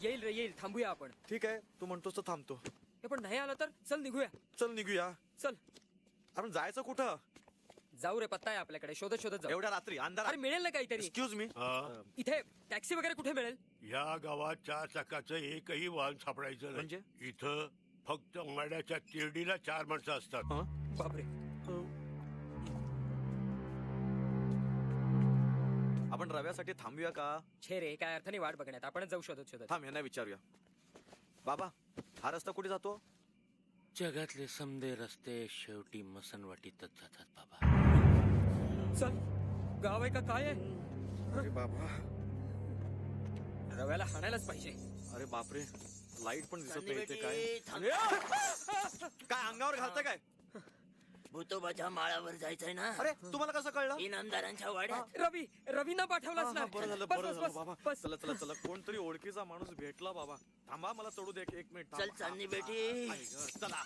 येईल रे येईल, थांबूया आपण. ठीक आहे, तू म्हणतोस तर थांबतो. हे पण नाही आला तर चल निघूया. चल निघूया. चल आपण जायचं कुठं? जाऊ रे, पत्ता आहे आपल्याकडे, शोधत शोधत जाऊ. एवढ्या रात्री अंधार. अरे मिळेल ना काहीतरी. Excuse me. इथे टॅक्सी वगैरे कुठे मिळेल? या गावात 4 चाकाचं एकही वाहन सापडायचं नाही. म्हणजे? इथं फक्त माड्याच्या तिरडीला 4 माणसं असतात. बापरे. आपण रव्यासाठी थांबूया का? छे रे, काय अर्थ नाही वाट बघण्यात, आपणच जाऊ शोधत शोधत. थांब, यांना विचारूया. बाबा, हा रस्ता कुठे जातो? जगातले समदे रस्ते शेवटी मसनवाटीतच जातात बाबा. चल, गाव आहे का काय आहे? अरे बाबा, रव्याला हाणायलाच पाहिजे. अरे बापरे, लाईट पण दिसत नाही इथे. बेटी, काय थांब. काय अंगावर घालतं काय? भूतोबाच्या माळावर जायचंय ना. अरे तुम्हाला कसं कळलं? इनामदारांच्या वाड्यात. रवीना पाठवलाच ना. बरं झालं, बस, बरं बस, झालं बस, बाबा. बस. चला चला चला, कोणतरी ओळखीचा माणूस भेटला बाबा. थांबा, मला चढू दे एक मिनिट. थांब. चल चांदणी बेटी. आई गं, चला.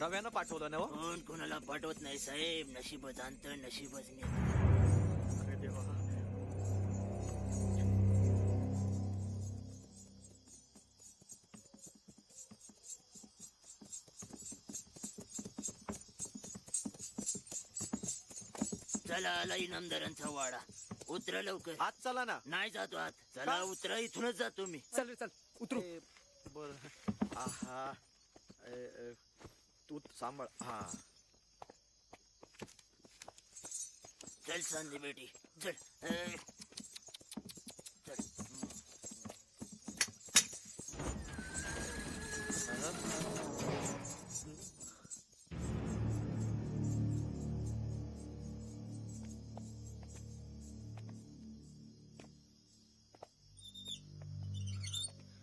रव्यानं पाठवलं ना हो? कोण कोणाला पाठवत नाही साहेब, नशीब जाणत नशीबच नेत. अरे देवा. चला आला इनामदारांचा वाडा. उतरा लवकर. आज चला ना. नाही जातो आत. चला उतरा, इथूनच जातो मी. चल रे चल, उतरू. बर. आहा. तू सांभाळ. हा. चल चांदणी बेटी चल. चल.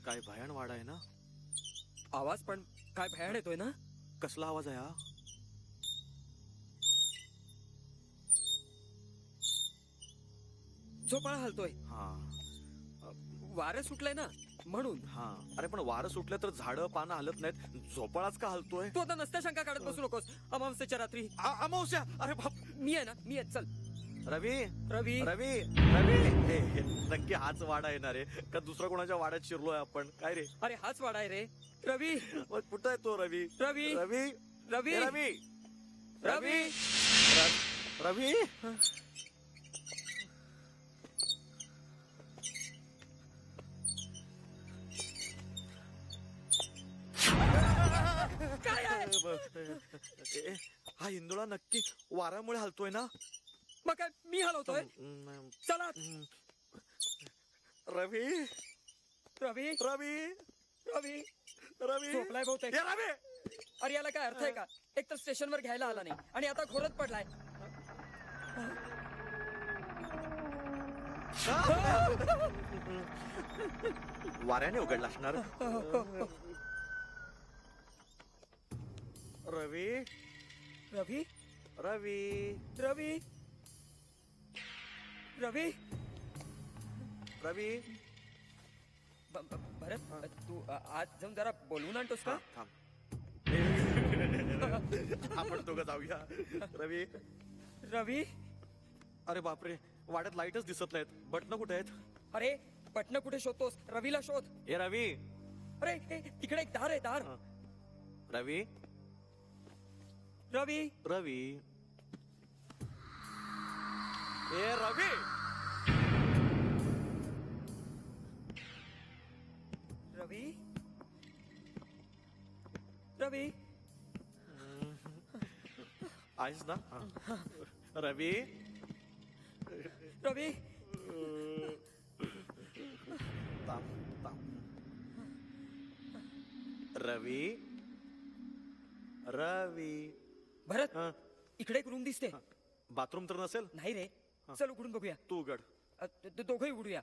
काय भयान वाडा आहे ना? आवाज पण काय भयान येतोय ना. कसला आवाज आहे हा? झोपाळा हलतोय. हा वारं सुटलंय ना म्हणून. हा. अरे पण वारं सुटलं तर झाडं पानं हलत नाहीत, झोपाळाच का हलतोय? तू आता नसत्या शंका काढत बसू नकोस. अमावस्येच्या रात्री अमावस्या. अरे बाप. मी आहे ना, मी आहे. चल रवी रवी. रवी रवी. हे नक्की हाच वाडा येणार आहे का दुसरा कोणाच्या वाड्यात शिरलोय आपण? काय रे? अरे हाच वाडा आहे रे. रवी मग कुठं आहे तो रवी? रवी रवी रवी रवी रवी. रवी. काय आहे? हा हिंदोळा नक्की वाऱ्यामुळे हलतोय ना? मग काय मी हलवतोय? चला रवी रवी रवी रवी. रवी. झोपलाय बहुतेक. हे रवी. अरे याला काय अर्थ आहे का? एक तर स्टेशनवर घ्यायला आला नाही आणि आता घोरत पडलाय. वाऱ्याने उघडला असणार. रवी रवी रवी रवी रवी. रवी. भरत, तू आज जाऊन जरा बोलवून आणतोस का? थांब. आपण दोघं जाऊया. रवी. रवी. अरे बापरे, वाड्यात लाईटच दिसत नाहीत. बटणं कुठे आहेत? अरे बटणं कुठे शोधतोस? रवीला शोध. ए रवी. अरे तिकडे एक दार आहे, दार. रवी रवी रवी. ए रवी. रवी रवी. आहेस ना? रवी रवी. थांब थांब. रवी रवी. भरत, इकडे एक रूम दिसते. बाथरूम तर नसेल? नाही रे. चल उघडून बघूया. तू उघड. दोघंही उघडूया.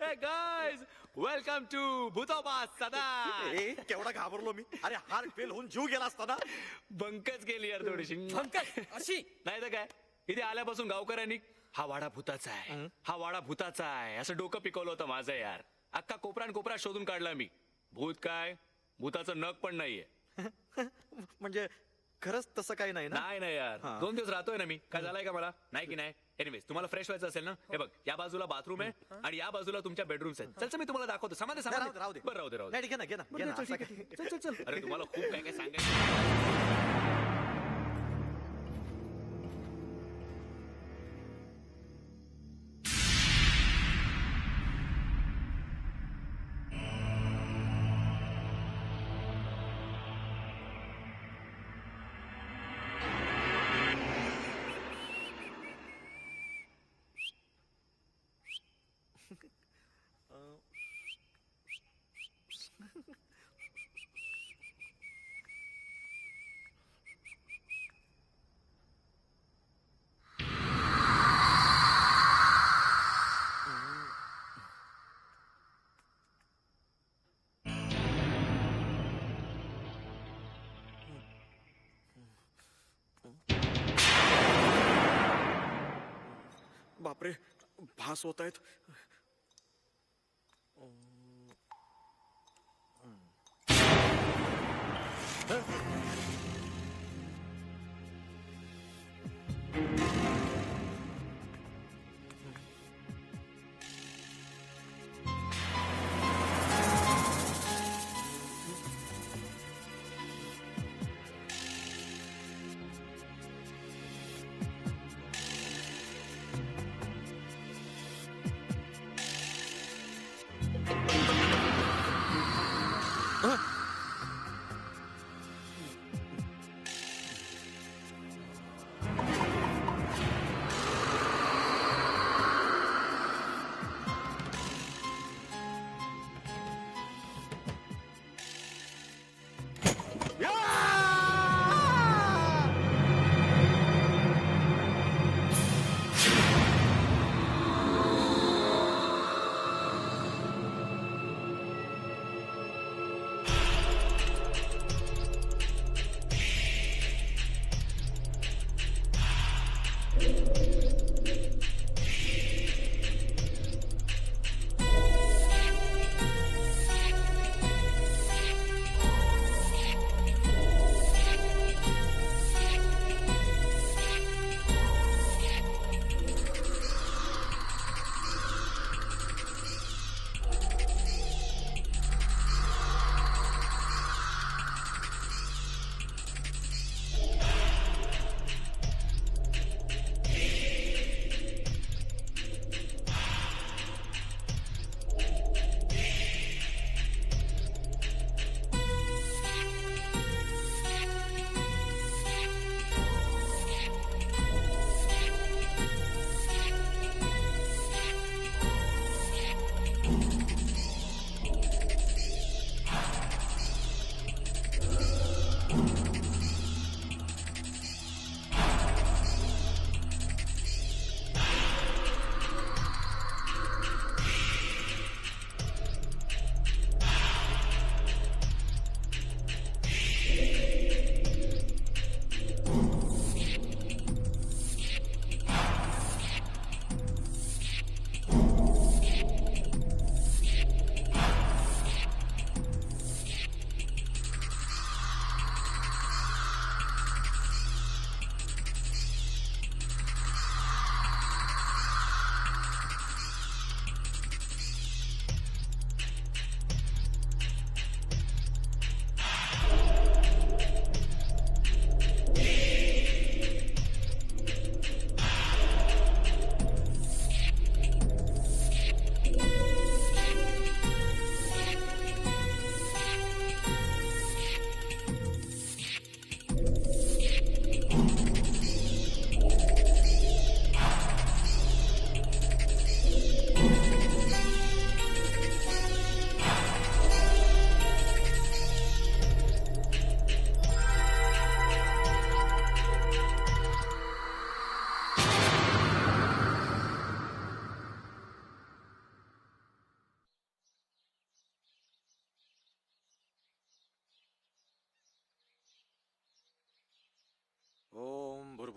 Hey guys, welcome welcome to भूतोबास सदा. केवढा घाबरलो मी. अरे हार्ट फेल होऊन जीव गेला असताना. बंकच केली यार थोडीशी. पंकज अशी नाही तर काय, इथे आल्यापासून गावकऱ्यांनी हा वाडा भूताचा आहे, हा वाडा भूताचा आहे असं डोकं पिकवलं होतं माझं यार. अख्खा कोपरा शोधून काढला मी. भूत काय, भूताचं नख पण नाहीये. म्हणजे खरंच तसं काही नाही ना. नाही यार, 2 दिवस राहतोय ना मी. काय झालंय का मला? नाही की नाही. एनिवेज तुम्हाला फ्रेश व्हायचं असेल ना, हे बघ या बाजूला बाथरूम आहे आणि या बाजूला तुमच्या बेडरूम्स आहेत. चल मी तुम्हाला दाखवतो. नाही, राहू दे. बरं राहू दे नाही, घे ना, घे ना, घे ना. असं काय. चल अरे तुम्हाला खूप काय काय सांगायचं. बापरे, भास होत आहेत.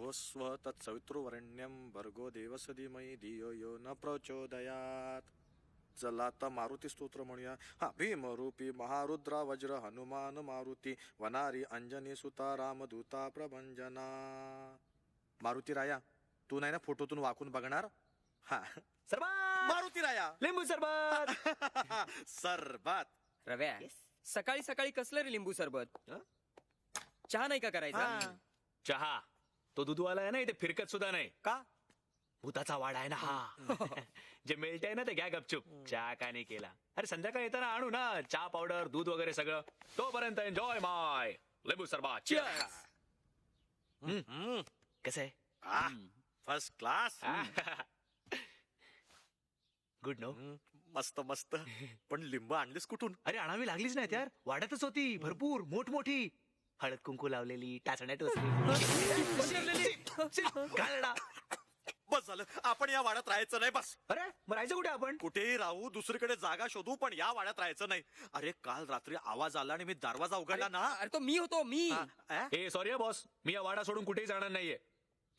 भुर्भुवस्वः तत्सवितुर्वरेण्यं भर्गो देवस्य धीमहि धियो यो न प्रचोदयात्. चला आता मारुती स्तोत्र म्हणूया. हा, भीमरूपी महारुद्रा वज्र हनुमान मारुती वनारी अंजनी सुता रामदूता प्रभंजना. मारुती राया, तू नाही ना फोटोतून वाकून बघणार? हा, सरबत मारुती राया. लिंबू सरबत. सरबत. रव्या, सकाळी सकाळी कसलं रे लिंबू सरबत? चहा नाही का करायचा? चहा तो दुधवाला आहे ना, इथे फिरकत सुद्धा नाही. का? भूताचा वाडा आहे ना हा. जे मिळतंय ना ते घ्या गपचूप. चहा का नाही केला? अरे संध्याकाळी येताना आणू ना चहा पावडर दूध वगैरे सगळं. तोपर्यंत एन्जॉय माय लिंबू सरबत. Cheers. कसं आहे? First class. Good no. मस्त मस्त. पण लिंब आणलीस कुठून? अरे आणावी लागलीच नाही यार, वाड्यातच होती भरपूर मोठमोठी. हळद कुंकू लावलेली, टाचण्या टोचलेली. घालडा. बस झालं, आपण या वाड्यात राहायचं नाही. बस. अरे मग राहायचं कुठे आपण? कुठेही राहू, दुसरीकडे जागा शोधू, पण या वाड्यात राहायचं नाही. अरे काल रात्री आवाज आला आणि मी दरवाजा उघडला ना. अरे तो मी होतो मी. ए सॉरी बॉस, मी या वाडा सोडून कुठेही जाणार नाहीये.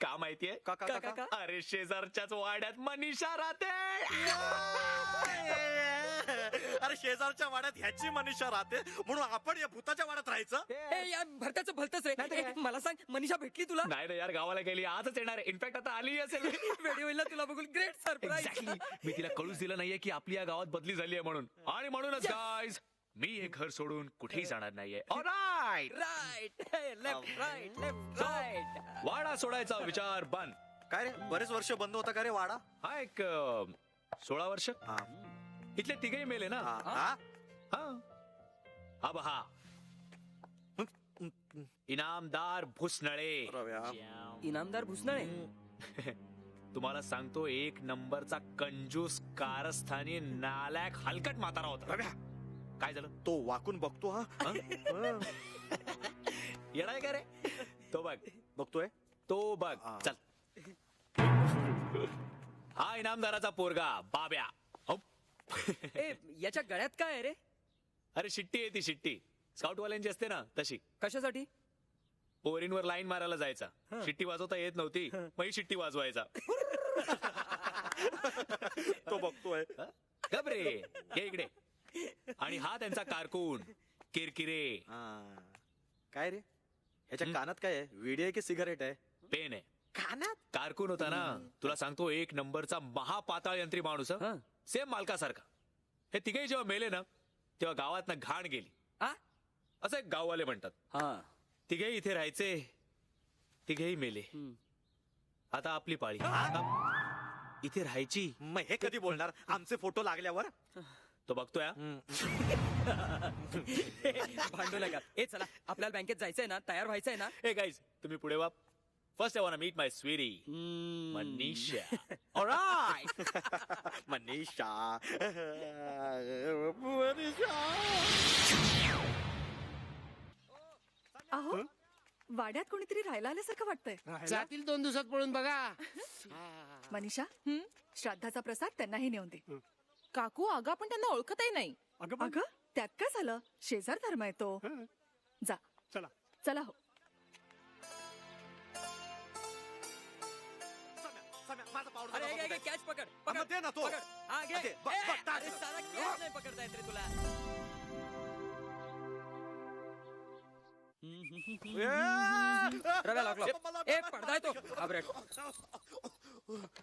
का माहितीये? का, का, का, का? अरे शेजारच्याच वाड्यात मनीषा राहते. अरे शेजारच्या वाड्यात ह्याची मनीषा राहते म्हणून आपण या भूताच्या वाड्यात राहायचं. ए या भरताचं भलतच रे. ए, मला सांग, मनीषा भेटली तुला? नाही रे यार, गावाला गेली, आजच येणार आहे. इनफॅक्ट आता आली असेल. वेडी होईल ना तुला बघून. Great surprise. एक्झॅक्टली. मी तिला कळूच दिलं नाहीये की आपली या गावात बदली झाली आहे म्हणून. आणि म्हणूनच गाईज, मी हे घर सोडून कुठेही जाणार नाहीये. All right. Right left right left right. वाडा सोडायचा विचार बंद. काय रे, बरेच वर्ष बंद होता का रे वाडा? हा एक 16 वर्ष. हा. इथले तिघही मेले ना. हा, हा. हा. अब हा इनामदार भुसनळे. रव्या. इनामदार भुसनाळे. तुम्हाला सांगतो, एक नंबरचा कंजूस, कारस्थानी, नालायक, हलकट म्हातारा होता. रव्या, काय झालं? तो वाकून बघतो. हा. येडाय का रे? तो बघ. बघतोय. तो बघ. हा. चल. हा इनामदाराचा पोरगा बाब्या. हो. ए याच्या गळ्यात काय आहे रे? अरे शिट्टी आहे ती, शिट्टी. स्काउटवाल्यांची असते ना तशी. कशासाठी? पोरींवर लाईन मारायला जायचा. शिट्टी वाजवता येत नव्हती, मग ही शिट्टी वाजवायचा. तो बघतोय. गबरे ये इकडे. आणि हा त्यांचा कारकून किरकिरे. हा. काय रे, ह्याच्या कानात काय आहे? विडी आहे की सिगारेट आहे? पेन आहे. कानात? कारकून होता ना, तुला सांगतो, एक नंबरचा महापाताळ यंत्री माणूस. हं. सेम मालकासारखा. हे तिघेही जेव्हा मेले ना, तेव्हा गावात ना घाण गेली, आ? असं एक गाववाले म्हणतात. हा. तिघेही इथे राहायचे, तिघेही मेले. आता आपली पाळी. इथे राहायची. मग हे कधी बोलणार आमचे फोटो लागल्यावर? तो बघतोय. भांडू नका. ए चला, आपल्याला बँकेत जायचंय ना, तयार व्हायचंय ना. हे गाईज, तुम्ही पुढे वा. First I want meet my sweetie Manisha. Alright. Manisha. अहो वाड्यात कोणीतरी राहायला आल्यासारखं वाटतंय. जातील 2 दिवसात पळून बघा. मनीषा श्राद्धाचा प्रसाद त्यांनाही नेऊन दे. काकू अगं पण त्यांना ओळखतही नाही. अगं त्यात काय झालं, शेजार धर्म आहे तो. जा चला. चला हो. अरे कॅच पकड मग दे ना तो. पकड. हा, घे. दे, बघ, ए, बघ, टाक. अरे साला कॅच नाही पकडता येत रे तुला. रव्या लागलो. ए पडदा आहे तो. घाबरेट.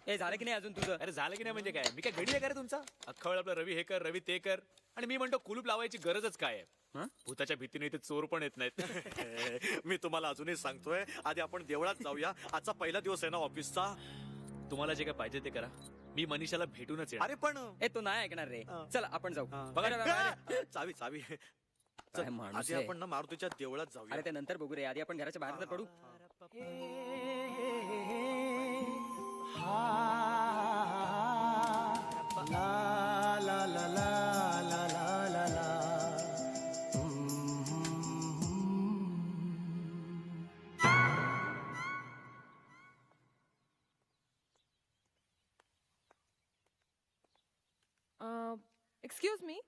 ए झालं की नाही अजून तुझं? अरे झालं की नाही म्हणजे काय? मी काय घडी आहे का रे तुमचा? अख्खा वेळ आपलं रवी हे कर, रवी ते कर, आणि मी म्हणतो कुलूप लावायची गरजच काय आहे? भूताच्या भीतीने इथे चोर पण येत नाहीत. मी तुम्हाला अजूनही सांगतोय, आधी आपण देवळात जाऊया. आजचा पहिला दिवस आहे ना ऑफिसचा. तुम्हाला जे काय पाहिजे ते करा, मी मनीषाला भेटूनच येणार. अरे पण ए तो नाही ऐकणार रे. चला आपण जाऊ. बघा अरे, बाबा, अरे. चावी चावी. काय माणूस आधी आहे. आपण ना मारुतीच्या देवळात जाऊया. अरे ते नंतर बघू रे, आधी आपण घराच्या बाहेर तर पडू. Excuse me.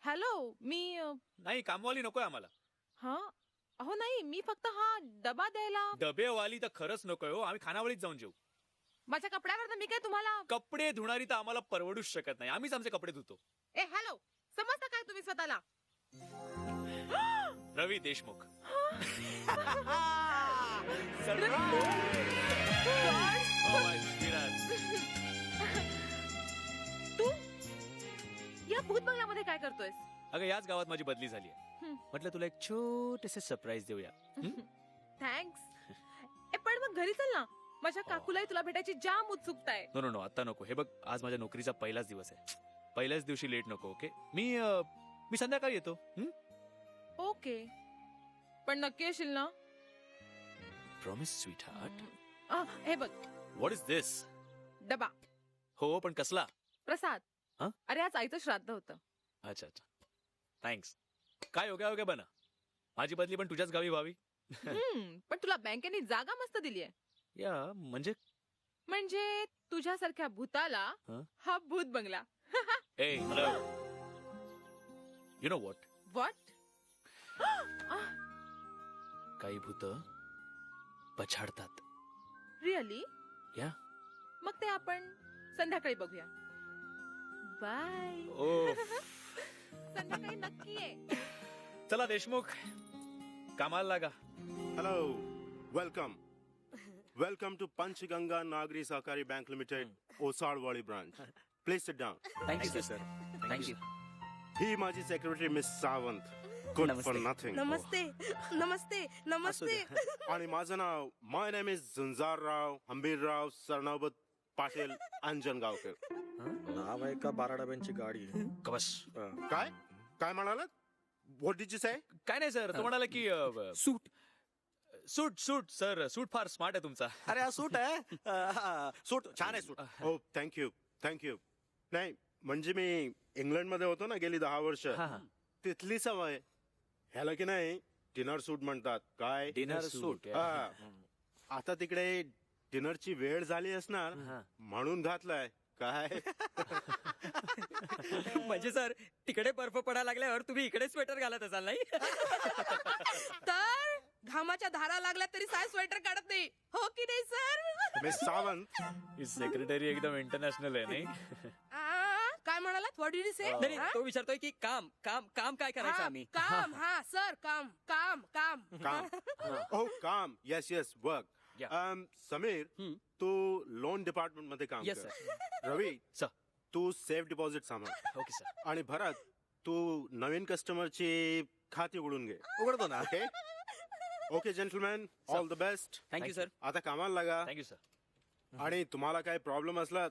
हॅलो, मी नाही, कामवाली नकोय आम्हाला. हा अहो नाही, मी फक्त हा डबा द्यायला. डबेवाली तर खरंच नकोय हो, आम्ही खानावळीत जाऊन जेऊ. माझ्या कपड्यावर मी काय तुम्हाला. कपडे धुणारी तर आम्हाला परवडूच शकत नाही, आम्हीच आमचे कपडे धुतो. ए हॅलो, समजता काय तुम्ही स्वतःला? रवी देशमुख. Oh my God. तू या भूत बंगल्यामध्ये काय करतोयस? अगं याच गावात माझी बदली झाली आहे. म्हटलं तुला एक छोटेसे सरप्राईज देऊया. थँक्स. ए पण मग घरी चल ना, माझ्या काकूलाही तुला भेटायची जाम उत्सुकता आहे. नो नो नो, आता नको. हे बघ, आज माझ्या नोकरीचा पहिलाच दिवस आहे. पहिल्याच दिवशी लेट नको. ओके, मी संध्याकाळी येतो. ओके, पण नक्की येशील ना? Promise sweet heart. हे बघ, व्हॉट इज दिस? डबा हो, पण कसला? प्रसाद. हं? अरे आज आईचं श्राद्ध होतं. अच्छा अच्छा, थँक्स. काय योग्या योग्या बना, माझी बदली पण तुझ्याच गावी व्हावी. पण तुला बँकेने जागा मस्त दिली आहे. या म्हणजे तुझ्यासारख्या भूताला हं? हा भूत बंगला. ए hello, you know what, what? काही भूत पछाडतात. रिअली? या मग ते आपण संध्याकाळी बघूया. बाय. ओ संध्याकाळी नक्की ये. चला देशमुख, कामाला लागा. Hello, welcome. Welcome to Panchganga Nagri Sahkari Bank Limited, Osarwali branch. Please sit down. Thank you sir. Thank you. ही माझी secretary miss Sawant. Good for nothing. नमस्ते नमस्ते नमस्ते. आणि माझं नाव my name is Jhunjarrao Hambirrao Sarnaubat Patil Anjangaonkar. नाव आहे का 12 डब्यांची गाडी? कबस. काय काय म्हणालात? What did you say? काय नाही सर, तो म्हणाला की सूट. सूट सूट सर, सूट फार स्मार्ट आहे तुमचा. अरे हा सूट आहे. सूट छान आहे सूट. हो थँक्यू. नाही म्हणजे मी इंग्लंडमध्ये होतो ना गेली 10 वर्ष. तिथली सवय. ह्याला की नाही डिनर सूट म्हणतात. काय डिनर सूट. हा. आता तिकडे डिनरची वेळ झाली असणार म्हणून घातलाय. काय म्हणजे सर, तिकडे बर्फ पडायला लागल्यावर तुम्ही इकडे स्वेटर घालत असाल नाही? तर घामाच्या धारा लागल्या तरी साय स्वेटर काढत नाही, हो की नाही सर? मिस सावंत, ही सेक्रेटरी एकदम इंटरनॅशनल आहे नाही? काय म्हणालात? व्हॉट डिड यू से? नाही नाही, तो विचारतोय की काम काम काम काय करायचं आम्ही. काम. हा सर, काम काम काम. काम. ओ काम. Yes work. समीर, तू लोन डिपार्टमेंट मध्ये काम Yes, कर. रवी सर. तू सेफ डिपॉझिट सांभाळ. Okay sir. आणि भरत, तू नवीन कस्टमरची खाती उघडून घे. उघडतो ना. Okay okay gentleman, all the best. Thank you sir. आता कामाला लागा. Thank you sir. आणि तुम्हाला काय प्रॉब्लेम असला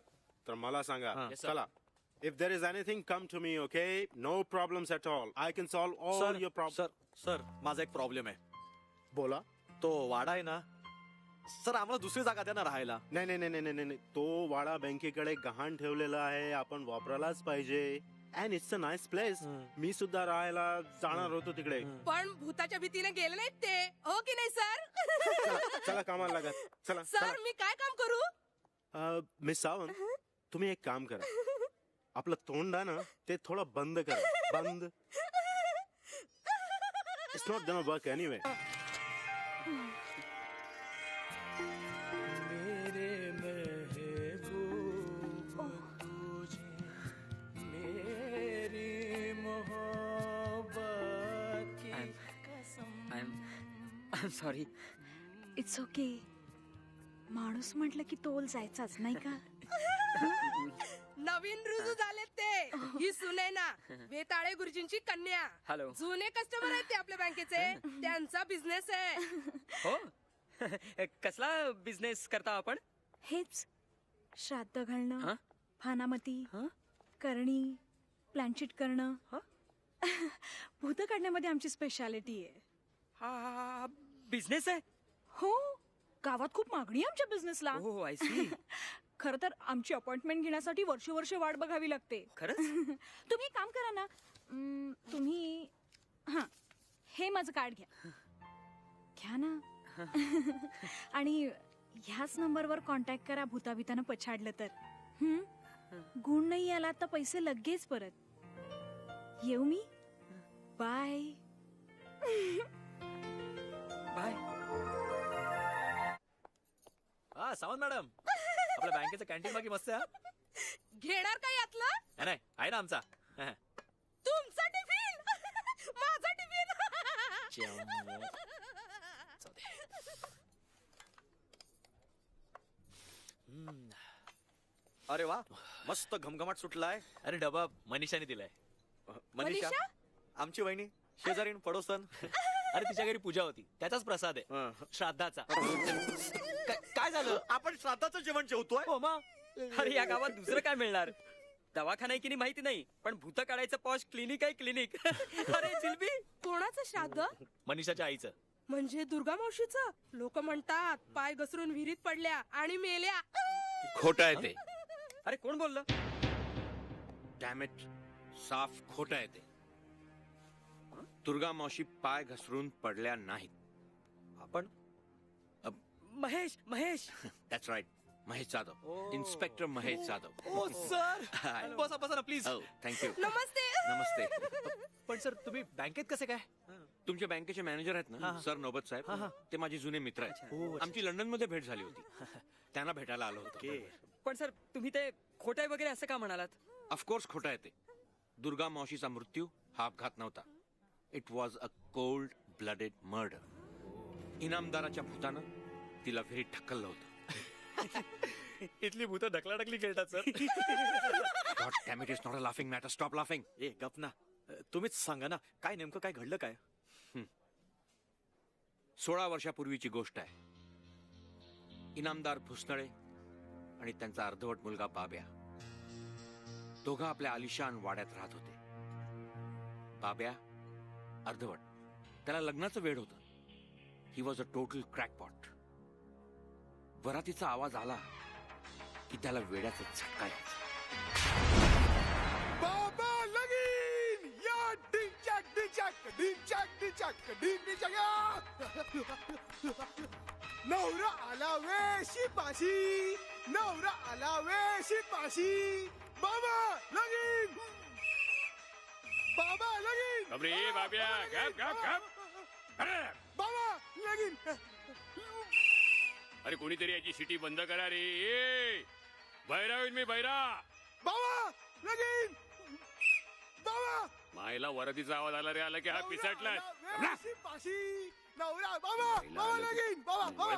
तर मला सांगा. Yes, sir. चला. If there is anything, come to me, okay? No problems at all. I can solve all your problems. Sir माझा एक प्रॉब्लेम आहे. बोला. तो वाडा आहे ना सर, आम्हाला दुसरी जागा द्या ना राहायला. नाही. तो वाडा बँकेकडे गहाण ठेवलेला आहे, आपण वापरायलाच पाहिजे. And it's a nice place. मी सुद्धा राहायला जाणार होतो तिकडे. पण भूताच्या भीतीने गेले नाहीत ते, हो की नाही सर? चला कामाला लागा. चला सर, मी काय काम करू? मिस सावंत, तुम्ही एक काम करा. आपलं तोंड आहे ना ते थोडं बंद करा. बंद. It's not gonna work anyway. I'm sorry. It's okay. माणूस म्हटलं की तोल जायचाच नाही का? नवीन रुजू झाले ते. ही सुनैना, वेताळे गुरुजींची कन्या. हॅलो. जुने कस्टमर आहेत ते आपल्या बँकेचे. त्यांचा बिझनेस आहे. हो. कसला बिझनेस करता आपण? हेच श्राद्ध घालणं, हं? फानामती, हं? करणी, प्लॅनशीट करणं. हं? भूत काढण्यामध्ये आमची स्पेशालिटी आहे. हा बिझनेस आहे. हो, गावात खूप मागणी आहे आमच्या बिझनेसला. हो, आय सी. खरं तर आमची अपॉइंटमेंट घेण्यासाठी वर्ष वाट बघावी लागते. खरंच? तुम्ही एक काम करा ना, तुम्ही हे माझं कार्ड घ्या ना. आणि ह्याच नंबरवर कॉन्टॅक्ट करा भूताभितानं पछाडलं तर. गुण नाही आला तर पैसे लगेच परत. येऊ मी. बाय. सावंत मॅडम आपल्या बँकेचं कॅन्टीन बाकी मस्त आहे हा. घेणार का यातलं नाही, नाही आहे ना आमचा तुमचा टिफिन माझा टिफिन जाऊ दे. अरे वा मस्त घमघमाट सुटलाय. अरे डबा मनीषाने दिलाय. मनीषा मनीषा? आमची वहिनी शेजारीन पडोसन. अरे तिच्या घरी पूजा होती त्याचाच प्रसाद आहे श्राद्धाचा. काय झालं आपण श्राद्धाचं जेवण जेवतोय. हो मग अरे या गावात दुसरं काय मिळणार? दवाखाना आहे की नाही माहिती नाही, पण भूत काढायचं पॉश क्लिनिक आहे क्लिनिक. अरे जिलबी कोणाचं श्राद्ध? मनीषाच्या आईचं. म्हणजे दुर्गा मावशीचं. लोक म्हणतात पाय घसरून विहिरीत पडल्या आणि मेल्या. खोटं आहे ते. अरे कोण बोललं? डॅमेज साफ खोटं आहे ते. दुर्गा मावशी पाय घसरून पडल्या नाहीत. आपण Mahesh Mahesh that's right. Mahesh Jadhav, inspector Mahesh Jadhav. ओ सर बसा बसा ना प्लीज. हो थँक्यू. नमस्ते. नमस्ते. पण सर तुम्ही बँकेत कसे काय? तुमच्या बँकेचे मॅनेजर आहेत ना सर नौबत साहेब, ते माझे जुने मित्र आहेत. आमची लंडन मध्ये भेट झाली होती. त्यांना भेटायला आलो होतो. पण सर तुम्ही ते खोटाय वगैरे असं का म्हणालात? ऑफकोर्स खोटं आहे ते. दुर्गा मावशीचा मृत्यू हा अपघात नव्हता. It was a cold blooded murder. इनामदाराच्या भूतानं तिला विहिरीत ढकललं होतं. इथली भूत ढकलाढकली खेळतात sir. God damn it, it's not a laughing matter. Stop laughing. ए गप ना. तुम्हीच सांगा ना काय नेमकं काय घडलं काय? 16 वर्षापूर्वीची गोष्ट आहे. इनामदार भुसनळे आणि त्यांचा अर्धवट मुलगा बाब्या दोघं आपल्या आलिशान वाड्यात राहत होते. बाब्या अर्धवट, त्याला लग्नाचं वेड होतं. He was a total क्रॅकपॉट. वरातीचा आवाज आला की त्याला वेड्याचा झटका यायचा. बाबा लगीन या डिचक डिचक डिचक डिचक डिचक नवरा आला वे शिपाशी, नवरा आला वे शिपाशी. बाबा लगीन, बाबा लगीन. अरे बाब्या गप गप गप. अरे बाबा लगीन. अरे कोणीतरी याची शिटी बंद करा रे. ए बैरा होईल मी बैरा. बाबा लगीन. बाबा मायला वरतीचा आवाज आला रे. आला की हा पिसटलाय. शिपाशी नवरा. बाबा बाबा लगीन. बाबा बाबा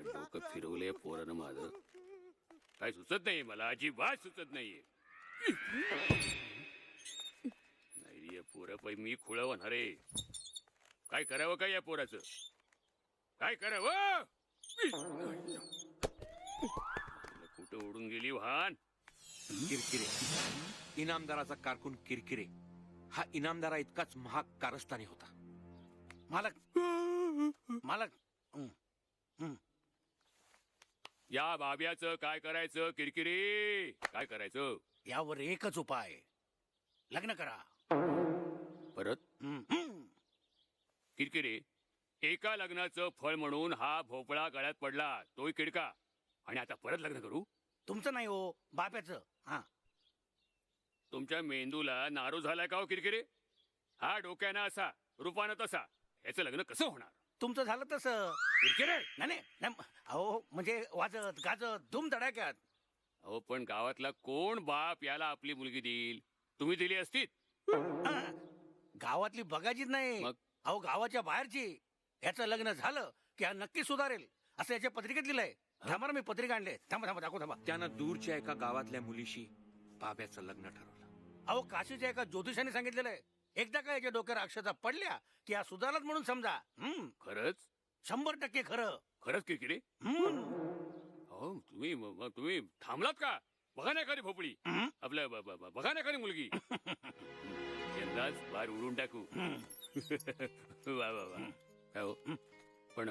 डोकं फिरवले पोरानं माझं. काय सुचत नाही मला, अजिबात सुचत नाहीये. नाही रे पोरं पै मी खुळ होणार रे. काय करावं काय या पोराचं? काय करावं? कुठं उडून गेली वाहन? किरकिरे. इनामदाराचा कारकून किरकिरे हा इनामदारा इतकाच महाग कारस्थानी होता. मालक या बाब्याचं काय करायचं? किरकिरी काय करायचं? यावर एकच उपाय, लग्न करा. परत किरकिरे, एका लग्नाचं फळ म्हणून हा भोपळा गळ्यात पडला, तोही किडका, आणि आता परत लग्न करू? तुमचं नाही हो, बाप्याचं. हा तुमच्या मेंदूला नारू झालाय का हो किरकिरे? हा डोक्यानं असा, रूपानं तसा, याचं लग्न कसं होणार? तुमचं झालं तसं. किरकिरे नाही नाही, अहो म्हणजे वाजत गाजत धूम धडाक्यात. अहो पण गावातला कोण बाप याला आपली मुलगी देईल? तुम्ही दिली असती? गावातली बघायचीच नाही, मग? अहो गावाच्या बाहेरची. ह्याचं लग्न झालं की हा नक्की सुधारेल असं याच्या पत्रिकेत लिहिलंय. थांबा ना, मी पत्रिका आणले. थांबा थांबा दाखव थांबा. त्यानं दूरच्या एका गावातल्या मुलीशी बाब्याचं लग्न ठरवलं. अहो काशीच्या एका ज्योतिषाने सांगितलेलं आहे, एकदा का याच्या डोक्यावर अक्षता पडल्या की हा सुधारलाच म्हणून समजा. खरंच? 100% खरं. खरंच किरकिरे? हो तुम्ही थांबलात का? बघा ना एखादी भोपळी, आपल्या बघा ना एखादी मुलगी. यंदाच बार उडून टाकू. वा वा वा. काय हो, पण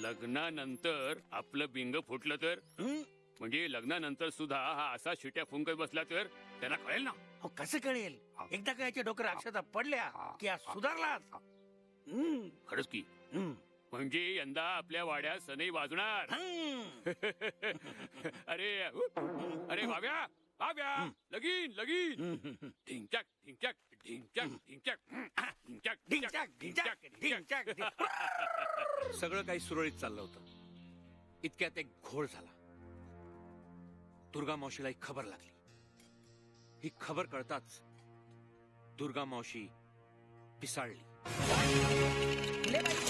लग्नानंतर आपलं बिंग फुटलं तर? म्हणजे लग्नानंतर सुद्धा हा असा शिट्या फुंकत बसला तर त्यांना कळेल ना? अहो कसं कळेल? एकदा का याच्या डोक्यावर अक्षता पडल्या की हा सुधारलाच. खरंच की? म्हणजे यंदा आपल्या वाड्यात सनई वाजणार. अरे अरे बाब्या बाब्या, लगीन लगीन. ढिंचक ढिंचक ढिंचक ढिंचक ढिंचक. ढिंच्याक, ढिंच्याक, ढिंच्याक, ढिंच्याक. सगळं काही सुरळीत चाललं होतं. इतक्यात एक घोळ झाला. दुर्गा मावशीला एक खबर लागली. ही खबर कळताच दुर्गा मावशी पिसाळली.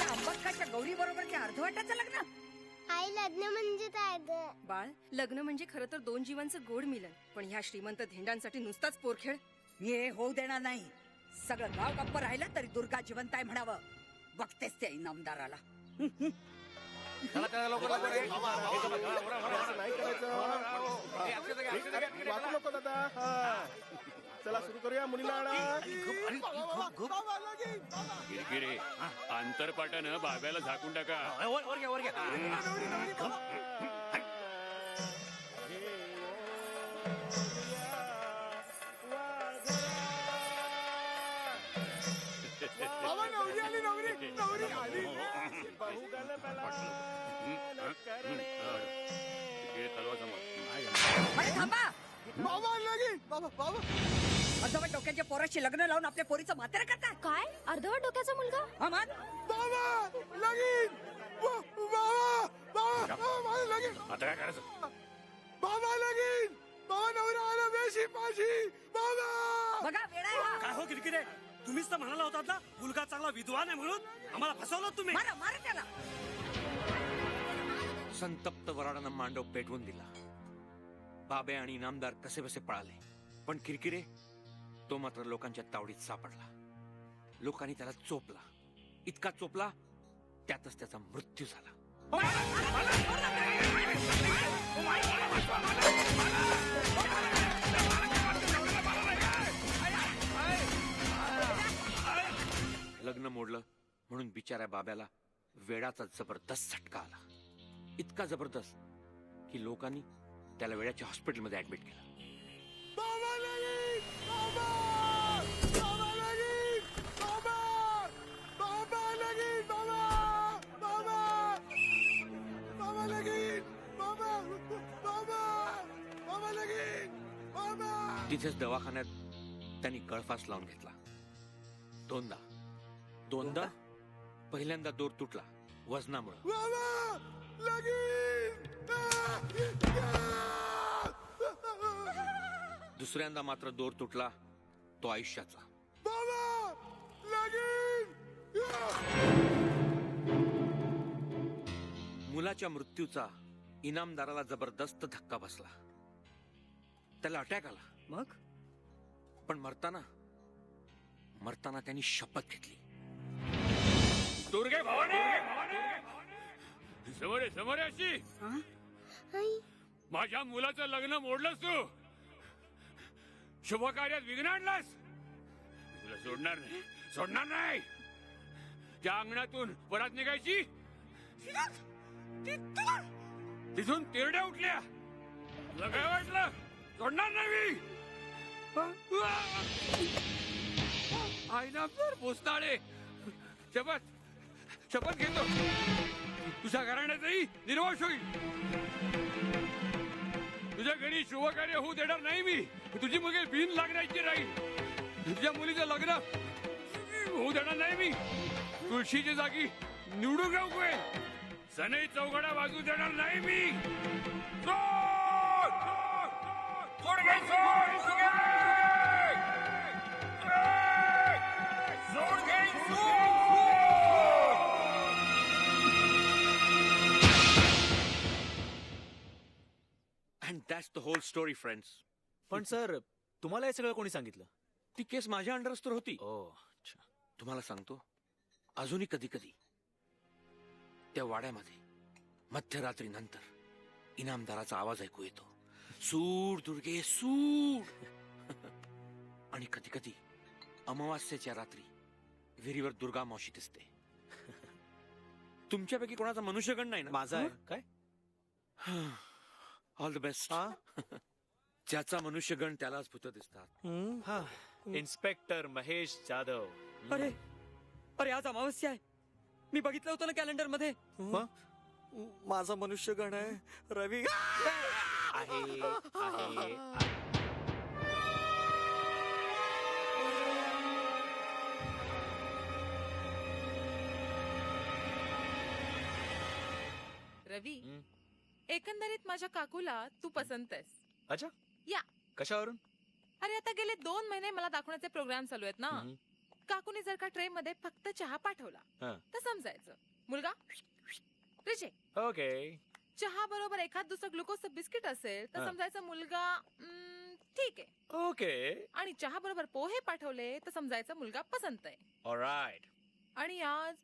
अंबाकाच्या गौरी बरोबरच्या अर्धवाटाचं लग्न. आई लग्न म्हणजे काय ग? बाळ, लग्न म्हणजे खरं तर दोन जीवांचं गोड मिलन, पण ह्या श्रीमंत धेंडांसाठी नुसताच पोरखेळ. मी हे होऊ देणार नाही. सगळं गाव गप्प राहिलं तरी दुर्गा जिवंत आहे म्हणावं. बघतेस त्या इनामदाराला. चला, चला, लवकर, लवकर. नाही करायचं. नको दादा. चला सुरू करूया. मुलीला आणा. किरकिरे आंतरपाटानं बाब्याला झाकून टाका. वर घ्या, वर घ्या. किरकिरे तलवार समोर. अरे थांबा. अर्धवट डोक्याच्या पोराशी लग्न लावून आपल्या पोरीचं म्हातारं करता. काय अर्धवट डोक्याचा मुलगा? हा मान. आता काय करायचं? बघा वेळ आहे हा. काय हो किरकिरे, तुम्हीच तर म्हणाला होता ना मुलगा चांगला विद्वान आहे म्हणून. आम्हाला फसवलं तुम्ही. मारा मारा त्याला. संतप्त वराडानं मांडव पेटवून दिला. बाबे आणि इनामदार कसे बसे पळाले, पण किरकिरे तो मात्र लोकांच्या तावडीत सापडला. लोकांनी त्याला चोपला. इतका चोपला त्यातच त्याचा मृत्यू झाला. लग्न मोडलं म्हणून बिचाऱ्या बाब्याला वेडाचा जबरदस्त झटका आला. इतका जबरदस्त की लोकांनी त्याला वेळाच्या हॉस्पिटलमध्ये ऍडमिट केलं. तिथेच दवाखान्यात त्यांनी गळफास लावून घेतला. दोनदा. पहिल्यांदा दोर तुटला वजनामुळे. दुसऱ्यांदा मात्र दोर तुटला तो आयुष्याचा. मुलाच्या मृत्यूचा इनामदाराला जबरदस्त धक्का बसला. त्याला अटॅक आला. मग पण मरताना त्यांनी शपथ घेतली. दुर्गे भवानी समोर अशी माझ्या मुलाचं लग्न मोडलंस तू. शुभ कार्यात विघ्न आणलास. तुला सोडणार नाही. त्या अंगणातून परत निघायची. तिथून तेरड्या उठल्या. तुला काय वाटलं? सोडणार नाही मी. आईनामदार भोसनाळे शपथ घेतो. तुझ्या घराण्यातही निर्वास होईल. तुझ्या घरी शुभ कार्य होऊ देणार नाही मी. तुझी मुलगी भिन लागण्याची राहील. तुझ्या मुलीचं लग्न होऊ देणार नाही मी. तुळशीच्या जागी निवडून राहू. सनई चौघडा वाजू देणार नाही मी. And that's the whole story friends. पण सर, तुम्हाला हे सगळं कोणी सांगितलं? ती केस माझ्या अंडरच तर होती. अच्छा. तुम्हाला सांगतो, अजूनही कधी कधी त्या वाड्यामध्ये मध्यरात्री नंतर इनामदाराचा आवाज ऐकू येतो. सूड दुर्गे सूड. आणि कधी कधी अमावास्येच्या रात्री विहिरीवर दुर्गा मावशी दिसते. तुमच्यापैकी कोणाचा मनुष्यगण नाही ना? माझा आहे. काय? All the best. ज्याचा मनुष्यगण त्यालाच भूत दिसतात. इन्स्पेक्टर महेश जाधव. अरे आज अमावस्या आहे. मी बघितलं होतं ना कॅलेंडर मध्ये. माझा मनुष्यगण आहे रवी. आहे. रवी एकंदरीत माझ्या काकूला तू पसंत आहेस. अच्छा या कशावरून? अरे आता गेले 2 महिने मला दाखवण्याचे प्रोग्राम चालू आहेत ना. काकूने जर का ट्रे मध्ये फक्त चहा पाठवला तर समजायचं मुलगा रिजेक्ट. ओके. चहा बरोबर एखाद दुसरं ग्लुकोजचं बिस्किट असेल तर समजायचं मुलगा ठीक आहे. ओके. आणि चहा बरोबर पोहे पाठवले तर समजायचं मुलगा पसंत आहे. ऑलराइट. आणि आज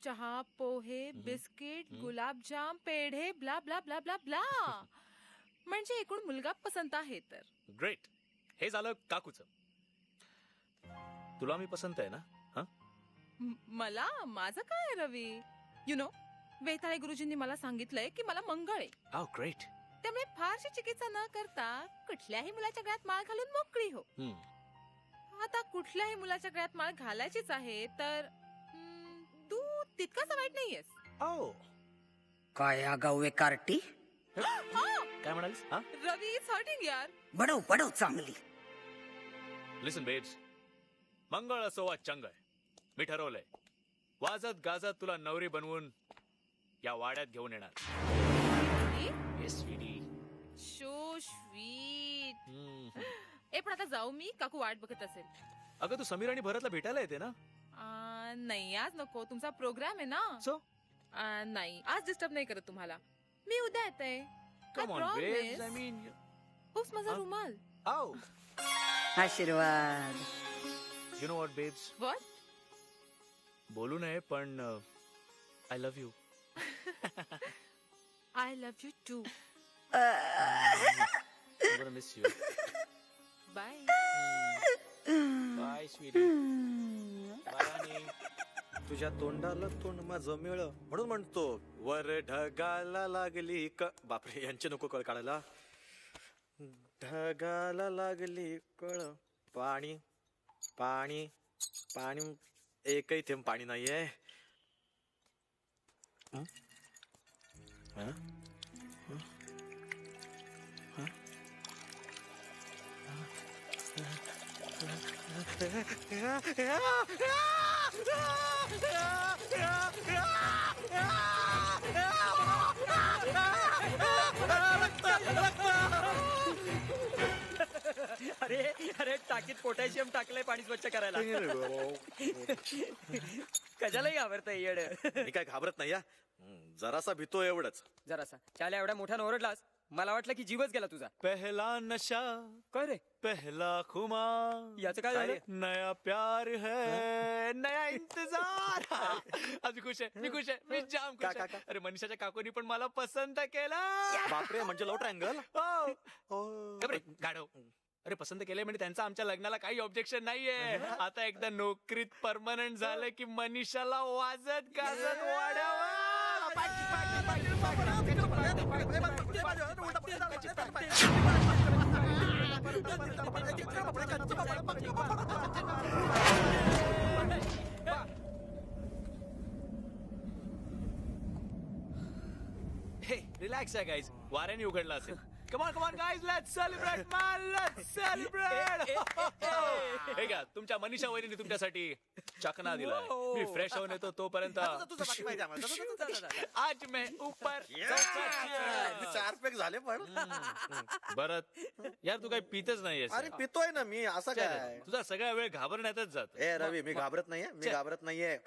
चहा पोहे बिस्किट गुलाबजाम पेढे blah blah blah blah blah म्हणजे एकूण मुलगा पसंत आहे. तर ग्रेट. हे झालं काकूचं. तुला मी पसंत आहे ना? हा मला माझं काय रवी. यु नो वेताळे गुरुजींनी मला सांगितलंय की मला मंगळ आहे. Oh, great. त्यामुळे फारशी चिकित्सा न करता कुठल्याही मुलाच्या गळ्यात माळ घालून मोकळी हो. आता कुठल्याही मुलाच्या गळ्यात माळ घालायचीच आहे तर तू तितकाच वाईट नाहीयेस. काय आगाऊ कार्टी. काय म्हणालीस? रवी इज हर्टिंग यार. बडव बडव चांगली. लिसन बेब्स, मंगळ असो वा चंगळ, मी ठरवलंय वाजत गाजत तुला नवरी बनवून या वाड्यात घेऊन येणार. Show sweet. ए पण आता जाऊ मी. काकू वाट बघत असेल. अगं तू समीर आणि भरतला भेटायला येते ना? नाही आज नको. तुमचा प्रोग्राम आहे ना. सो नाही आज डिस्टर्ब नाही करत तुम्हाला. मी उद्या येते. Come on babes. I mean oops माझा रुमाल. आओ आशीर्वाद. You know what babes. What? बोलू नये पण I love you. I love you too. I'm gonna miss you. Bye. Bye, sweetie. Bye, honey. तुझ्या तोंडाला तोंड माझं मिळ म्हणून म्हणतो वर ढगाला लागली बापरे यांचे नको कळ काढायला. ढगाला लागली कळ पाणी पाणी पाणी एकही थेंब पाणी नाहीये. अरे अरे टाकीत पोटॅशियम टाकलंय पाणी स्वच्छ करायला. कशालाही घाबरताय येड. मी काय घाबरत नाही. जरासा भीतो एवढंच. जरासा. चाल्या एवढ्या मोठ्यानं ओरडलास मला वाटलं की जीवच गेला तुझा. पहला नशा काय रे? पहला खुमार. याचं काय झालं? नया प्यार है नया इंतजार. आज खुश आहे. मी खुश आहे. मी जाम खुश आहे. अरे मनीषाच्या काकूनी पण मला पसंत केलं. बापरे म्हणजे लव ट्रायंगल. गाढव. अरे पसंत केले म्हणजे त्यांचं आमच्या लग्नाला काही ऑब्जेक्शन नाहीये. आता एकदा नोकरीत परमनंट झालं की मनीषाला वाजत गाजत वाढावं. रिलॅक्स आहे गाईज. वाऱ्याने उघडला असेल. Come on guys, let's celebrate man, let's celebrate. हे घ्या तुमच्या मनीषा वहिनीने तुमच्यासाठी चकना दिलाय. मी फ्रेश होऊन येतो तोपर्यंत आज मैं ऊपर. 4 पॅक झाले पण. भरत यार तू काही पितच नाहीयेस. अरे पितोय ना मी. असं काय तुझा सगळा वेळ घाबरण्यातच जात. ए रवी मी घाबरत नाहीये. मी घाबरत नाहीये.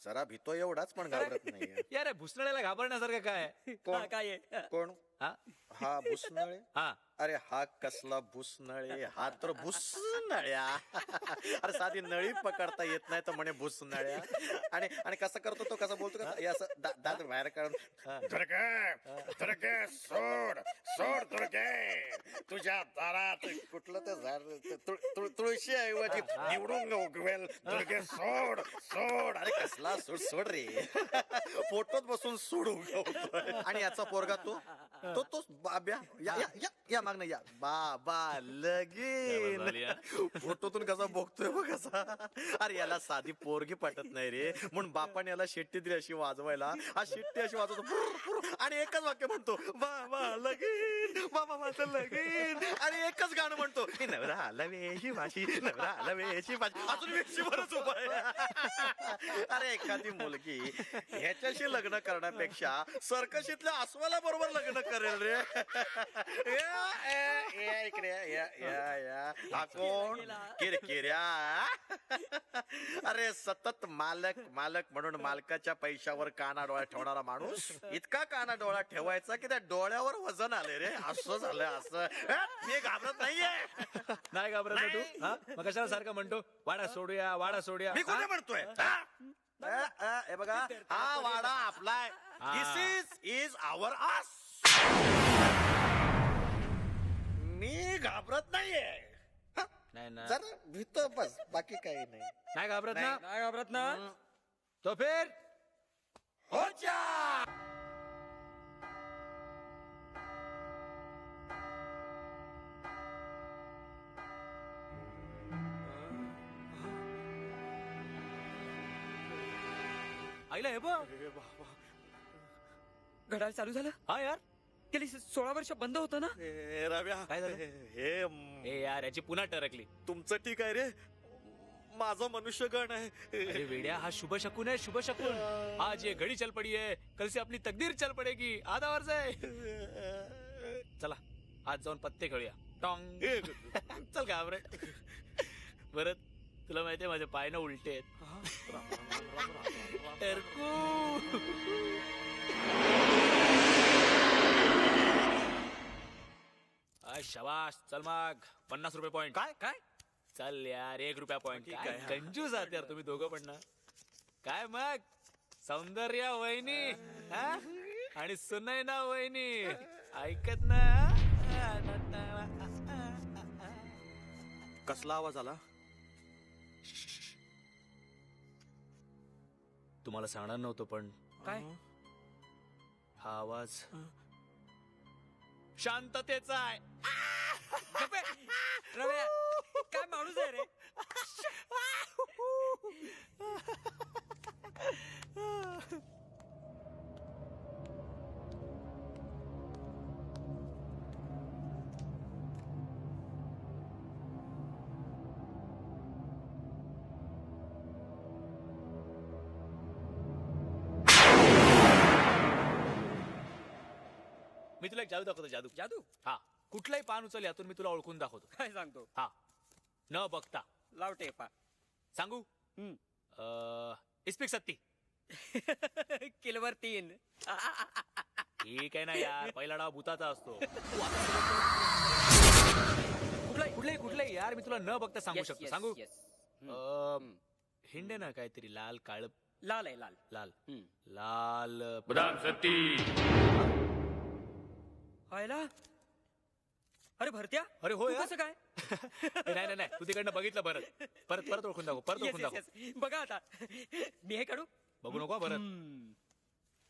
जरा भीतो एवढाच पण घाबरत नाहीये. यार भुसनळ्याला घाबरण्यासारखं काय? कोण काय कोण? हा भुसनळे. हा अरे हा कसला भुसनळे. हा तर भुसनळ्या. अरे साधी नळी पकडता येत नाही तर म्हणे भुसनळ्या. आणि आणि कसं करतो तो कसं बोलतो का असं दात बाहेर काढून सोड सोड दुर्गे तुझ्या दारात कुठलं तर झाड तुळशी ऐवजी निवडून उगवेल दुर्गे सोड सोड. अरे कसला सोड सोड रे. फोटोत बसून सोड उगवतोय. आणि याचा पोरगा तो तो तो बाब्या या या या मागणं या बाबा लगीन. फोटोतून कसा बघतोय बघ कसा. अरे याला साधी पोरगी पटत नाही रे म्हणून बापाने याला शिट्टी दिली अशी वाजवायला. हा शिट्टी अशी वाजवतो आणि एकच वाक्य म्हणतो बाबा लगीन. बाबा माझं लगीन आणि एकच गाणं म्हणतो नवरा आला वेशी भाशी नवरा आला वेशी भाशी अजून वेशी बरंच उभा आहे. अरे एखादी मुलगी ह्याच्याशी लग्न करण्यापेक्षा सर्कशीतल्या अस्वला बरोबर लग्न करेल रे. या इकडे या हा कोण किरकिऱ्या. अरे सतत मालक मालक म्हणून मालकाच्या पैशावर काना डोळा ठेवणारा माणूस इतका काना डोळा ठेवायचा की त्या डोळ्यावर वजन आले रे. असं झालं असं. मी घाबरत नाहीये. नाही घाबरत ना तू हा? मग कशाला सारखं म्हणतो वाडा सोडूया वाडा सोडूया. मी कुठे म्हणतोय हे बघा हा वाडा आपलाय. दिस इज आवर आस. मी घाबरत नाहीये. नाही ना जरा भीतो बस बाकी काही नाही. नाही घाबरत ना नाही घाबरत ना. तो फिर हो जा. आईला हे बघ. घड्याळ चालू झालं. हा यार गेली 16 वर्ष बंद होतं ना. रव्या काय झालं? हे ए यार याची पुन्हा टरकली. तुमचं ठीक आहे रे. माझं मनुष्यगण आहे. अरे वेड्या हा शुभ शकून आहे शुभ शकून. आज ये घडी चल पडी है कल से अपनी तकदीर चल पडेगी. आधा वर्ष आहे. चला आज जाऊन पत्ते खेळूया. टॉंग. चल घाबरे. परत तुला माहितीये माझे पाय ना उलटे आहेत. टरकू. शाबास चल मग 50 रुपये पॉइंट. काय काय चल यार 1 रुपया पॉइंट. ठीक काय आहे. कंजूस आहात यार तुम्ही दोघं पण ना. काय मग सौंदर्या वहिनी हा? आणि सुनैना वहिनी ऐकत ना. कसला आवाज आला. तुम्हाला सांगणार नव्हतं पण काय हा आवाज शांततेचा आहे. गप्पे. रव्या काय माणूस आहे रे. मी तुला एक जादू दाखवतो. जादू जादू. हा कुठलाही पान उचल यातून मी तुला ओळखून दाखवतो. काय सांगतो. हा न बघता. लाव टेपा. सांगू इस्पिक सत्ती. किलवर 3. ठीक आहे ना यार पहिला डाव भूताचा असतो. कुठलाही यार मी तुला न बघता सांगू शकतो. सांगू हिंडे ना काहीतरी लाल काळ. लाल आहे लाल. लाल लाल बदाम सत्ती. व्हायला. अरे भरत्या. अरे हो तू यार. कसं काय. नाही नाही तू तिकडनं बघितलं परत परत परत ओळखून दाखव परत ओळखून दाखव. Yes. बघा आता मी हे काढू. बघू नको परत.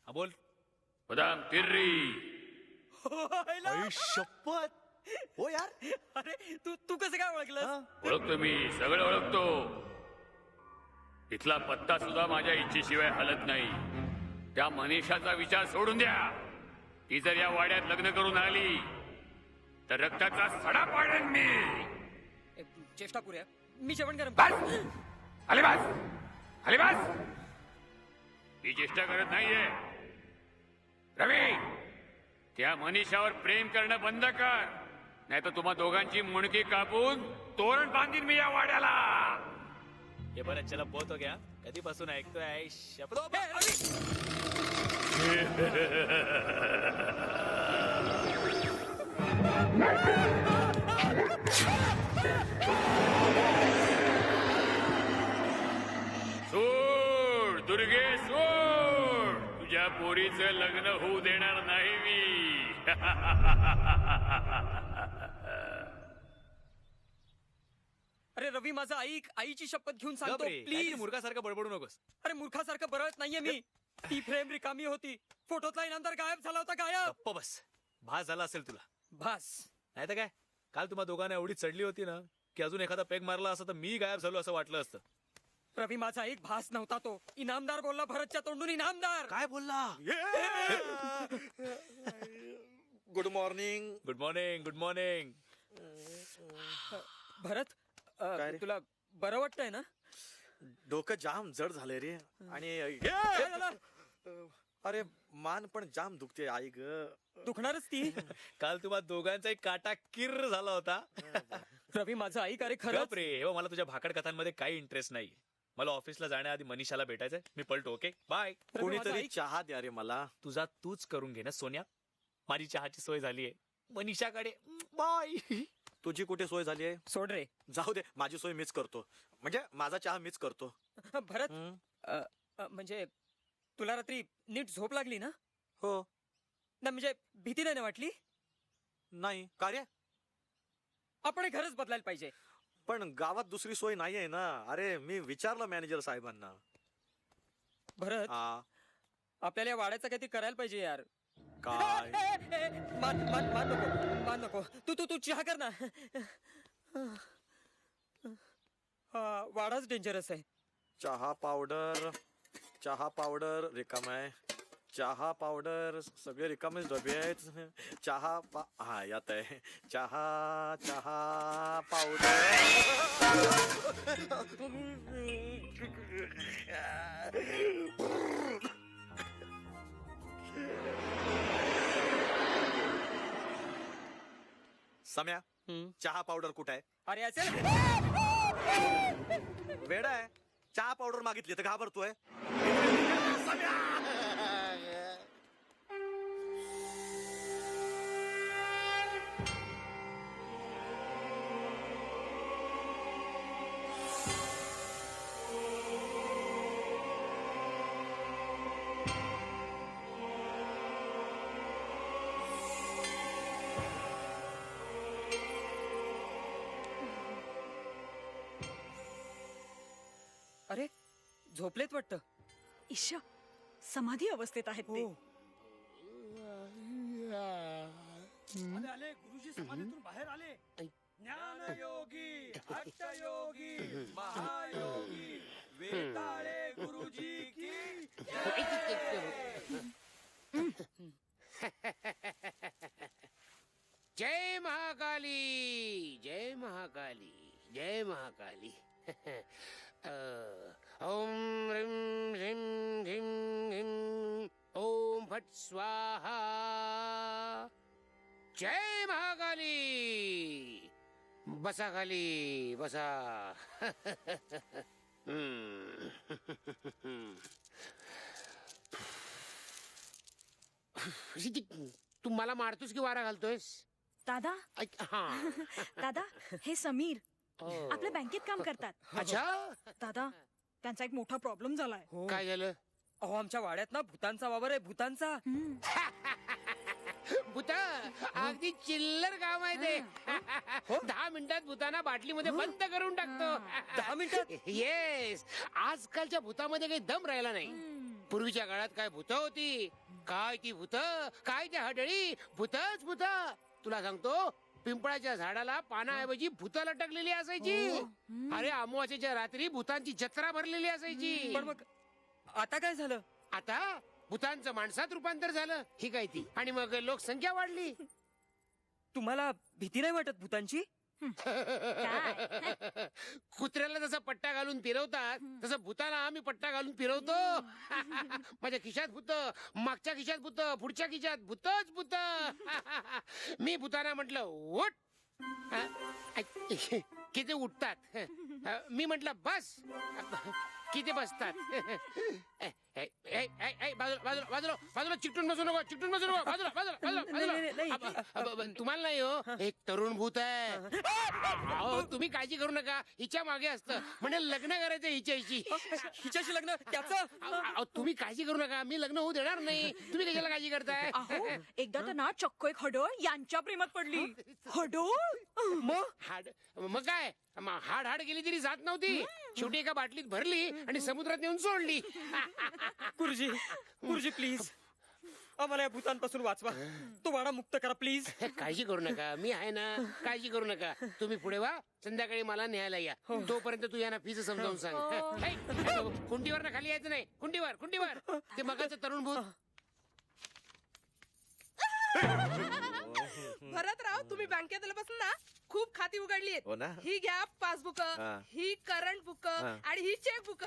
हा बोल. बदाम तिर्री. व्हायला. शपथ. हो यार. अरे तू कसं काय ओळखलं. ओळखतो मी सगळं ओळखतो. इथला पत्ता सुद्धा माझ्या इच्छेशिवाय हलत नाही. त्या मनीषाचा विचार सोडून द्या. ती जर या वाड्यात लग्न करून आली तर रक्ताचा सडा पाडेन मी. चेष्टा करूया. मी जेवण गरम. अलिबास ही चेष्टा करत नाहीये. रवी त्या मनीषावर प्रेम करणं बंद कर नाही तर तुम्हा दोघांची मुंडकी कापून तोरण बांधीन मी या वाड्याला. हे बरं चला बहुत हो गया. कधीपासून ऐकतोय शपथ. सोड दुर्गे सोड. तुझ्या पोरीचं लग्न होऊ देणार नाही मी. अरे रवी माझा ऐक. आईची शपथ घेऊन सांगतो प्लीज. मूर्खासारखं बडबडू नकोस. अरे मूर्खासारखं बरळत नाहीये मी. ती फ्रेम रिकामी होती. फोटोतला इनामदार गायब झाला होता. गायब. गप्प बस. भास झाला असेल तुला. भास नाही तर काय काल तुम्हा दोघांना एवढी चढली होती ना की अजून एखादा पेग मारला असता तर मी गायब झालो असं वाटलं असतं. रवी माझा एक भास नव्हता तो. इनामदार बोलला भरतच्या तोंडून. इनामदार काय बोलला. Good morning. Good morning. Good morning. Bharat काय रे? तुला बरं वाटतंय ना? डोकं जाम जड झालंय रे. आणि काय झालं? अरे मान पण जाम दुखते आई ग. दुखणारच ती. काल तुम्हा दोघांचा काटा किर्र झाला होता. रवी माझं ऐक, अरे खरंच गप रे. हो, मला तुझ्या भाकड कथांमध्ये काही इंटरेस्ट नाही. मला ऑफिसला जाण्याआधी मनीषाला भेटायचंय. मी पळतो. Okay bye. कोणीतरी चहा द्या रे मला. तुझा तूच करून घे ना सोन्या. माझी चहाची सोय झालीये मनीषाकडे. बाय. तुझी कुठे सोय झाली आहे? सोड रे. जाऊ दे, माझी सोय मीच करतो. म्हणजे माझा चहा मीच करतो. भरत म्हणजे तुला रात्री नीट झोप लागली ना? हो. ना म्हणजे भीती नाही ना वाटली? नाही का रे? आपण हे घरच बदलायला पाहिजे. पण गावात दुसरी सोय नाही आहे ना. अरे मी विचारलं मॅनेजर साहेबांना. भरत हा आपल्याला या वाड्याचं काहीतरी करायला पाहिजे यार. काय? मान नको. तू चहा कर ना. वाडाच डेंजरस आहे. चहा पावडर रिकाम आहे. चहा पावडर सगळे रिकामेच डबे आहेत. हा यात आहे. चहा पावडर. सम्या, चहा पावडर कुठे आहे? अरे असेल वेडा आहे. चहा पावडर मागितली तर घाबरतोय. अरे झोपलेत वाटतं. ईशा समाधी अवस्थेत आहेत ते. आले गुरुजी समाधीतून बाहेर आले. ज्ञानयोगी, हठयोगी, महायोगी, वेताळे गुरुजी की जय महाकाली. जय महाकाली. जय महाकाली. ओम ह्रीं ह्रीं ह्रीं ह्रीं ओम फट स्वाहा. जय महाकाली. बसा खाली बसा. तू मला मारतोस की वारा घालतोयस? दादा दादा हे समीर आपल्या बँकेत काम करतात. अच्छा. दादा त्यांचा एक मोठा प्रॉब्लेम झालाय. काय झालं? अहो आमच्या वाड्यात ना भूतांचा वावर आहे. भूतांचा. भूता अगदी चिल्लर काम आहे ते. 10 मिनिटात भूताना बाटलीमध्ये बंद करून टाकतो. 10 मिनिटात? येस. आजकालच्या भूतामध्ये काही दम राहिला नाही. पूर्वीच्या काळात काय भूत होती, काय ती भूत, काय त्या हडळी. भूतच भूत. तुला सांगतो पिंपळाच्या झाडाला पानाऐवजी भूत लटकलेली असायची. अरे अमावास्येच्या रात्री भूतांची जत्रा भरलेली असायची. पण मग आता काय झालं? आता भूतांचं माणसात रूपांतर झालं. ही काय ती. आणि मग लोकसंख्या वाढली. तुम्हाला भीती नाही वाटत भूतांची? कुत्र्याला जसा पट्टा घालून फिरवतात तसं भूताला आम्ही पट्टा घालून फिरवतो. माझ्या खिशात भूत, मागच्या खिशात भूत, पुढच्या खिशात भूतच भूत. मी भूताना म्हटलं उठ. किती उठतात. मी म्हटलं बस. किती बसतात. बाजूला बाजूला चिकटून बसू नको. चिकटून बसू नको. बाजूला बाजूला. तुम्हाला नाही हो, एक तरुण भूत आहे. अहो तुम्ही काळजी करू नका. हिच्या मागे असतं म्हणजे लग्न करायचं हिच्याशी. हिच्याशी लग्न त्याचं? तुम्ही काळजी करू नका. मी लग्न होऊ देणार नाही. तुम्ही कशाला काळजी करताय? अहो एकदा तर ना चक्क एक हडळ यांच्या प्रेमात पडली. हडळ मग काय हाड हाड गेली तरी जात नव्हती. शेवटी एका बाटलीत भरली आणि समुद्रात नेऊन सोडली. गुरुजी प्लीज आम्हाला या भूतांपासून वाचवा. तो वाडा मुक्त करा प्लीज. काळजी करू नका. मी आहे ना. काळजी करू नका. तुम्ही पुढे वा. संध्याकाळी मला न्यायला या. तोपर्यंत तू यांना फीस समजावून सांग. कुंडीवर ना खाली यायचं नाही. कुंडीवर ते मगाचं तरुण भूत. भरतराव तुम्ही बँकेत आल्यापासून ना खूप खाती उघडली हो ना? ही घ्या पासबुक हा. ही करंट बुक हा. आणि ही चेकबुक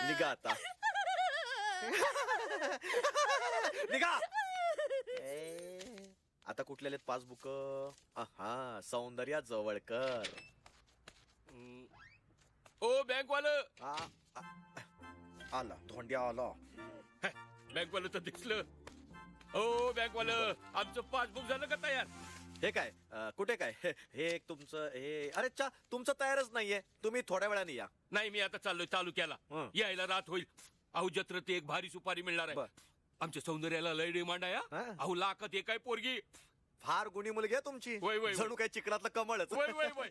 निघा आता निघा आता कुठले पासबुक? हा सौंदर्या जवळकर. ओ बँकवालं आला धोंड्या आला. बँकवालं तर दिसलं. ओ बँकवालं आमचं पासबुक झालं का तयार? हे काय कुठे काय हे एक तुमचं हे अरे चा तुमचं तयारच नाहीये. तुम्ही थोड्या वेळाने या. नाही मी आता चाललोय तालुक्याला. यायला रात होईल. अहो जत्रेत एक भारी सुपारी मिळणार आहे. आमच्या सौंदर्याला लय डिमांड आहे. अहो लाखात एक आहे पोरगी. फार गुणी मुलगी आहे तुमची. वय वय जणू काय चिकनातलं कमळच. वय वय वय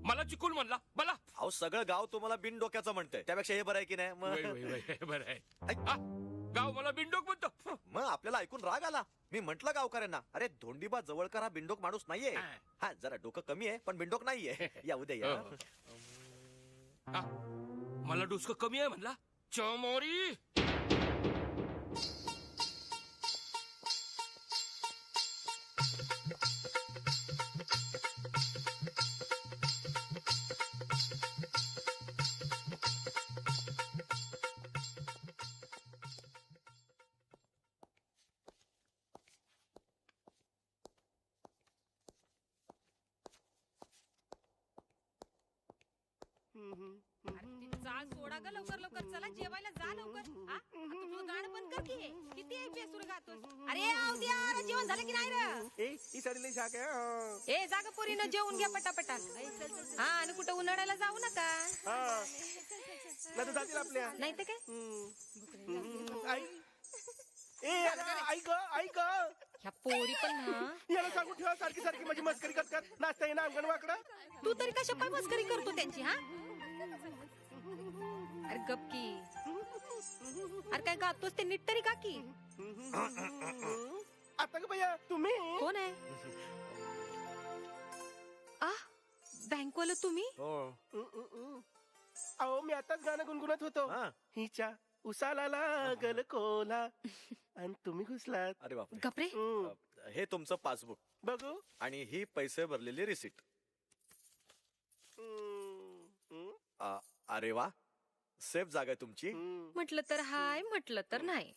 मला चिकून म्हणला मला. अहो सगळं गाव तुम्हाला बिन डोक्याचं म्हणतंय. त्यापेक्षा हे बरं आहे की नाही? बरं आहे. गाव मला बिनडोक म्हणतो. मग आपल्याला ऐकून राग आला. मी म्हंटल गावकऱ्यांना अरे धोंडीबा जवळकर हा बिंडोक माणूस नाहीये. हा जरा डोकं कमी आहे पण बिंडोक नाहीये. या उद्या या. मला डोसकं कमी आहे म्हणला. चमोरी सोडा ग लवकर लवकर. चला जेवायला जा लवकर. तुझं गाणं बंद कर की. किती आहे बेसूर गातोस. अरे अवद्या जेवण झालं की नाही रे? ए जागा पोरीनं जेवून घ्या पटापटा. हा आणि कुठं उन्हाळ्याला जाऊ नका. आपल्या नाही तर काय ऐक ह्या पोरी पण ना याला सांगून ठेवा सारखी सारखी माझी मस्करी करतात. नाचता येईना अंगण वाकडं. तू तरी कशा पाय मस्करी करतो त्यांची. हा अरे गपकी. अरे काय गातोस ते नीट तरी गा की. आता का भैया तुम्ही कोण आहे? बँकवाला तुम्ही? अहो मी आताच गाणं गुणगुणत होतो. हिच्या उसाला लागल कोला आणि तुम्ही घुसलात. अरे बापरे. गपरे. हे तुमचं पासबुक बघू. आणि ही पैसे भरलेली रिसिट. अरे वा सेफ जागा आहे तुमची. म्हटलं तर हाय म्हटलं तर नाही.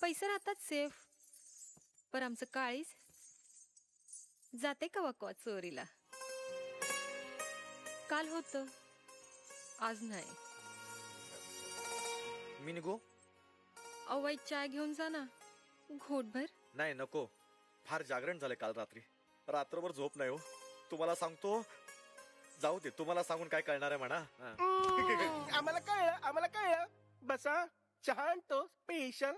पैसे राहतात सेफ. पर आमचं काळीज जाते का वाकवा चोरीला. काल होत आज नाही. मी निघू? अवाई चाय घेऊन जा ना घोटभर. नाही नको. फार जागरण झालं काल रात्री. रात्रभर झोप नाही हो. तुम्हाला सांगतो. जाऊ दे तुम्हाला सांगून काय कळणार आहे म्हणा. आम्हाला कळलं. बसा चहा आणतो स्पेशल.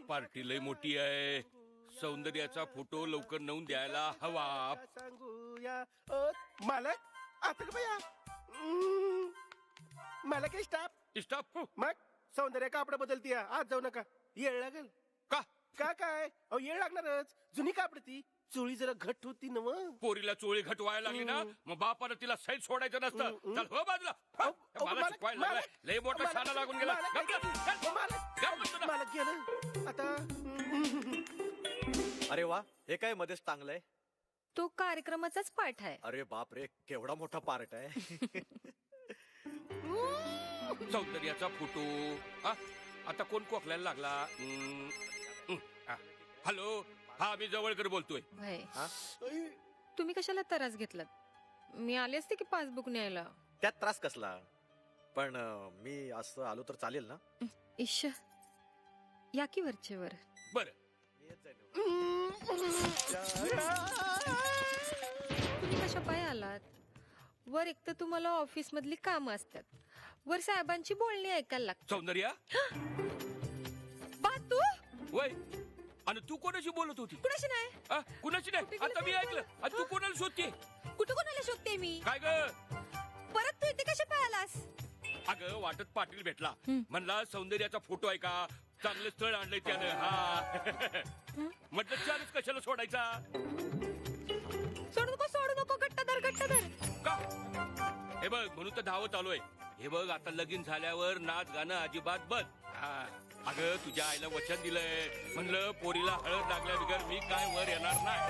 पार्टी लय मोठी आहे. सौंदर्याचा फोटो लवकर नेऊन द्यायला हवा. सांगूया मालक आता का भैया. मालक स्टाफ मग सौंदर्य कापड बदलती. आज जाऊ नका. येळ लागेल का काय? अहो येळ लागणारच. जुनी कापड ती चोळी जरा घट होती ना. मग पोरीला चोळी घटवायला लागली ना मग बापानं तिला सैल सोडायचं नसतं. चल हो बाजूला. मला शिकवायला लागलाय. लय मोठा शाळा लागून गेला. मालक गेलं आता. अरे वा हे काय मध्येच टांगलंय. तो कार्यक्रमाचाच पाठ आहे. अरे बाप रे केवढा मोठा पार्ट आहे. सौंदर्याचा फोटो. आता कोण कोकलायला लागला. हॅलो हा मी जवळकर बोलतोय. तुम्ही कशाला त्रास घेतलात? मी आले असते की पासबुक न्यायला. त्यात त्रास कसला. पण मी असं आलो तर चालेल ना? इश या की वरचेवर. बर तुम्ही कशा पाय आलात? वर एक तर तुम्हाला ऑफिस मधली कामं असतात. वर साहेबांची बोलणी ऐकायला लागतात. सौंदर्या तू वय आणि तू कोणाशी बोलत होती? कुणाशी नाही. कुणाशी नाही. आता मी ऐकलं. तू कोणाला शोधते? कुठं कोणाला शोधते मी? काय ग परत तू इथे कशा पाय आलास? अगं वाटत पाटील भेटला. म्हणला सौंदर्याचा फोटो आहे का? चांगलं स्थळ आणलंय त्यानं. हा म्हटलं चालच कशाला सोडायचा. सोडू नको गट्टा धर का हे बघ म्हणून तर धावत आलोय. हे बघ आता लगीन झाल्यावर नाच गाणं अजिबात बंद. हा. अगं तुझ्या आईला वचन दिलंय, म्हणलं पोरीला हळद लागल्या बिगर मी काय वर येणार नाही.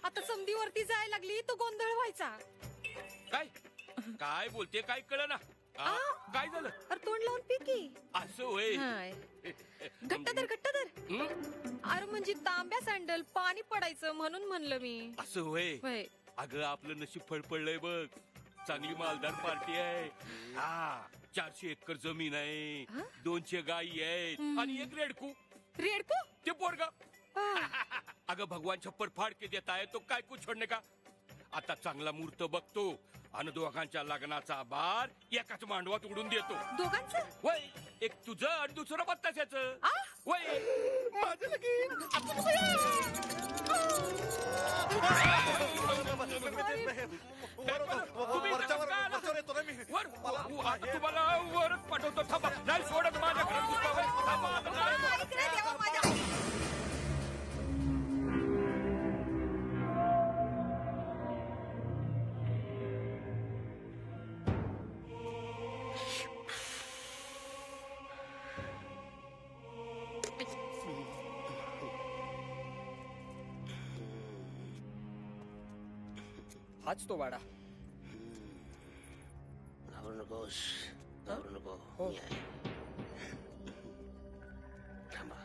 आता समधीवरती जायला लागली तो गोंधळ व्हायचा. काय काय बोलते काय कळ ना. काय झालं? अरे तोंड लावून पिकी. असं होय. हाय. घट्ट धर घट्ट धर. अरे म्हणजे तांब्या सँडल पाणी पडायचं म्हणून म्हणलं मी. असं होय. अगं आपलं नशीब फळफळलंय बघ. चांगली मालदार पार्टी आहे. हा 400 एकर जमीन आहे, 200 गायी आहेत आणि एक रेडकू. रेडकू ते पोरग. अगं भगवान छप्पर फाड के देत आहे तो काय कू छोडणे का. आता चांगला मुहूर्त बघतो आणि दोघांच्या लग्नाचा बार एकाच मांडवात उडून देतो. दोघांचं वय एक तुझं आणि दुसरं बत्ताशाचं. वय माझं लगीन. तुम्हाला वरच पाठवतो. थांबा नाही सोडत माझ्या घरात घुसावं. हाच तो वाडा. घाबरू नकोस, घाबरू नको. मी आहे. थांबा.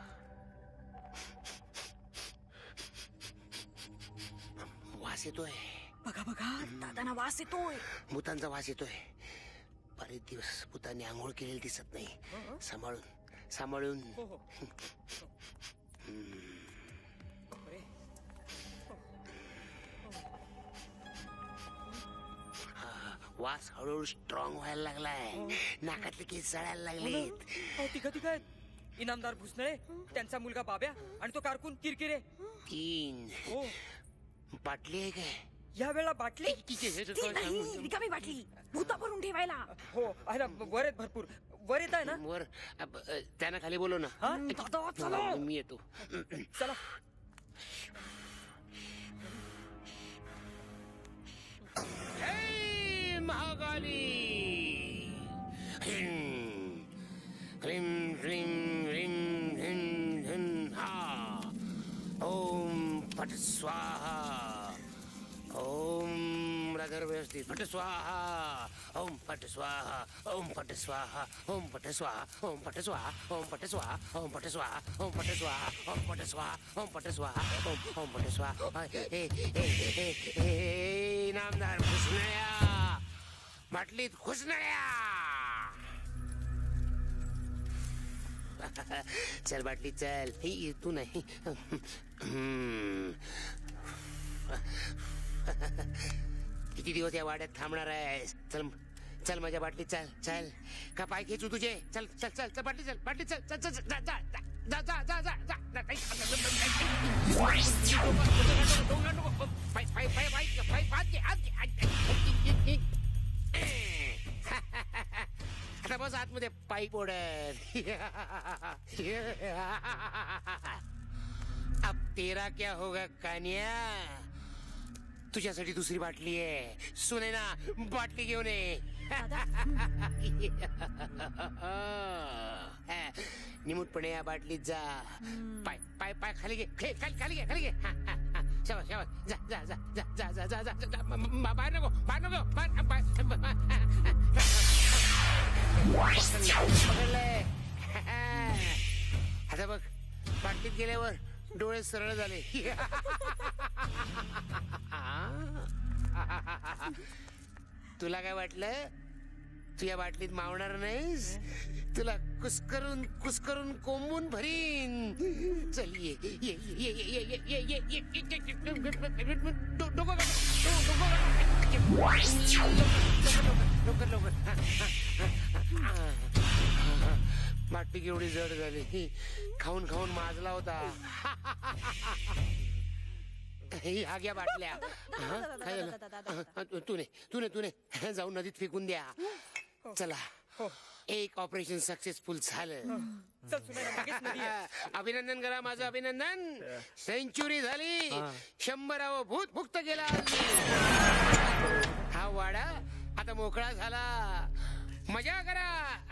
वास येतोय. बघा बघा दादांना वास येतोय. भूतांचा वास येतोय. बरेच दिवस भूतांनी आंघोळ केलेली दिसत नाही. सांभाळून सांभाळून. वास हळूहळू स्ट्रॉंग व्हायला लागलाय. नाकातले केस जळायला लागलेत. तिघ आहेत. इनामदार भुसनळे, त्यांचा मुलगा बाब्या आणि तो कारकून किरकिरे. 3 बाटली आहे काय? या वेळेला बाटली रिकामी बाटली भूता भरून ठेवायला. हो आहे ना. वर आहेत भरपूर. वर येत आहे ना. वर त्यांना खाली बोलव ना. मी येतो. चला. महाकाली ह्रीं ह्रीं ह्रीं ह्रीं ह्रीं हा. ओम फट स्वाहा. ओम राधर व्यवस्थित. फट स्वाहा. ओम फट स्वाहा. ओम फट स्वाहा. ओम फट स्वाहा. ओम फट स्वाहा. ओम फट स्वाहा. ओम फट स्वाहा. ओम फट स्वाहा. ओम फट स्वाहा. ओम फट स्वाहा. ओम फट स्वाहा. नामदार भुसनळ्या बाटलीत घुसनळ्या. चल बाटली चल. तू नाही. किती दिवस या वाड्यात थांबणार आहे. चल चल माझ्या बाटलीत चल. चल का पाय खेचू तुझे. चल चल चल चल बाटली चल. बाटली चल चल चल जा जा जा जा जा जा जा जा. पाय पाय पाय पाय पाय आता बस आतमध्ये पाईप ओढत. अब तेरा क्या होगा कान्या. तुझ्यासाठी दुसरी बाटली आहे. सुने ना बाटली घेऊन ये. निमूटपणे या बाटलीत जा. पाय पाय पाय खाली घे. खाली खाली घे. खाली घे. शाबास शाबास. जा जा जा जा जा जा जा जा. बाहेर नको बाहेर नको. पकडलंय. आता बघ बाटलीत गेल्यावर डोळे सरळ झाले. तुला काय वाटलं तू या बाटलीत मावणार नाहीस. तुला कुस्करून कुस्करून कोंबून भरीन. चल ये ये ये ये ये ये ये लवकर. बाटली केवढी जड झाली. खाऊन खाऊन माजला होता. हा घ्या बाटल्या. तूने जाऊन नदीत फेकून द्या. चला एक ऑपरेशन सक्सेसफुल झालं. अभिनंदन करा माझं. अभिनंदन. सेंचुरी झाली. 100व भूत मुक्त केला. हा वाडा आता मोकळा झाला. मजा करा,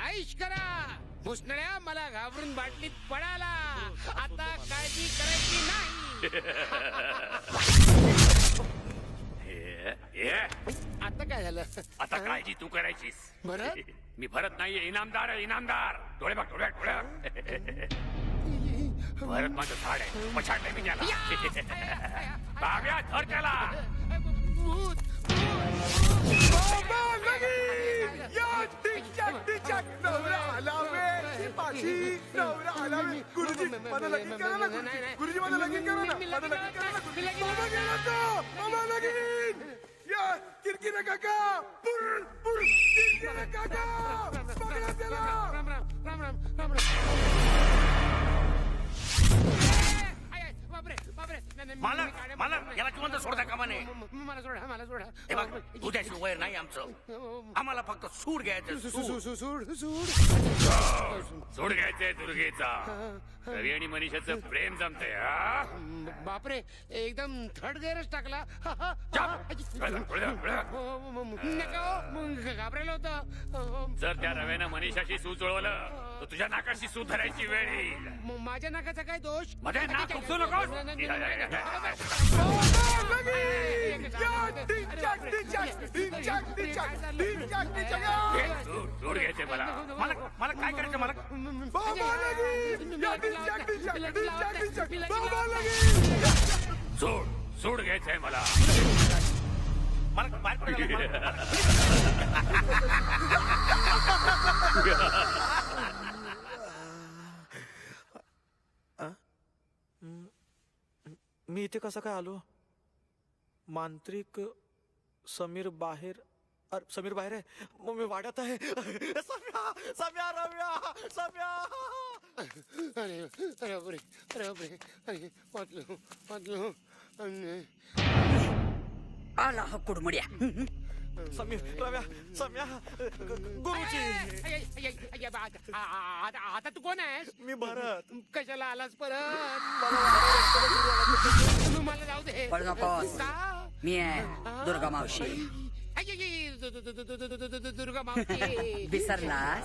ऐश करा. भुसनळ्या मला घाबरून बाटलीत पडाला. आता काळजी करायची नाही. आता काय झालं? आता काळजी तू करायचीस. भरत? मी भरत नाहीये, इनामदार आहे, इनामदार. डोळे बघ, डोळे भरत माझं झाड आहे, पछाडलंय मी त्याला. बाब्या धर त्याला. गुरुजी मला लगीन करा ना. गुरुजी मला लगीन करा ना. मला लगीन करा ना. मामा गेला तो. मामा लगीन. या किरकिरे काका. पुर पुर किरकिरे काका. पकडा त्याला. राम राम राम राम राम राम. बापरे बापरे. मला याला जिवंत सोडता कामा नये. मला सोडा, मला सोडा. हे बघ, तुझ्याशी वैर नाही आमचं. आम्हाला फक्त सूड घ्यायचं. सूड. सोड घ्यायचंय दुर्गेचा. रवी आणि मनीषाचं प्रेम जमतंय. बापरे, एकदम थर्ड गेअरच टाकला. घाबरेलं होतं. जर त्या रव्यानं मनीषाशी सूत जुळवलं तर तुझ्या नाकाशी सूत धरायची वेळ येईल. माझ्या नाकाचा काय दोष? मध्ये नाक उपसू नकोस. सोड घ्यायचंय मला. मला काय करायचं? मला सोड घ्यायचंय मला. मला बाहेर पडायला. मी इथे कसा काय आलो? मांत्रिक समीर बाहेर. अरे समीर बाहेर आहे, मग मी वाड्यात आहे. सम्या सम्या रम्या सम्या. अरे बापरे, अरे बापरे. अरे वाचलो. आला हा कुडमुड्या. समीर रम्या सम्या गुरुजी. आता तू कोण आहेस? मी भरत. कशाला आलास परत? मला जाऊ दे. पळ नकोस. मी आहे दुर्गा मावशी. दुर्गा मावशी. विसरलास?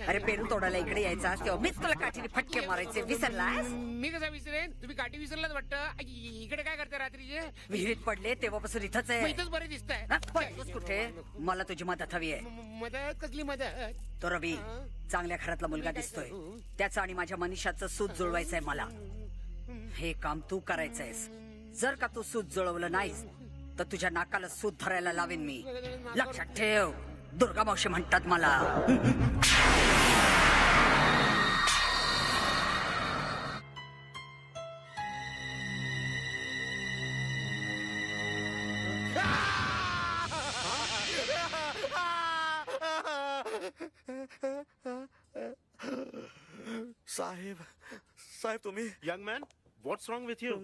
अरे पेरू तोडायला इकडे यायचा तेव्हा मीच तुला काठीने फटके मारायचे. विसरलास? मी कसा विसरेन? तुम्ही काठी विसरलाच वाटतं. इकडे काय करते रात्रीचे? विहिरीत पडले तेव्हापासून इथंच आहे. इथंच बरे दिसतंय. पळतोस कुठे? मला तुझी मदत हवी आहे. मदत? कसली मदत? तो रवी चांगल्या घरातला मुलगा दिसतोय. त्याचं आणि माझ्या मनीषाचं सूत जुळवायचंय मला. हे काम तू करायचंयस. जर का तू सूत जुळवलं नाहीस तर तुझ्या नाकाला सूत धरायला लावेन मी. लक्षात ठेव. दुर्गा मावशी म्हणतात मला. साहेब साहेब तुम्ही. Young man, what's wrong with you?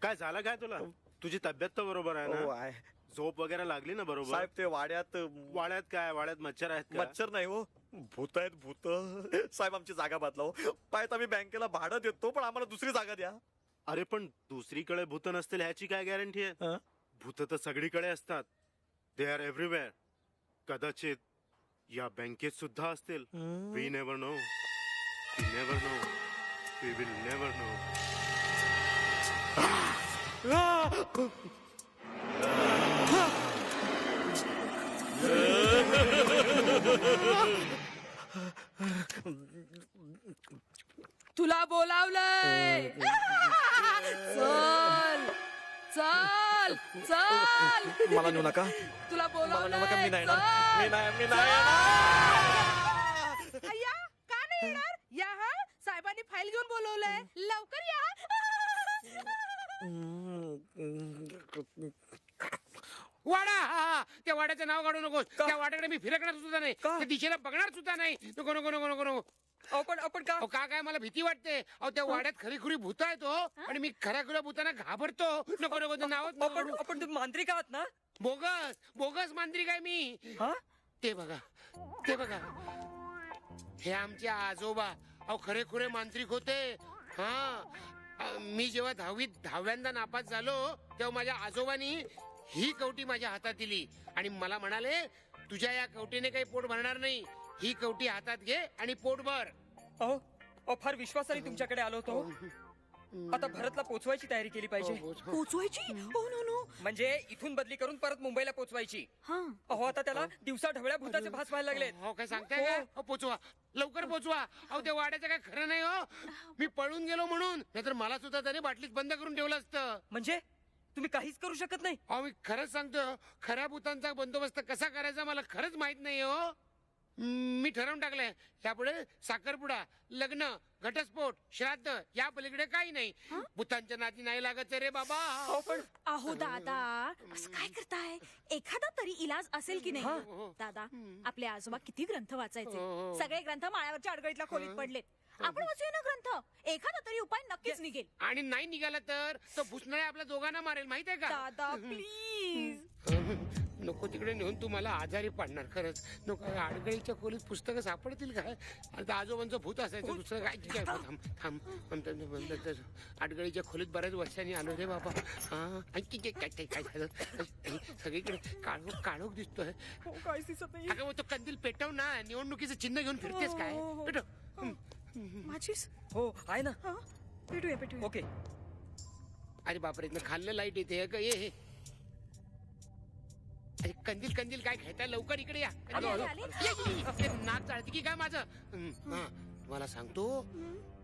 काय झालं काय तुला? तुझी तब्येत तर बरोबर आहे हो, ना? आहे. झोप वगैरे लागली ना बरोबर? साहेब ते वाड्यात काय? वाड्यात मच्छर आहेत का? मच्छर नाही हो, भूत आहेत भूत. साहेब आमची जागा बदलाव. पाहिजे आम्ही बँकेला भाडं देतो, पण आम्हाला दुसरी जागा द्या. अरे पण दुसरीकडे भूत नसतील ह्याची काय गॅरंटी आहे? भूत तर सगळीकडे असतात. They are everywhere. कदाचित या बँकेत सुद्धा असतील. We never know. We never know. We will never know. तुला बोलावलंय. चल चल चल. मला नेऊ नका. तुला मला नेऊ नका. मी नाही बोलावलंय. येणार. मी नाही येणार. अय्या, का नाही येणार? या हा, साहेबांनी फाईल घेऊन बोलवलंय. लवकर या. वाडा. त्या वाड्याचं नाव काढू नकोस. त्या वाड्याकडे मी फिरकणार सुद्धा नाही. त्या दिशेला बघणार सुद्धा नाही. नको नको नको नको नको. आपण का काय मला भीती वाटते. अहो त्या वाड्यात खरीखुरी भूत आहेत हो. आणि मी खऱ्या खुऱ्या भूतांना घाबरतो. नको नको नाव. आपण मांत्रिक आहात ना? बोगस मांत्रिक आहे मी. ते बघा, ते बघा, हे आमचे आजोबा. अहो खरे खुरे मांत्रिक होते. मी जेव्हा 10व्यांदा नापास झालो तेव्हा माझ्या आजोबांनी ही कवटी माझ्या हातात दिली आणि मला म्हणाले, तुझ्या या कवटीने काही पोट भरणार नाही. ही कवटी हातात घे आणि पोट भर. अहो फार विश्वासाने तुमच्याकडे आलो होतो. आता भरतला पोचवायची तयारी केली पाहिजे. पोचवायची? No no. म्हणजे इथून बदली करून परत मुंबईला पोचवायची. अहो आता त्याला दिवसा ढवळ्या भूताचे भास व्हायला लागलेत. हो काय सांगताय का? हो, पोचवा लवकर पोचवा. अहो त्या वाड्याचं काय खरं नाही हो. मी पळून गेलो म्हणून, नाहीतर मला सुद्धा त्याने बाटलीत बंद करून ठेवलं असतं. म्हणजे तुम्ही काहीच करू शकत नाही? अहो मी खरंच सांगतो, खऱ्या भूतांचा बंदोबस्त कसा करायचा मला खरंच माहित नाही हो. मी ठरवून टाकलंय, यापुढे साखरपुडा, लग्न, घटस्फोट, श्राद्ध या पलीकडे काही नाही. भूतांच्या नादी नाही लागत रे बाबा. अहो दादा, असं काय करताय? एखादा तरी इलाज असेल की नाही? दादा, आपले आजोबा किती ग्रंथ वाचायचे. सगळे ग्रंथ माळ्यावरच्या अडगळीतल्या खोलीत पडलेत. आपण वाचूया ना ग्रंथ. एखादा तरी उपाय नक्कीच निघेल. आणि नाही निघाला तर तो भुसनाळे आपल्या दोघांना मारेल, माहित आहे का? दादा प्लीज. नको तिकडे नेऊन तू मला आजारी पाडणार खरंच. नको अडगळीच्या खोलीत पुस्तकं सापडतील काय? आता आजोबांचं भूत असायचं, दुसरं काय? ठीक आहे, थांब. अडगळीच्या खोलीत बऱ्याच वर्षांनी आलो रे बाबा. काय झालं? सगळीकडे काळोख दिसतोय. काहीच दिसत नाही. अगं तो कंदील पेटव ना. निवडणुकीचं चिन्ह घेऊन फिरतेस काय? पेटव. माझीच? हो आहे ना. पेटूया. ओके. अरे बापरे, इथनं खाल्लं लाईट येते का? ये अरे कंदील काय खेळताय? लवकर इकडे या. नाक चालते की काय माझं? तुम्हाला सांगतो,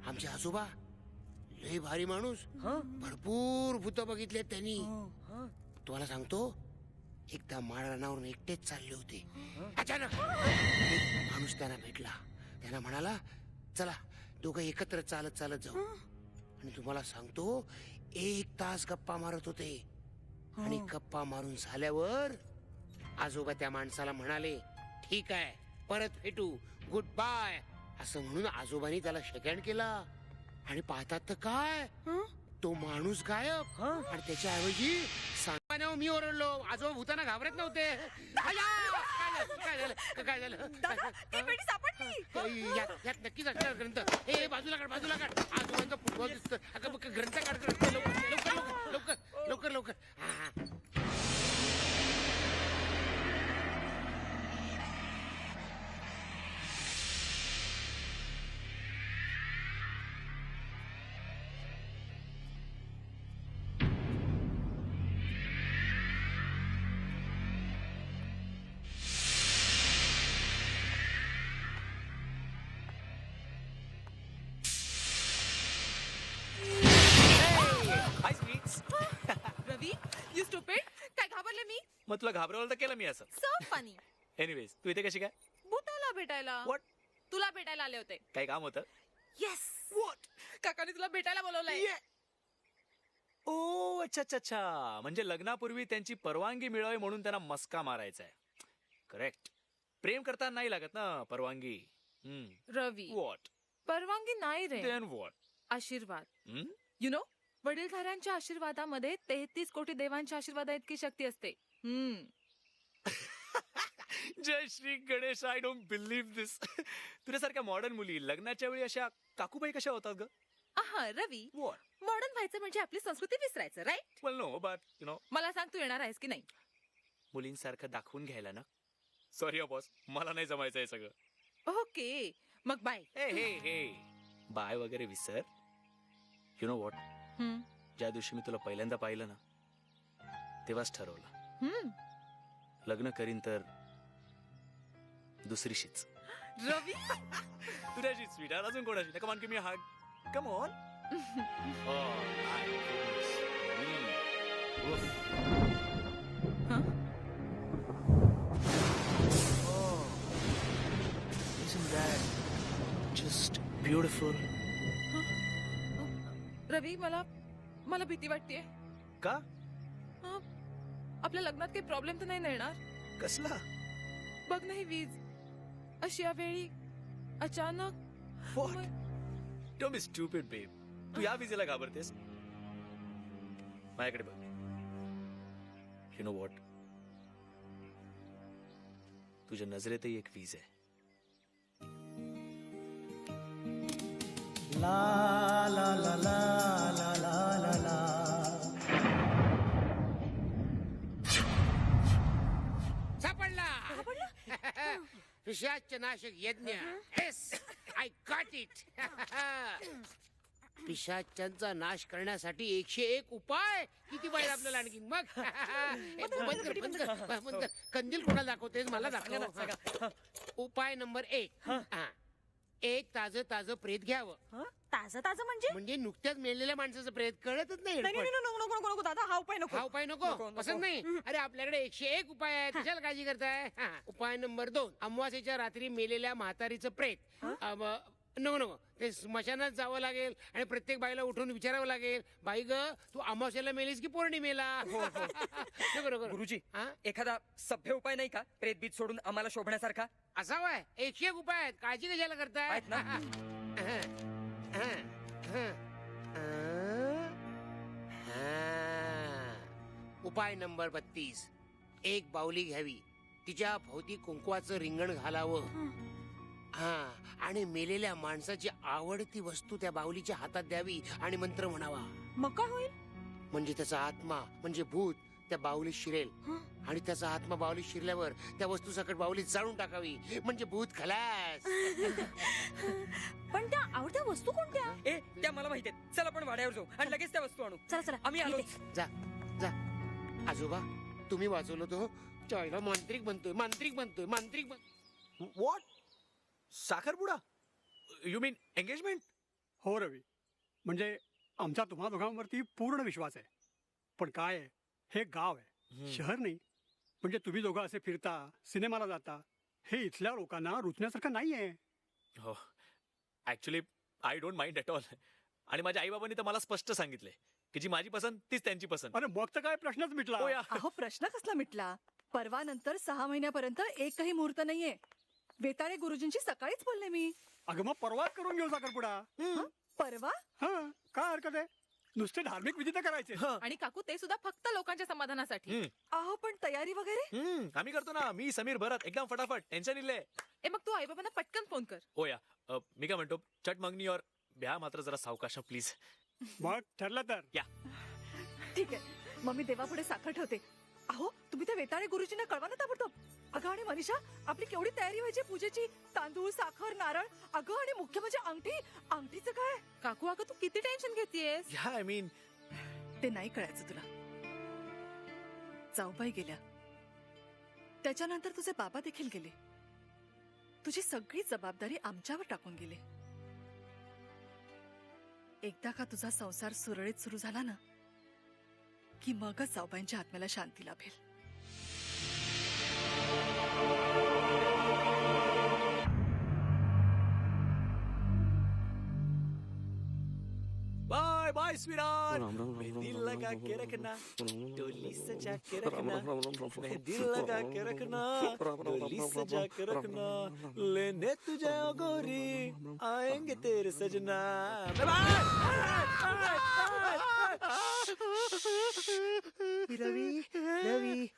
आमचे आजोबा लय भारी माणूस, भरपूर भूत बघितले त्यांनी. तुम्हाला सांगतो, एकदा माळरानावरून एकटेच चालले होते. अचानक एक माणूस त्यांना भेटला. त्यांना म्हणाला, चला दोघं एकत्र चालत जाऊ. आणि तुम्हाला सांगतो, 1 तास गप्पा मारत होते. आणि गप्पा मारून झाल्यावर आजोबा त्या माणसाला म्हणाले, ठीक आहे, परत भेटू, गुड बाय. असं म्हणून आजोबांनी त्याला शेकहँड केला. आणि पाहतात तर काय, तो माणूस गायब. आणि त्याच्याऐवजी सांगण्यावर मी ओरडलो. आजोबा भूताना घाबरत नव्हते. काय झालं? यात नक्कीच असणार ग्रंथ. हे बाजूला काढ. आजोबांचा फुटबॉल दिसतो. ग्रंथ काढ. लवकर. रवी, यू स्टुपिड. काय घाबरले मी? मग तुला घाबरवलं तर केलं मी असं. So funny. एनिवेज, तू इथे कशी काय? भूताला भेटायला. What? तुला भेटायला आले होते. काही काम होतं? येस. व्हॉट? काकाने तुला भेटायला बोलवलंय. ओ अच्छा. म्हणजे लग्नापूर्वी त्यांची परवानगी मिळावी म्हणून त्यांना मस्का मारायचा आहे. करेक्ट. प्रेम करताना नाही लागत ना परवानगी. रवी, व्हॉट? परवानगी नाही रे. Then what? आशीर्वाद. यु नो, वडीलधाऱ्यांच्या आशीर्वादामध्ये 33 कोटी देवांच्या आशीर्वादा इतकी शक्ती असते. जय Shri Ganesh. I don't believe this. तुझ्यासारख्या मॉडर्न मुली लग्नाच्या वेळी अशा काकूबाई कशा होतात ग? रवी, मॉडर्न व्हायचं म्हणजे आपली संस्कृती विसरायचं, right? Well no, but you know. मला सांग, तू येणार आहेस की नाही? मुलींसारखं दाखवून घ्यायला ना. सॉरी बॉस, मला नाही जमायचं हे सगळं. ओके, मग बाय. हे बाय वगैरे विसर. यु नो व्हॉट, ज्या दिवशी मी तुला पहिल्यांदा पाहिलं ना, तेव्हाच ठरवलं लग्न करीन तर दुसरीशीच. रवी, तुझ्याशी स्वीटार, अजून कोणाशी? Come on, give me a hug. Come on. Isn't that just beautiful? रवी, मला भीती वाटतेय. का? आपल्या लग्नात काही प्रॉब्लेम तर नाही ना येणार? कसला? बघ नाही, वीज अशी यावेळी अचानक. Don't be stupid, babe. तू या विजेला घाबरतेस? माझ्याकडे बघ. You know what? तुझ्या नजरेतही एक वीज आहे. ला ला ला ला ला ला ला ला. सापडला. पिशाच नाशक यज्ञ. Yes, I got it. पिशाच्यांचा नाश करण्यासाठी 101 उपाय. किती पाहिजे आपल्याला आणखी मग? बंद कर. कंदील कोणाला दाखवतेस? मला दाखव. उपाय नंबर 1, एक ताजं प्रेत घ्यावं. ताजं ताजं म्हणजे नुकत्याच मेलेल्या माणसाचं प्रेत कळतच नाही. नको दादा, हा उपाय नको. हा उपाय नको पसंत नाही. अरे आपल्याकडे 101 उपाय आहे, कशाला काळजी करताय? उपाय नंबर 2, अमावास्येच्या रात्री मेलेल्या म्हातारीचं प्रेत. नको ते स्मशानात जावं लागेल आणि प्रत्येक बाईला उठून विचारावं लागेल, बाई ग तू अमावास्येला मेलीस की पौर्णिमेला? नको. गुरुजी, एखादा सभ्य उपाय नाही का प्रेत बीत सोडून आम्हाला शोभण्यासारखा? असावा. 101 उपाय आहेत, काळजी कशाला करताय? उपाय नंबर 32, एक बाहुली घ्यावी, तिच्या भोवती कुंकवाचं रिंगण घालावं. आणि मेलेल्या माणसाची आवडती वस्तू त्या बाहुलीच्या हातात द्यावी आणि मंत्र म्हणावा. मग काय होईल? म्हणजे त्याचा आत्मा म्हणजे भूत त्या बाहुलीत शिरेल आणि त्याचा आत्मा बाहुलीत शिरल्यावर त्या वस्तू सकट बाहुलीत जाळून टाकावी, म्हणजे भूत खलास. पण त्या आवडत्या वस्तू कोणत्या? त्या मला माहिती आहेत. चल आपण वाड्यावर जाऊ आणि लगेच त्या वस्तू आणू. चला आम्ही आलो. जा. आजोबा तुम्ही वाचवलं तो चायला मांत्रिक बनतोय. व्हॉट? साखरपुडा? You mean engagement? हो रवी, म्हणजे आमचा तुम्हा दोघांवरती पूर्ण विश्वास आहे. पण काय आहे, हे गाव आहे, शहर नाही. म्हणजे तुम्ही दोघं असे फिरता, सिनेमाला जाता, हे इथल्या लोकांना रुचण्यासारखं नाहीये. हो, actually I don't mind at all. आणि माझ्या आई बाबांनी तर मला स्पष्ट सांगितलंय की जी माझी पसंत तीच त्यांची पसंत. अरे मग तर काय प्रश्नच मिटला. अहो प्रश्न कसला मिटला? परवा नंतर 6 महिन्यापर्यंत एकही मुहूर्त नाहीये. वेताळे गुरुजींची सकाळीच बोलले मी. अगं मग परवाच करून घेऊ साखरपुडा. परवा? काय हरकत आहे, नुसते धार्मिक विधी तर करायचे. आणि काकू ते सुद्धा फक्त लोकांच्या समाधानासाठी. अहो पण तयारी वगैरे आम्ही करतो ना. मी समीर भरत एकदम फटाफट, टेन्शन इल्ले. मग तू आई बाबांना पटकन फोन कर. हो या मी काय म्हणतो, चट मागणी और ब्या मात्र जरा सावकाश प्लीज. मग ठरलं तर या. ठीक आहे, मग मी देवापुढे साखर ठेवते. अहो तुम्ही त्या वेताळे गुरुजींना कळवा ना ताबडतोब. अगं आणि मनीषा, आपली केवढी तयारी व्हायची पूजेची. तांदूळ, साखर, नारळ. अगं आणि मुख्य म्हणजे अंगठीचं काय? काकू अगं तू किती टेन्शन घेतेयस? आय मीन ते नाही कळायचं तुला. जाऊबाई गेल्या, त्याच्यानंतर तुझे बाबा देखील गेले. तुझी सगळी जबाबदारी आमच्यावर टाकून गेले. एकदा का तुझा संसार सुरळीत सुरू झाला ना, की मगच जाऊबाईंच्या आत्म्याला शांती लाभेल. Bye bye स्वीराट. मेहंदी लगा के रखना, डोली सजा के रखना. मेहंदी लगा के रखना, डोली सजा के रखना. लेने तुझे ओ गोरी, आएंगे तेरे सजना. रवी रवी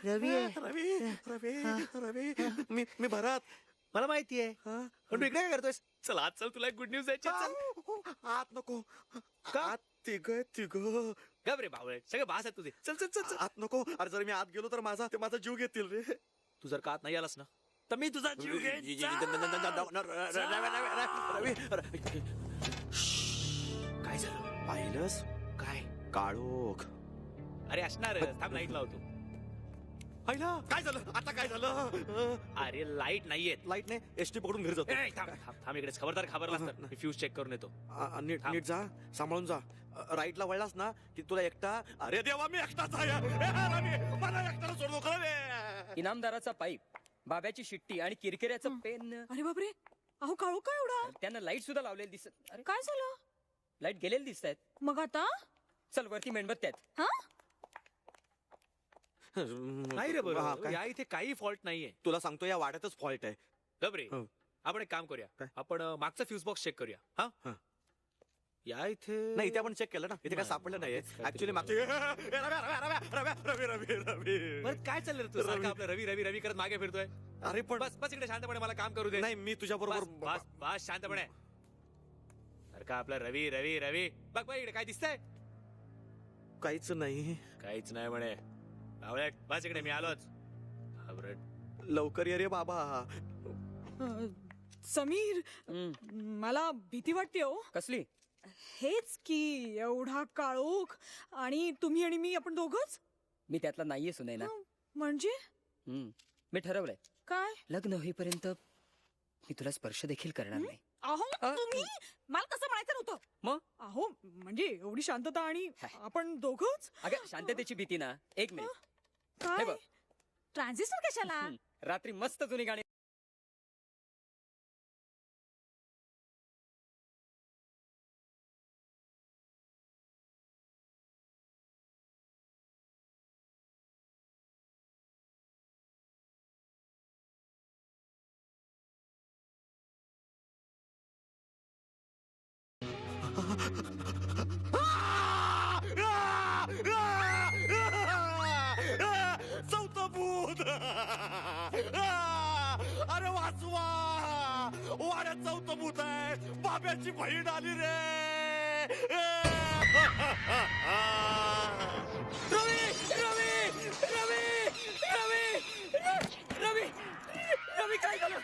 रवी रवी रवी रवी मी भरत. मला माहितीये, पण तू इकडे काय करतोयस? चल आज चल, तुला एक गुड न्यूज द्यायची. चल. आत नको. आत तिघ गबरे बावळे, सगळे भास आहेत तुझे. चल चल चल. आत नको. अरे जर मी आत गेलो तर माझा जीव घेतील रे. तू जर का आत नाही आलास ना, तर मी तुझा जीव घेईन. काय झालं? पाहिलंस काय? काळोख. अरे असणार, थांब लाईट लावतो. काय झालं आता? काय झालं? अरे लाईट नाहीये. लाईट नाही, एसटी पकडून घरी जातो. थांब इकडेच. खबरदार खबरलास तर मी फ्यूज चेक करून येतो. नीट जा, सांभाळून जा. राईटला वळलास ना की तुला एकटा. अरे देवा, मी एकटाच आहे. मला एकट्याला सोडू नका रे. इनामदाराचा पाईप, बाब्याची शिट्टी आणि किरकिऱ्याचं पेन. अरे बापरे, अहो काळू काय एवढा? त्यांना लाईट सुद्धा लावलेली दिसत. अरे काय झालं? लाईट गेलेली दिसत आहेत. मग आता चल वरती मेणबत्त्या आहेत. नाही रे बरोबर, या इथे काही फॉल्ट नाहीये. तुला सांगतो, या वाड्यातच फॉल्ट आहे. गबरे, आपण एक काम करूया. आपण मागचा फ्यूज बॉक्स चेक करूया. हा या इथे नाही, इथे आपण चेक केलं ना, इथे काय सापडलं नाहीये. ऍक्च्युअली परत काय चाललं रे तू? सारखं आपलं रवी रवी रवी करत मागे फिरतोय. अरे पण बस बस इकडे शांतपणे मला काम करू दे. नाही, मी तुझ्या बरोबर. बस बस शांतपणे. सारखं आपलं रवी रवी रवी. बघ बघ इकडे काय दिसतंय? काहीच नाही. काहीच नाही म्हणे. बस इकडे, मी आलोच. लवकर ये रे बाबा. समीर मला भीती वाटते हो. कसली? हेच की एवढा काळोख आणि तुम्ही आणि मी आपण दोघच. मी त्यातला नाहीये सुनैना. म्हणजे मी ठरवलंय काय? लग्न होईपर्यंत मी तुला स्पर्श देखील करणार नाही. अहो तुम्ही मला कसं म्हणायचं नव्हतं. मग अहो म्हणजे एवढी शांतता आणि आपण दोघच. अगं शांततेची भीती ना. एक मिनिट. हे काय बघ, ट्रान्झिस्टर कशाला? रात्री मस्त जुनी गाणी चौथं भूत. अरे वाचवा, वाड्यात चौथं भूत आहे. बाब्याची बहीण आली रे. रवी रवी रवी रवी रवी रवी काय झालं?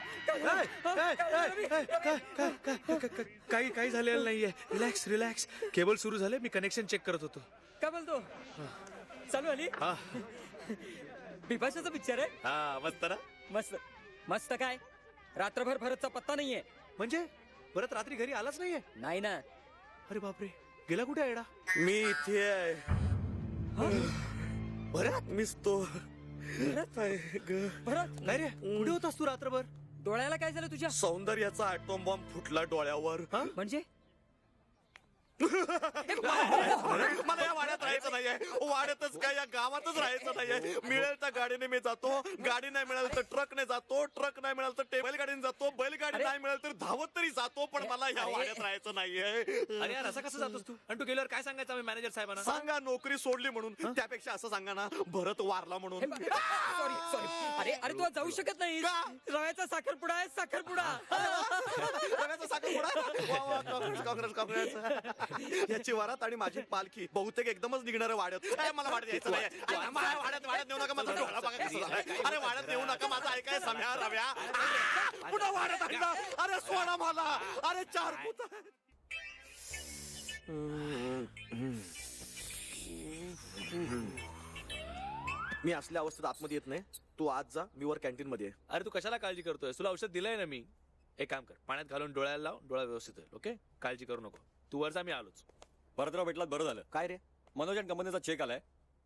काही झालेलं नाहीये. Relax relax. केबल सुरू झाले, मी कनेक्शन चेक करत होतो. काय बोलतो? चालू आली बिपाशाचा पिक्चर आहे. हा मस्त ना. मस्त मस्त. काय रात्रभर भरतचा पत्ता नाहीये. म्हणजे परत रात्री घरी आलाच नाहीये? नाही ना. अरे बापरे, गेला कुठे येडा? मी इथे आहे. भरत मीच तो. भरत काय रे, कुठे होतास तू रात्रभर? डोळ्याला काय झालं तुझ्या? सौंदर्याचा ॲटॉम बॉम्ब फुटला डोळ्यावर. म्हणजे मला या वाड्यात राहायचं नाहीये. वाड्यातच काय या गावातच राहायचं नाहीये. मिळेल त्या गाडीने मी जातो. गाडी नाही मिळाली तर ट्रकने जातो. ट्रक नाही मिळालं तर बैलगाडीने जातो. बैलगाडी नाही मिळाली तर धावत तरी जातो. पण मला या वाड्यात राहायचं नाहीये. अरे यार, असं कसं जातोस तू? आणि तू गेल्यावर काय सांगायचं आम्ही मॅनेजर साहेबांना? सांगा नोकरी सोडली म्हणून. त्यापेक्षा असं सांगा ना, भरत वारला म्हणून. Sorry sorry. अरे अरे तू जाऊ शकत नाही. रव्याचा साखरपुडा आहे. साखरपुडा. रव्याचा साखरपुडा. काँग्रेस काँग्रेस. याची वरात आणि माझी पालखी बहुतेक एकदमच निघणार वाड्यात. मला वाड्यात यायचं नाही. वाड्यात नेऊ नका. माझा डोळा बघा कसा झालाय. अरे वाड्यात नेऊ नका. माझा ऐकाय सम्या रव्या. पुन्हा वाड्यात आणला. अरे सोडा मला. अरे चार पुत. मी असल्या अवस्थेत आतमध्ये येत नाही. तू आज जा, मी वर कॅन्टीन मध्ये. अरे तू कशाला काळजी करतोय? तुला औषध दिलंय ना मी. एक काम कर, पाण्यात घालून डोळ्याला लाव. डोळा व्यवस्थित होईल. ओके, काळजी करू नको. तू वर जा, मी आलोच. भरतराव भेटलात, बरं झालं. काय रे? मनोज आणि कंपनीचा चेक आलाय,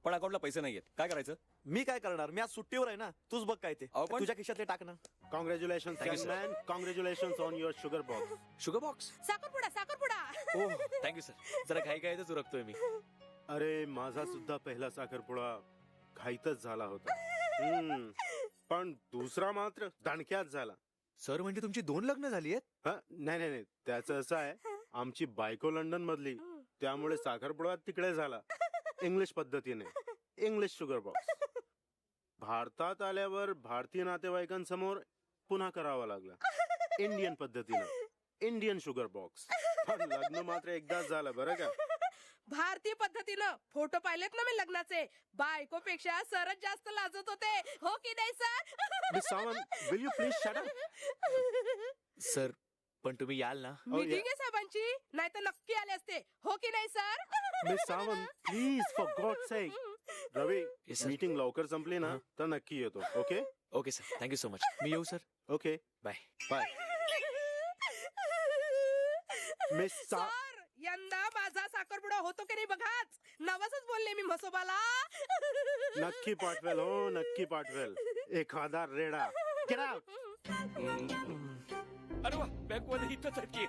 पण अकाउंटला पैसे नाहीयेत. काय करायचं? मी काय करणार? मी आज सुट्टीवर आहे ना. तूच बघ काय ते. तुझ्या खिशातले टाक ना. Congratulation man. Congratulation on your sugar box. Sugar box? साखरपुडा साखरपुडा. ओ थँक्यू सर. जरा घाई घाईतच उरकतोय मी. अरे माझा सुद्धा पहिला साखरपुडा घाईतच झाला होता. पण दुसरा मात्र दणक्यात झाला. सर म्हणजे तुमची 2 लग्न झाली आहेत? नाही नाही नाही, त्याचं असं आहे, आमची बायको लंडन मधली, त्यामुळे साखरपुडा तिकडे झाला इंग्लिश पद्धतीने. English sugar box. भारतात आल्यावर भारतीय नातेवाईकांसमोर पुन्हा करावा लागला इंडियन पद्धतीने. Indian sugar box. पण लग्न मात्र एकदाच झालं बरं का. भारतीय पद्धतीनं फोटो पाहिलेत ना मी लग्नाचे. बायकोपेक्षा सरच जास्त लाजत होते. हो की नाही sir? Miss Sawant, will you please shut up? Sir पण तुम्ही याल ना? मीटिंग आहे साहेबांची, नाही तर नक्की आले असते. हो की नाही sir? Miss Sawant please, for god sake. Ravi, meeting लवकर संपली ना तर नक्की येतो. Okay okay sir, thank you so much. मी येऊ sir? Okay bye bye. Miss यंदा माझा साखरपुडा होतो की नाही बघाच. नवसच बोलले मी म्हसोबाला. नक्की पाठवेल. हो नक्की पाठवेल. एखादा रेडा. Get out. अरे वा, बँक मध्ये इथंच आहे की.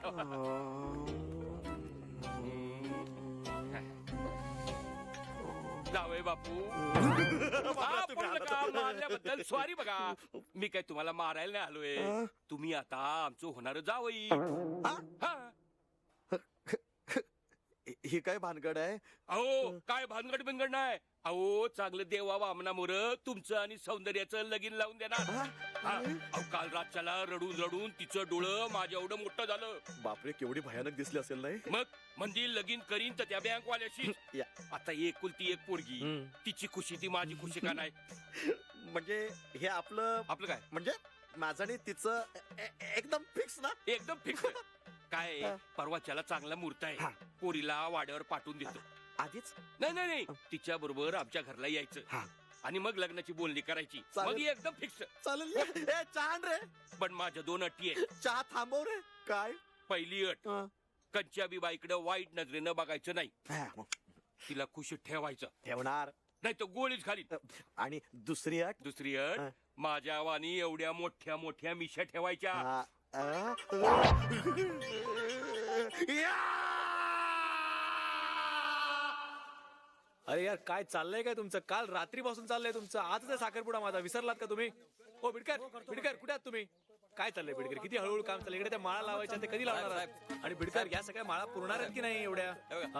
जावय बापू. मारल्याबद्दल सॉरी. बघा मी काय तुम्हाला मारायला नाही आलोय. तुम्ही आता आमचं होणार जावई. ही काय भानगड आहे? अहो काय भानगड बिनगड नाही. अहो चांगलं देवा वामनामुर तुमचं आणि सौंदर्याचं लगीन लावून देणार. अहो काल रातच्याला रडून रडून तिचं डोळं माझ्या एवढं मोठं झालं. बापरे, केवढी भयानक दिसली असेल नाही? मग म्हणजे लगीन करीन तर त्या बँकवाल्याशी. आता एकुलती एक पोरगी, तिची खुशी ती माझी खुशी का नाही? म्हणजे हे आपलं काय म्हणजे माझं आणि तिचं एकदम फिक्स ना. एकदम फिक्स. काय परवाच्याला चांगला मुहूर्त आहे. पोरीला वाड्यावर पाठवून देतो. आधीच? नाही तिच्या बरोबर आमच्या घरला यायचं आणि मग लग्नाची बोलणी करायची. मग एकदम फिक्स. चालेल. छान रे. पण माझ्या 2 अटी आहेत. चहा थांबव रे. काय? पहिली अट, कंच्या बाईकडे वाईट नजरेनं बघायचं नाही. तिला खुश ठेवायचं. ठेवणार नाही तर गोळीच खाली. आणि दुसरी अट? दुसरी अट, माझ्या वाणी एवढ्या मोठ्या मोठ्या मिशा ठेवायच्या. अरे यार काय चाललंय काय तुमचं? काल रात्रीपासून चाललंय तुमचं. आजच आहे साखरपुडा माझा. विसरलात का तुम्ही? हो बिडकर कुठे आहात तुम्ही? काय चाललंय बिडकर? किती हळूहळू काम चाललंय. इकडे त्या माळा लावायच्या ते कधी लावणार आहात? आणि बिडकर या सगळ्या माळा पुरणार आहेत की नाही एवढ्या?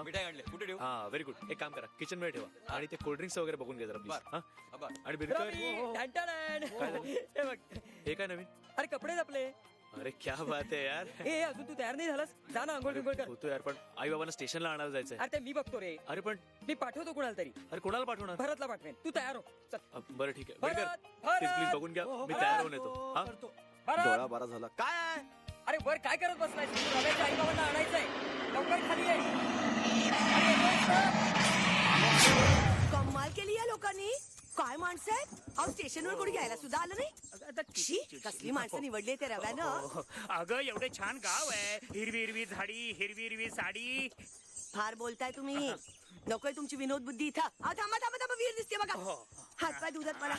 मिठाई आणले. कुठे ठेवू? हा व्हेरी गुड. एक काम करा, किचन मध्ये ठेवा आणि ते कोल्ड्रिंक्स वगैरे बघून घ्या जरा प्लीज. आणि बिडकर हे बघ, हे काय नवीन? अरे कपडे आपले. अरे क्या बात आहे यार. ए अजून तू तयार नाही झालास? जा ना आंघोळ बिंघोळ कर. होतो यार, पण आई बाबांना स्टेशनला आणायला जायचंय. अरे ते मी बघतो रे. अरे पण मी पाठवतो कुणाला तरी. अरे कोणाला पाठवणार? भरतला पाठवेन. तू तयार हो. चल. बरं ठीक आहे. प्लीज बघून घ्या. मी तयार होऊन येतो. हा डोळा बारा झाला. काय आहे? अरे वर काय करत बसलाय? रव्याच्या आई बाबांना आणायचंय. लवकर खाली आहे. कमाल केली या लोकांनी. काय माणसं आहेत? अहो स्टेशनवर कोणी घ्यायला सुद्धा आलं नाही. शी, कसली माणसं निवडली ते रव्यानं. अगं एवढे छान गाव आहे. हिरवी हिरवी झाडी, हिरवी हिरवी साडी. फार बोलताय तुम्ही. नकोय तुमची विनोद बुद्धी इथं. थांबा वीर दिसते बघा. हातपाय धुतात मला.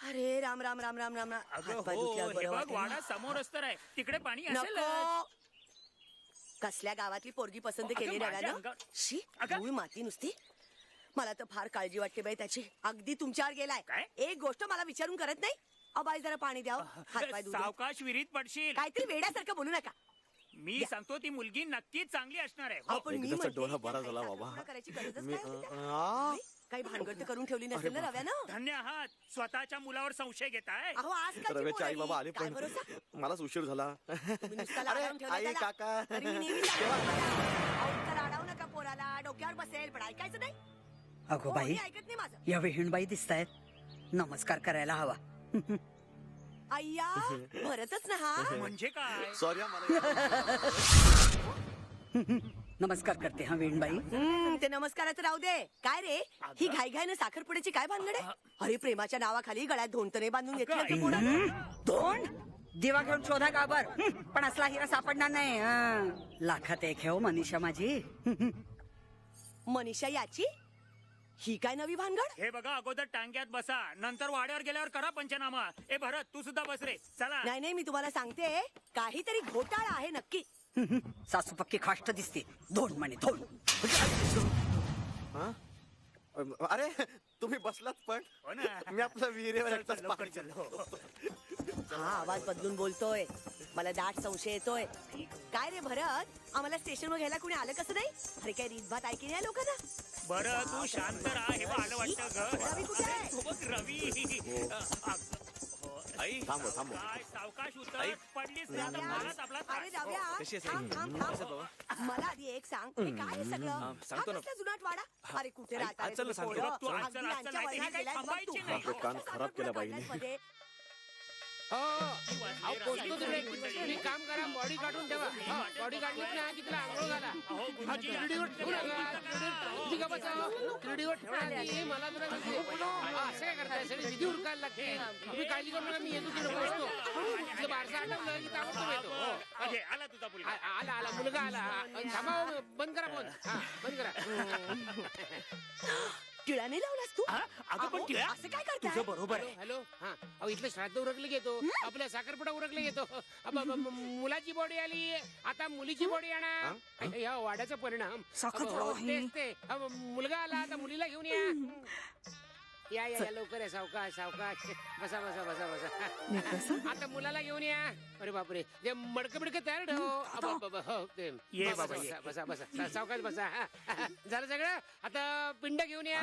अरे राम राम राम राम राम. हातपाय धुतल्यावर बरं वाटेल. वाडा समोरच तर आहे. तिकडे पाणी असेल. कसल्या गावातली पोरगी पसंत केली रव्यानं? शी, धूळ माती नुसती. मला तर फार काळजी वाटते बाई त्याची. अगदी तुमच्यावर गेलाय. एक गोष्ट मला विचारून करत नाही. अबाई जरा पाणी द्या. हातपाय धुवा. सावकाश विहिरीत पडशील. काहीतरी वेड्यासारखं बोलू नका. मी सांगतो ती मुलगी नक्कीच चांगली असणार आहे. एकदाचा डोळा बरा झाला बाबा. करायची गरजच काय? काही भानगड तर करून ठेवली नसेल ना रव्यानं? धन्य आहात. स्वतःच्या मुलावर संशय घेताय. अहो आजकालची रव्याची आई बाबा आले काय पण भरोसा? मलाच उशीर झाला. नुसता लाडावून ठेवला आई त्याला. काका. तरी मी नेहमी सांगते तुम्हाला, अहो, इतकं लाडावू नका पोराला. डोक्यावर बसेल पण ऐकायचं नाही. अगो बाई, कोणी ऐकत नाही माझं. या विहीणबाई दिसतायत. नमस्कार करायला हवा. अय्या भरतच ना हा. म्हणजे काय? सॉरी नमस्कार करते हा विहीणबाई. ते नमस्काराचं राहू दे. काय रे ही घाईघाईनं साखरपुड्याची काय भानगड आहे? अरे प्रेमाच्या नावाखाली गळ्यात धोंडतने बांधून घेतलं. धोंड दिवा घेऊन शोधा गाबर. पण असला हिरा सापडणार नाही. लाखात एक आहे हो मनीषा माझी. मनीषा याची ही काय नवी भानगड? हे बघा, अगोदर टांग्यात बसा, नंतर वाड्यावर गेल्यावर करा पंचनामा. ए भरत, तू सुद्धा बस रे. चला. नाही मी तुम्हाला सांगते काहीतरी घोटाळा आहे नक्की. सासू पक्की खाष्ट दिसते. धोंड म्हणे धोंड. अरे तुम्ही बसलात पण. मी आपला विहिरीवर हा आवाज बदलून बोलतोय. मला दाट संशय येतोय. काय रे भरत, आम्हाला स्टेशनवर घ्यायला कुणी आलं कसं नाही? अरे काय रीतभात ऐकली नाही लोकांना? बरं तू शांत राहा. हे आलं वाटतं रवी कुठे आहे? सोबत रवी. आई थांबव. काय सावकाश उतर. पडलीस ना तर मलाच आपला अरे जाऊया. कशी आहेस? थांब. मला आधी एक सांग, हे काय आहे सगळं? सांगतो ना. हा कसला जुनाट वाडा? अरे कुठे राहता रे चल ना, तुम्ही सांगतो. पोरं? तू आज अगदी चल, आज यांच्या चल, वयात नाही तर गेलायस बघ थांबायची तू. नाही. आपले कान खराब केल्या बाईने. मध्ये. पोचतो तिकडे. तुम्ही काम करा, बॉडी काढून ठेवा. बॉडी काढली ना तिकडे आंघोळ घाला. क्रीडीवर ठेवू नका. किती का बसावं? क्रीडीवर ठेवा आधी. मला जरा असं काय करताय? सगळी विधी उरकायला लागते. तुम्ही काळजी करू नका. मी येतो तिकडे बसतो. तुझं बारसं आटवलं की ताबडतोब येतो. आला तुझा मुलगा. आला मुलगा आला. थांबा, बंद करा फोन. बंद करा. टिळाने लावलास तू? अगं पण टिळा असं काय करताय? तुझं बरोबर आहे. हॅलो. हा अहो इथलं श्राद्ध उरकले घेतो. आपल्या साखरपुडा उरकले घेतो. मुलाची बॉडी आली, आता मुलीची बॉडी आणा. या वाड्याचा परिणाम. तेच ते. मुलगा आला, आता मुलीला घेऊन या. या लवकर या. सावकाश. बसा. आता मुलाला घेऊन या. अरे बापरे, ते मडकं बिडकं तयार ठेव. ये बाबा, बसा. सावकाश बसा. झालं सगळं. आता पिंड घेऊन या.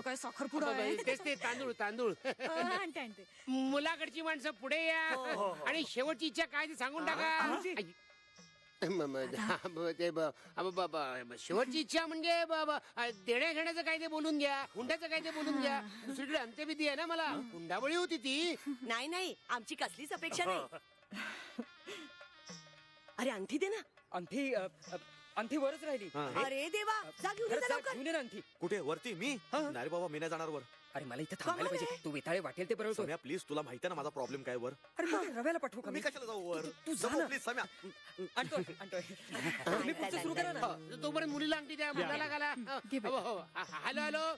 काय साखरपुडा आहे? तेच ते तांदूळ. मुलाकडची माणसं पुढे या. आणि शेवटची इच्छा काय ते सांगून टाका. शेवटची इच्छा म्हणजे देण्या घेण्याचं काय ते बोलून घ्या, हुंड्याचं काय ते बोलून घ्या. दुसरीकडे अंत्यविधी आहे ना, मला हुंडाबळी होती ती. नाही नाही, आमची कसलीच अपेक्षा नाही. अरे अंगठी दे ना. अंगठी वरच राहिली. अरे देवा, जा घेऊन ये लवकर. घेऊन ये ना अंगठी. कुठे वरती? मी नाही रे बाबा, मी नाही जाणार वर. अरे मला इथे थांबायला पाहिजे. तू वेताळे वाटेल ते बरोबर. सम्या प्लीज, तुला माहिती आहे ना माझा प्रॉब्लेम काय वर. अरे मग रव्याला पाठवू का मी कशाला जाऊ वर? तू जा ना. प्लीज सम्या. आणतोय तुम्ही पुढचं सुरू करा ना. तोपर्यंत मुलीला अंगठी द्या, मुलाला घाला. Hello hello.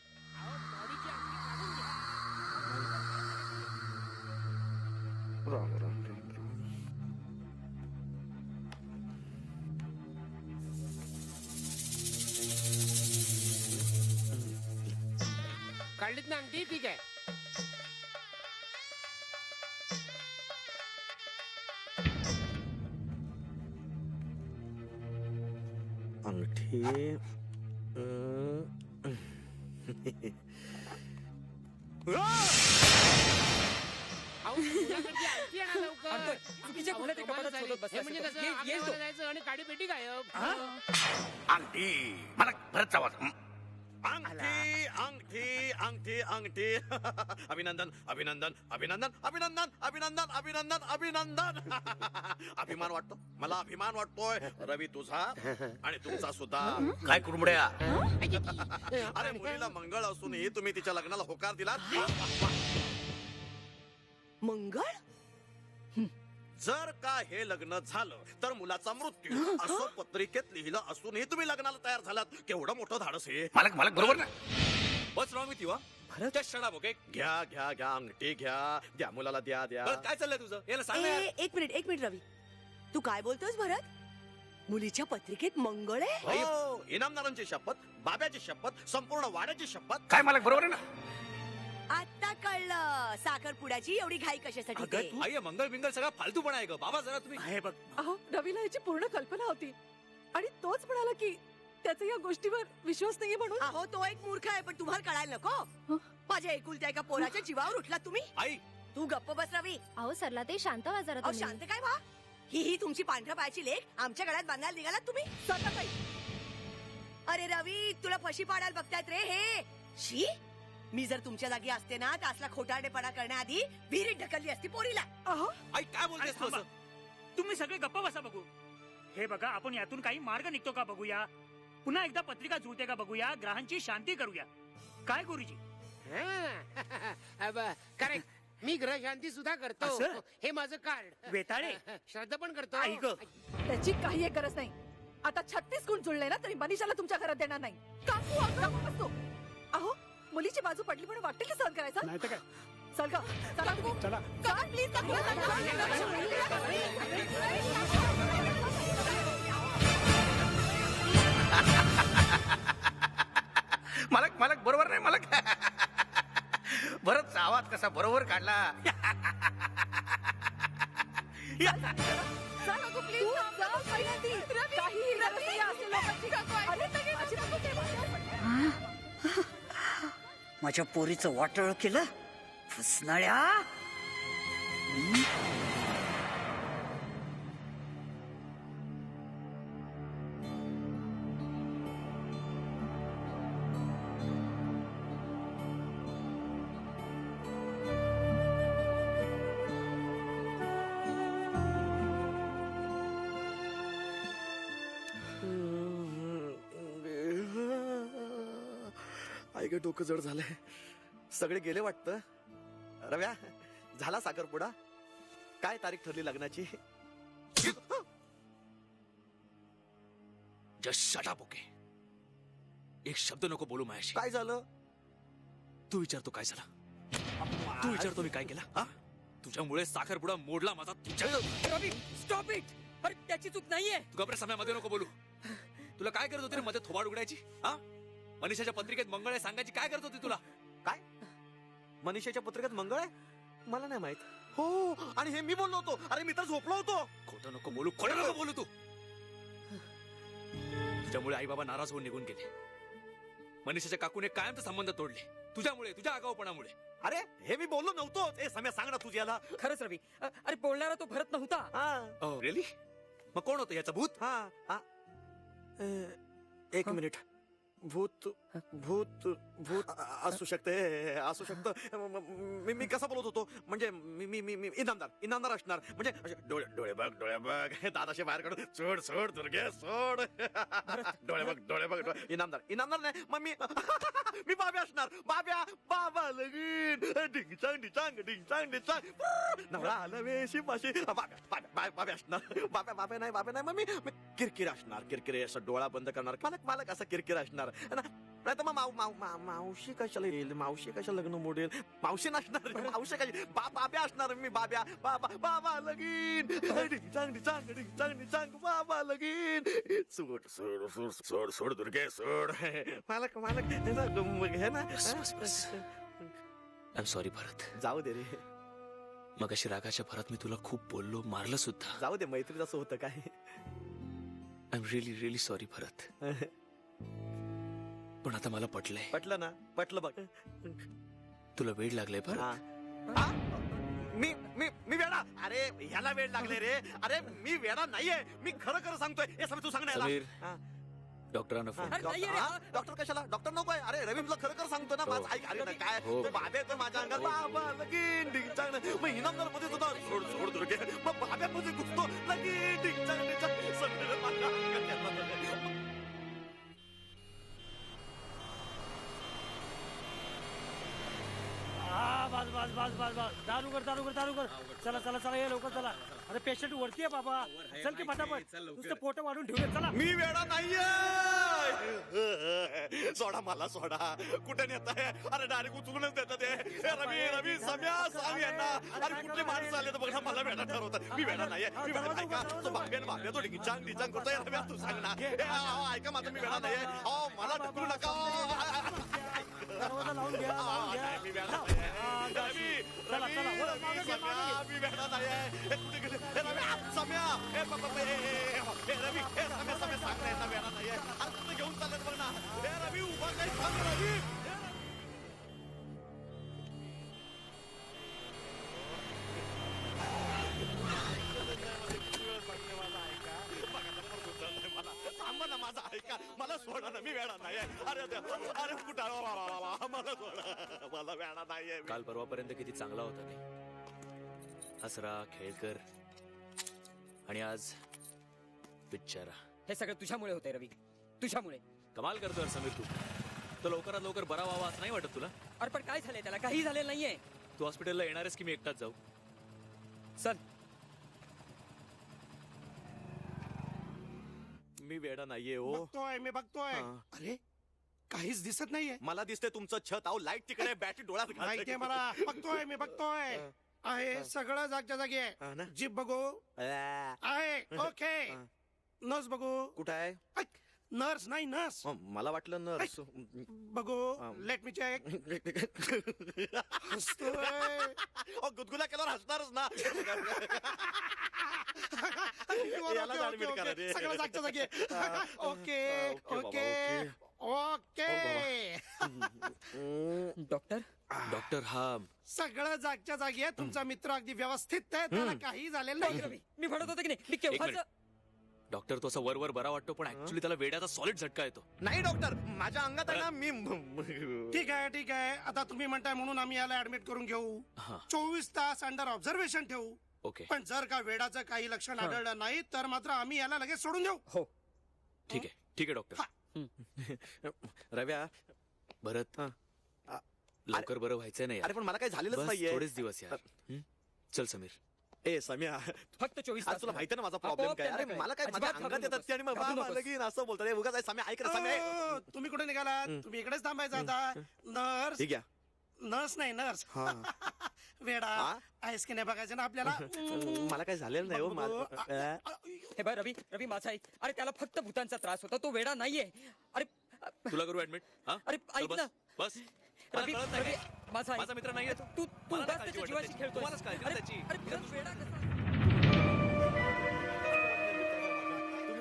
काढलीत ना अंगठी? ठीक आहे. अंगठी चुकीच्या खोल्यात एका पदात शोधत बसला. म्हणजे कसं, येईल तो. आपल्याला जायचं आणि काडी पेटी गायब. अंगठी मला परत आवाज. अंगठी अंगठी अंगठी अंगठी. अभिनंदन अभिनंदन अभिनंदन अभिनंदन अभिनंदन अभिनंदन अभिनंदन. अभिमान वाटतो मला, अभिमान वाटतोय रवी तुझा आणि तुमचा सुद्धा. काय कुरमुड्या? अरे मुलीला मंगळ असूनही तुम्ही तिच्या लग्नाला होकार दिला. मंगळ? जर का हे लग्न झालं तर मुलाचा मृत्यू असं पत्रिकेत लिहिलं असूनही तुम्ही लग्नाला तयार झालात. केवढं मोठं धाडस हे. मालक मालक बरोबर ना? What's wrong with you, huh? Just shut up, okay? घ्या घ्या घ्या अंगठी घ्या, द्या मुलाला द्या द्या. बरं, काय चाललंय तुझं? याला सांग ना यार. एक मिनिट रवी, तू काय बोलतोस भरत? मुलीच्या पत्रिकेत मंगळ आहे? हो, इनामदारांची शपथ, बाब्याची शपथ, संपूर्ण वाड्याची शपथ. काय मालक बरोबर आहे ना? आता कळलं साखरपुड्याची एवढी घाई कशासाठी ते. आई मंगल बिंगल सगळा फालतूपणा आहे ग बाबा. जरा तुम्ही आहे बघ. अहो रवीला याची पूर्ण कल्पना होती आणि तोच म्हणाला की त्याचा या गोष्टीवर विश्वास नाहीये म्हणून. अहो तो एक मूर्ख आहे, पण तुम्हाला कळायला नको. माझ्या एकुलत्या एका पोराच्या जीवावर उठला तुम्ही. आई तू गप्प बस रवी. अहो सरला ते शांत व्हा जरा अहो तुम्ही. शांत काय व्हा? ही तुमची पांढऱ्या पायाची लेक आमच्या गळ्यात बांधायला निघालात तुम्ही. अरे रवी, तुला फशी पाडायला बघतायत रे हे. शी, मी जर तुमच्या जागी असते ना तर असला खोटारडेपणा करण्याआधी विहिरीत ढकलली असती पोरीला. आई काय बोलतेस तू असं? तुम्ही सगळे गप्पा बसा बघू. हे बघा, आपण यातून काही मार्ग निघतो का बघूया. पुन्हा एकदा पत्रिका जुळते का बघूया. ग्रहांची शांती करूया. काय गुरुजी? करेक्ट. मी ग्रह शांती सुद्धा करतो. असं? हे माझं कार्ड. वेताळे श्रद्धा पण करतो. ऐक, त्याची काही एक गरज नाही. आता 36 गुण जुळले ना तरी मनीषाला तुमच्या घरात देणार नाही. काकू अगदी बसतो. अहो मुलीची बाजू पडली म्हणून वाटेल की सहन करायचा. नाही तर काय. चल ग, चला काकू. चला. चला प्लीज काकू. मालक मालक बरोबर नाही मालक. भरतचा आवाज कसा बरोबर काढला. माझ्या पोरीचं वाटळ केलं फसनाळ्या. आई ग, डोकं जड झालंय. सगळे गेले वाटतं. रव्या, झाला साखरपुडा? काय तारीख ठरली लग्नाची? Just shut up, okay? एक शब्द नको बोलू माझ्याशी. काय झालं? तू विचारतो काय झालं? तू विचारतो मी काय केला? हा, तुझ्यामुळे साखरपुडा मोडला माझा. रवी, स्टॉप इट. अरे त्याची चूक नाहीये. तू गप्रे समयामध्ये नको बोलू. तुला काय करत होती रे मध्ये थोबाड उघडायची? हा, मनीषाच्या पत्रिकेत मंगळ आहे सांगायची काय करत होती तुला? काय मनीषाच्या पत्रिकेत मंगळ आहे? मला नाही माहित. हो, आणि हे मी बोललो होतो. अरे मी तर झोपलो होतो. खोटं नको बोलू, खोटं नको बोलू. तू तुझ्यामुळे आई बाबा नाराज होऊन निघून गेले. मनीषाच्या काकूने कायमचे संबंध तोडले तुझ्यामुळे, तुझ्या आगाऊपणामुळे. अरे हे मी बोललो नव्हतो. ए सम्या, सांग ना तुझ्याला. खरंच रवी, अरे बोलणारा तो भरत नव्हता. रिअली? मग कोण होतं याचं भूत? एक मिनिट. भूत भूत भूत असू शकतं. मी कसा बोलत होतो? म्हणजे मी इनामदार असणार. म्हणजे असे डोळे बघ दादाशे बाहेर काढून सोड दुर्गे सोड. डोळे बघ इनामदार नाही. मग मी बाब्या असणार. बाबा लगीन डिंग नवरा आला वेशी पाशी. बाब्या असणार. बाब्या नाही. मग मी किरकिर असणार. असं डोळा बंद करणार. मालक असा किरकिर असणार. नाही तर मग मावशी कशाला येईल? मावशी कशा लग्न मोडेल? मावशी नसणार. मावशी कशी बाब्या असणार. मी बाबा लगीन डिंग बाबा लगीन. सोड दुर्गे सोड. मालक हे ना. आय एम सॉरी भरत. जाऊ दे रे. मग अशी रागाच्या भरात मी तुला खूप बोललो, मारलं सुद्धा. जाऊ दे, मैत्रीत असं होतं काय. आय एम रिअली सॉरी भरत. पण आता मला पटलं ना. पटलं बघ. तुला वेळ लागलाय भरत. मी वेडा? अरे ह्याला वेळ लागले रे. अरे मी वेडा नाहीये. मी खरं सांगतोय. हे सगळं तू सांग. समीर, डॉक्टरांना फोन. डॉक्टर कशाला? डॉक्टर नकोय. अरे रवी तुला खरं सांगतो ना. माझं ऐक. अरे काय बाब्या तर माझ्या अंगात बाबा लगीन डिंग मग इनामदार मध्ये सुद्धा सोड दुर्गे. मग बाब्या मध्ये घुसतो लगीन डिंग सगळं माझ्या अंगात. बस दारू कर. चला ये लवकर चला. अरे पेशंट वरती आहे बाबा. चल की फटाफट. नुसतं पोट वाढून ठेवूया. चला. मी वेडा नाहीये. सोडा मला सोडा. कुठे नेताय? अरे डायरेक्ट उचलूनच देतात ते. रवी सम्या सांग यांना. अरे कुठले माणसं आले तर बघ ना. मला वेडा ठरवतात. मी वेडा नाहीये. ऐका तो बाब्या तो डिंचांग करतोय. रव्या तू सांग ना. ऐका माझं मी वेडा नाहीये. मला ढकलू नका. दरवाजा लावून घ्या. मी वेडा नाहीये. मी वेडा नाहीये. कुठे गेले सम्या? रवी सम्या सांग ना. वेडा नाहीये. अरे कुठे घेऊन चालत बघ ना. रवी उभा काही सांग रवी. माझा ऐका. मला सोडा ना. मी वेडा नाहीये. अरे कुठं मला सोडा. मला वेडा नाहीये. काल परवापर्यंत किती चांगला होता नाही? हसरा खेळकर आणि आज बिचारा. हे सगळं तुझ्यामुळे होतंय रवी. तुझ्यामुळे. कमाल करतोय समीर तू. तो लवकरात लवकर बरा व्हावा असं नाही वाटत तुला? अरे पण काय झालंय त्याला? काही झालेलं नाहीये. तू हॉस्पिटलला येणारच की मी एकटाच जाऊ? चल. मी वेडा नाहीये. हो मी बघतोय. अरे काहीच दिसत नाहीये. मला दिसतंय तुमचं छत. अहो लाईट तिकडे. बॅटरी डोळ्यात माहितीये मला. मी बघतोय. आहे सगळं जागच्या जागी आहे. जीप बघू. आहे. ओके. नर्स बघू. कुठं आहे? नर्स नाही नर्स. मला वाटलं नर्स. बघू. Let me check. गुदगुल्या केल्यावर हसणारच ना. सगळं जागच्या जागी. Okay okay okay. डॉक्टर हा सगळं जागच्या जागी आहे. तुमचा मित्र अगदी व्यवस्थित आहे. त्याला काही झालेलं नाही. मी म्हणत होतो की नाही. मी केव्हाच. डॉक्टर तो असा वर बरा वाटतो पण ऍक्च्युली त्याला वेड्याचा सॉलिड झटका येतो. नाही डॉक्टर माझ्या अंगात आहे ना. मी ठीक आहे. आता तुम्ही म्हणताय म्हणून आम्ही याला ऍडमिट करून घेऊ. 24 तास अंडर ऑब्झर्वेशन ठेवू. ओके. पण जर का वेडाचं काही लक्षण आढळलं नाही तर मात्र आम्ही याला लगेच सोडून देऊ. हो ठीक आहे डॉक्टर. रव्या भरत लवकर बरं व्हायचंय नाही. अरे पण मला काही झालेलंच नाहीये. थोडेच दिवस यार. चल समीर. ए सम्या फक्त 24 तास. तुला माहिती ना माझा प्रॉब्लेम काय? अरे मला काय माझ्या अंगात येतात ते आणि मग बाबा लगीन असं बोलतात. उगाच सम्या ऐक ना. सम्या तुम्ही कुठे निघाला? तुम्ही इकडेच थांबायचं आता. नर्स. ठीक आहे. नर्स नाही नर्स. वेडा आहेस की नाही बघायचं ना आपल्याला. मला काय झालेलं नाही. हो हे बघ रवी माझा ऐक. अरे त्याला फक्त भूतांचा त्रास होता. तो वेडा नाहीये. अरे तुला करू ऍडमिट? अरे ऐक ना. बस. रवी माझा मित्र नाहीये. तू त्याच्या जीवाशी खेळतोय. तुम्हालाच काळजी त्याची. अरे वेडा कसा?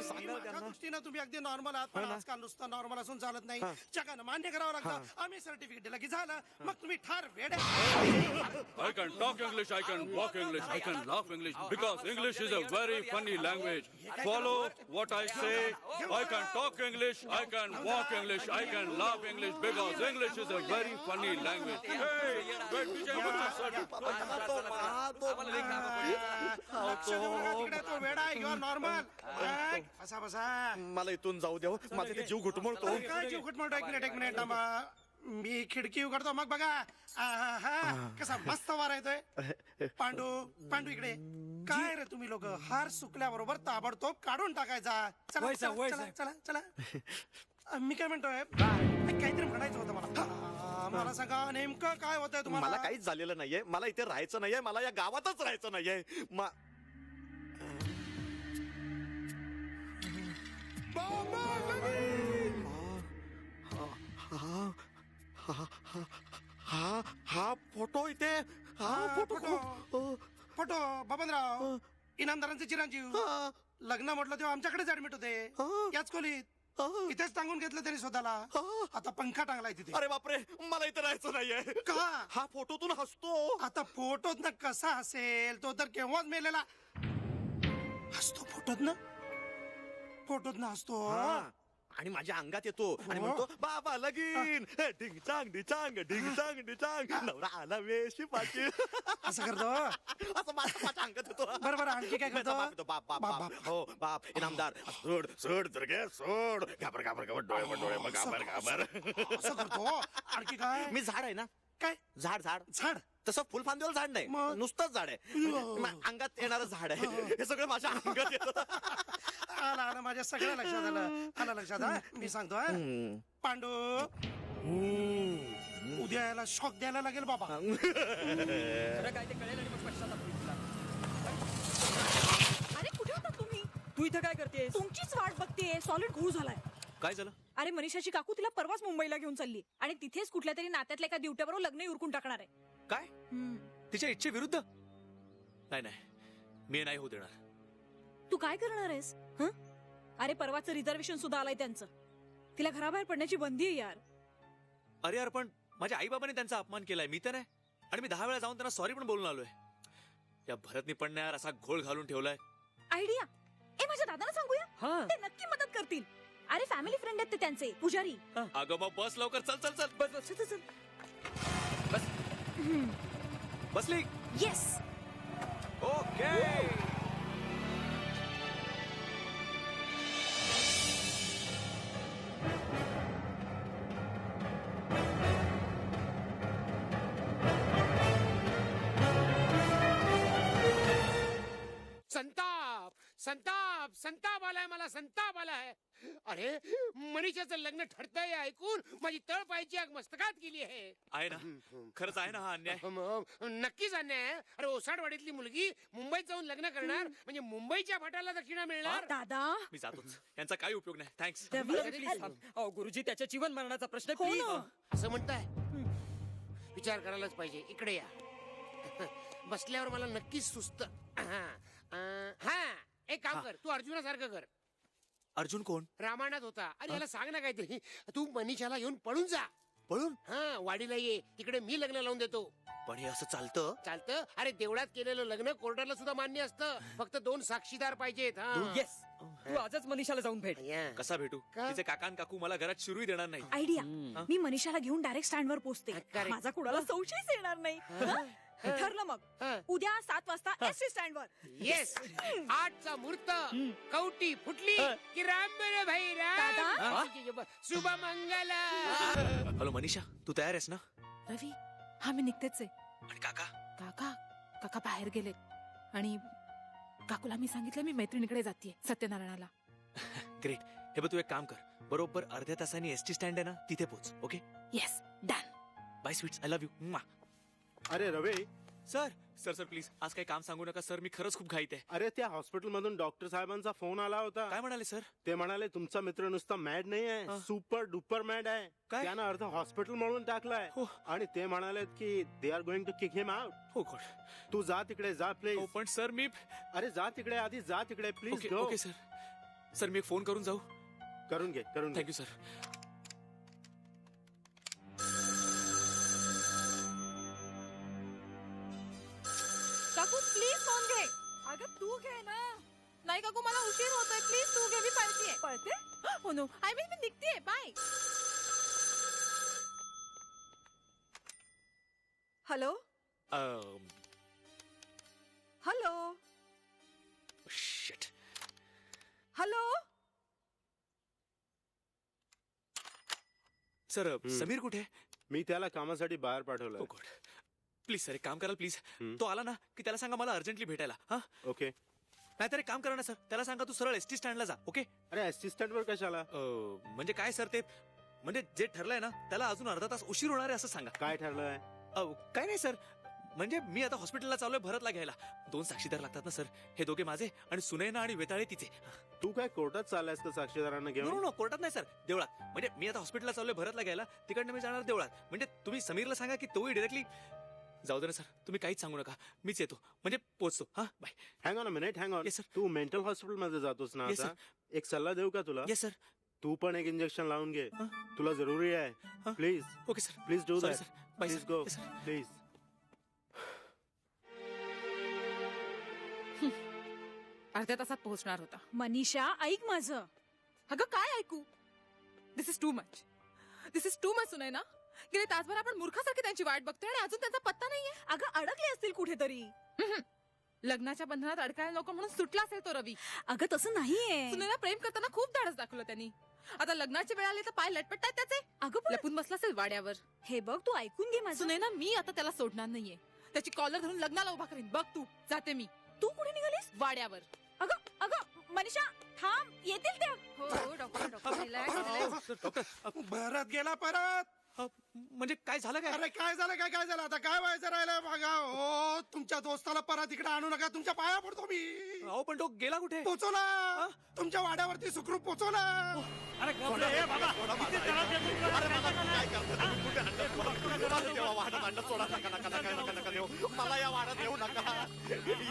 सांगा माझ्या दृष्टीनं तुम्ही अगदी नॉर्मल आहात पण आजकाल नुसतं नॉर्मल असून चालत नाही जगानं मान्य करावं लागतं आम्ही सर्टिफिकेट दिलं की झालं मग तुम्ही ठार वेडे I can talk English, I can walk English, I can laugh English because English is a very funny language. Follow what I say. I can talk English, I can walk English, I can laugh English because English is a very funny language. Hey, wait, Vijay, what's your तिकडे तो वेडा आहे you're normal बसा बसा मला इथून जाऊ द्या माझा किती जीव घुटमळतो काय जीव घुटमळतो एक मिनिट थांबा मी खिडकी उघडतो मग बघा हा कसा मस्त वारा येतोय पांडू इकडे काय रे तुम्ही लोक हार सुकल्याबरोबर ताबडतोब काढून टाकायचा चला चला चला चला मी काय म्हणतोय काहीतरी म्हणायचं होतं मला सांगा नेमकं काय होतंय तुम्हाला मला काहीच झालेलं नाहीये मला इथे राहायचं नाहीये मला या गावातच राहायचं नाहीये हा फोटो इथे फोटो बबनराव इनामदारांचे चिरंजीव लग्न म्हटलं तेव्हा आमच्याकडेच ऍडमिट होते याच खोलीत इथेच टांगून घेतलं तरी स्वतःला आता पंखा टांगलाय तिथे अरे बापरे मला इथे राहायचं नाहीये का हा फोटोतून हसतो आता फोटोत ना कसा हसेल तो तर केव्हाच मेलेला हसतो फोटोत ना हसतो आणि माझ्या अंगात येतो आणि म्हणतो बाबा लगीन ढिंग चांग डिचांग ढिंग चांग डिचांग नवरा आला वेशी पाची असं करतो असं माझ्या अंगात येतो बरोबर आणखी काय करतो बाप बाप बाप हो बाप इनामदार सोड सोड जरगे सोड घाबर घाबर घाबर डोळे मग घाबर घाबर असं करतो आणखी काय मी झाड आहे ना काय झाड तसं फुलफांदीवर झाड नाही नुसतंच झाड आहे अंगात येणारं झाड आहे हे सगळं माझ्या अंगात येतं आला माझ्या सगळं लक्षात आलं लक्षात मी सांगतो पांडू उद्या याला शॉक द्यायला लागेल बाबा काय ते कळेल आणि मग पश्चाताप होईल तुला. अरे कुठे होता तुम्ही तू इथं काय करतेस तुमचीच वाट बघतेय सॉलिड घोळ झालाय काय झालं अरे मनीषाची काकू तिला परवाच मुंबईला घेऊन चालली आणि तिथेच कुठल्या तरी नात्यातल्या एका दिवट्याबरोबर लग्न उरकून टाकणार आहे काय तिच्या इच्छेविरुद्ध नाही मी नाही होऊ देणार तू काय करणार आहेस हं? अरे परवाचं रिझर्वेशन सुद्धा आलंय त्यांचं तिला घराबाहेर पडण्याची बंदी आहे यार अरे यार पण माझ्या आई बाबांनी त्यांचा अपमान केलाय मी तर नाही आणि मी 10 वेळा जाऊन त्यांना सॉरी पण बोलून आलोय या भरतनी पण यार असा घोळ घालून ठेवलाय आयडिया माझ्या दादाला सांगूया ते नक्की मदत करतील अरे फॅमिली फ्रेंड आहेत ते त्यांचे पुजारी अगं मग बस लवकर चल बस बसली येस ओके संताप आलाय मला संताप आलाय अरे मनीषाचं लग्न ठरतंय ऐकून माझी तळ पायची आग मस्तकात गेली आहे ना खरंच आहे ना हा अन्याय नक्कीच अन्याय आहे अरे ओसाडवाडीतली मुलगी मुंबईत जाऊन लग्न करणार म्हणजे मुंबईच्या भटाला दक्षिणा मिळणार दादा मी जातोच यांचा काही उपयोग नाही थँक्स गुरुजी त्याच्या जीवन मरणाचा प्रश्न असं म्हणताय विचार करायलाच पाहिजे इकडे या बसल्यावर मला नक्कीच सुस्त हा एक काम कर तू अर्जुनासारखं कर अर्जुन कोण रामायणात होता अरे याला सांग ना काहीतरी तू मनीषाला घेऊन पळून जा पळून हा वाडीला ये तिकडे मी लग्न लावून देतो पण हे असं चालतं अरे देवळात केलेलं लग्न कोर्टाला सुद्धा मान्य असतं फक्त 2 साक्षीदार पाहिजेत येस तू आजच मनीषाला जाऊन भेट कसा भेटू तिचे काका काकू मला घरात शिरूही देणार नाही आयडिया मी मनीषाला घेऊन डायरेक्ट स्टँडवर पोहोचते माझा कुणाला संशयच येणार नाही ठरलं मग उद्या 7 वाजता एसटी स्टँडवर येस 8चा मुहूर्त कवटी फुटली की राम भाई शुभ मंगल हॅलो मनीषा तू तयार आहेस ना रवी हा मी निघतेच आहे आणि काका काका काका बाहेर गेले आणि काकूला मी सांगितलं मी मैत्रिणीकडे जातीये सत्यनारायणाला ग्रेट हे बघ तू एक काम कर बरोबर अर्ध्या तासाने एसटी स्टँड आहे ना तिथे पोहोच okay yes done buy sweets I love you अरे रवे सर प्लीज आज काही काम सांगू नका सर मी खरंच खूप घाईत आहे अरे त्या हॉस्पिटल मधून डॉक्टर साहेबांचा फोन आला होता काय म्हणाले सर ते म्हणाले तुमचा मित्र नुसता मॅड नाही आहे सुपर डुपर मॅड आहे त्यानं अर्ध हॉस्पिटल म्हणून टाकलाय आणि ते म्हणाले की they are going to kick him out हो गॉड तू जा तिकडे जा प्लीज पण सर मी अरे जा तिकडे आधी जा तिकडे प्लीज ओके सर सर मी एक फोन करून जाऊ? करून घे. Thank you sir. काकू प्लीज फोन घे. अगं तू घे ना. नाही काकू मला उशीर होतोय, प्लीज तू घे. मी पळतीये. पळते? हो नो, आय मीन मी निघतीये. Bye. Hello hello shit. Hello. Sir Sameer कुठे? मी त्याला कामासाठी बाहेर पाठवलं. प्लीज सर एक काम कराल प्लीज. तो आला ना की त्याला सांगा मला अर्जंटली भेटायला. हा ओके. नाहीतर एक काम करा ना सर, त्याला सांगा तू सरळ एसटी स्टँडला जा. ओके. अरे एसटी स्टँड वर कशाला? म्हणजे काय सर ते, म्हणजे जे ठरलंय ना त्याला अजून अर्धा तास उशीर होणार आहे असं सांगा. काय ठरलंय? काय नाही सर, म्हणजे मी आता हॉस्पिटलला चाललोय भरतला घ्यायला. 2 साक्षीदार लागतात ना सर, हे दोघे माझे आणि सुनैना आणि वेताळे तिचे. तू काय कोर्टात चाललायस का साक्षीदारांना घेऊन? नो कोर्टात नाही सर, देवळात. म्हणजे मी आता हॉस्पिटलला चाललोय भरतला घ्यायला, तिकडनं मी जाणार देवळात. म्हणजे तुम्ही समीरला सांगा की तोही डिरेक्टली जाऊ दे ना सर, तुम्ही काहीच सांगू नका, मीच येतो म्हणजे पोहोचतो. हा bye. Hang on a minute, hang on. Yes sir. तू मेंटल हॉस्पिटल मध्ये जातोस ना येस आता? एक सल्ला देऊ का तुला? Yes sir. तू पण एक इंजेक्शन लावून घे, तुला जरुरी आहे. Please. Okay sir. Please do Sorry, that. sir. Bye, please sir. Go. Yes, sir. Please. अर्ध्या तासात पोहोचणार होता. मनीषा ऐक माझं. अगं काय ऐकू? This is too much. This is too much. Sunaina, गेले तासभर आपण मूर्खासारखी त्यांची वाट बघतोय आणि अजून त्यांचा पत्ता नाहीये. अगं अडकले असतील कुठेतरी. लग्नाच्या बंधनात अडकायला नको म्हणून सुटला असेल तो रवी. अगं तसं नाहीये. सुनैना, प्रेम करताना खूप धाडस दाखवलं त्यांनी. आता लग्नाची वेळ आली तर पाय लटपटतायत त्याचे. अगं लपून बसला असेल वाड्यावर. हे बघ तू ऐकून घे माझं. सुनैना, मी आता त्याला सोडणार नाहीये. त्याची कॉलर धरून लग्नाला उभा करीन. बघ तू. जाते मी. तू कुठे निघालीस? वाड्यावर. अगं मनीषा थांब, येतील त्या. हो डॉक्टर रिलॅक्स. डॉक्टर भरत गेला परत. म्हणजे काय झालं काय? अरे काय झालं आता काय व्हायचं राहिलं बघा. हो तुमच्या दोस्ताला परत इकडे आणू नका, तुमच्या पाया पडतो मी. अहो पण तो गेला कुठे? पोचवला तुमच्या वाड्यावरती सुखरूप पोचवला. अरे मला या वाड्यात येऊ नका.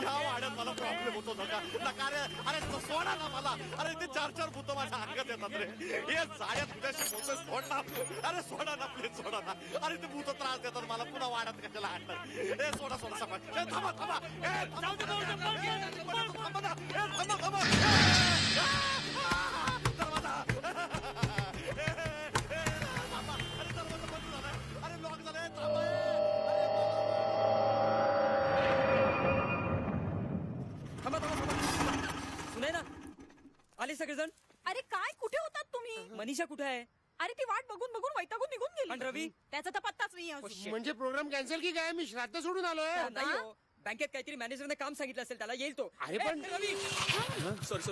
या वाड्यात मला प्रॉब्लेम होतो नका. अरे सोडा ना मला. अरे ते 4 भूत माझ्या अंगात येतात रे. हे साड्या तुझ्याशी बोलतोय, सोड ना. अरे सोडा ना प्लीज, सोडा ना. अरे ते भूत त्रास देतात मला, पुन्हा वाड्यात कशाला आणणार? हे सोडा सफा. थांबा थांबा. अरे लॉक झालंय. सुनैना, आले सगळेजण? अरे काय कुठे होतात तुम्ही? मनीषा कुठे आहे? अरे ती वाट बघून बघून वैतागून निघून गेली. पण रवी? त्याचा तर पत्ताच नाही अजून. म्हणजे प्रोग्राम कॅन्सल की काय? मी श्राद्ध सोडून आलोय. नाही हो, बँकेत काहीतरी मॅनेजरने काम सांगितलं असेल, त्याला येईल तो. अरे पण रवी,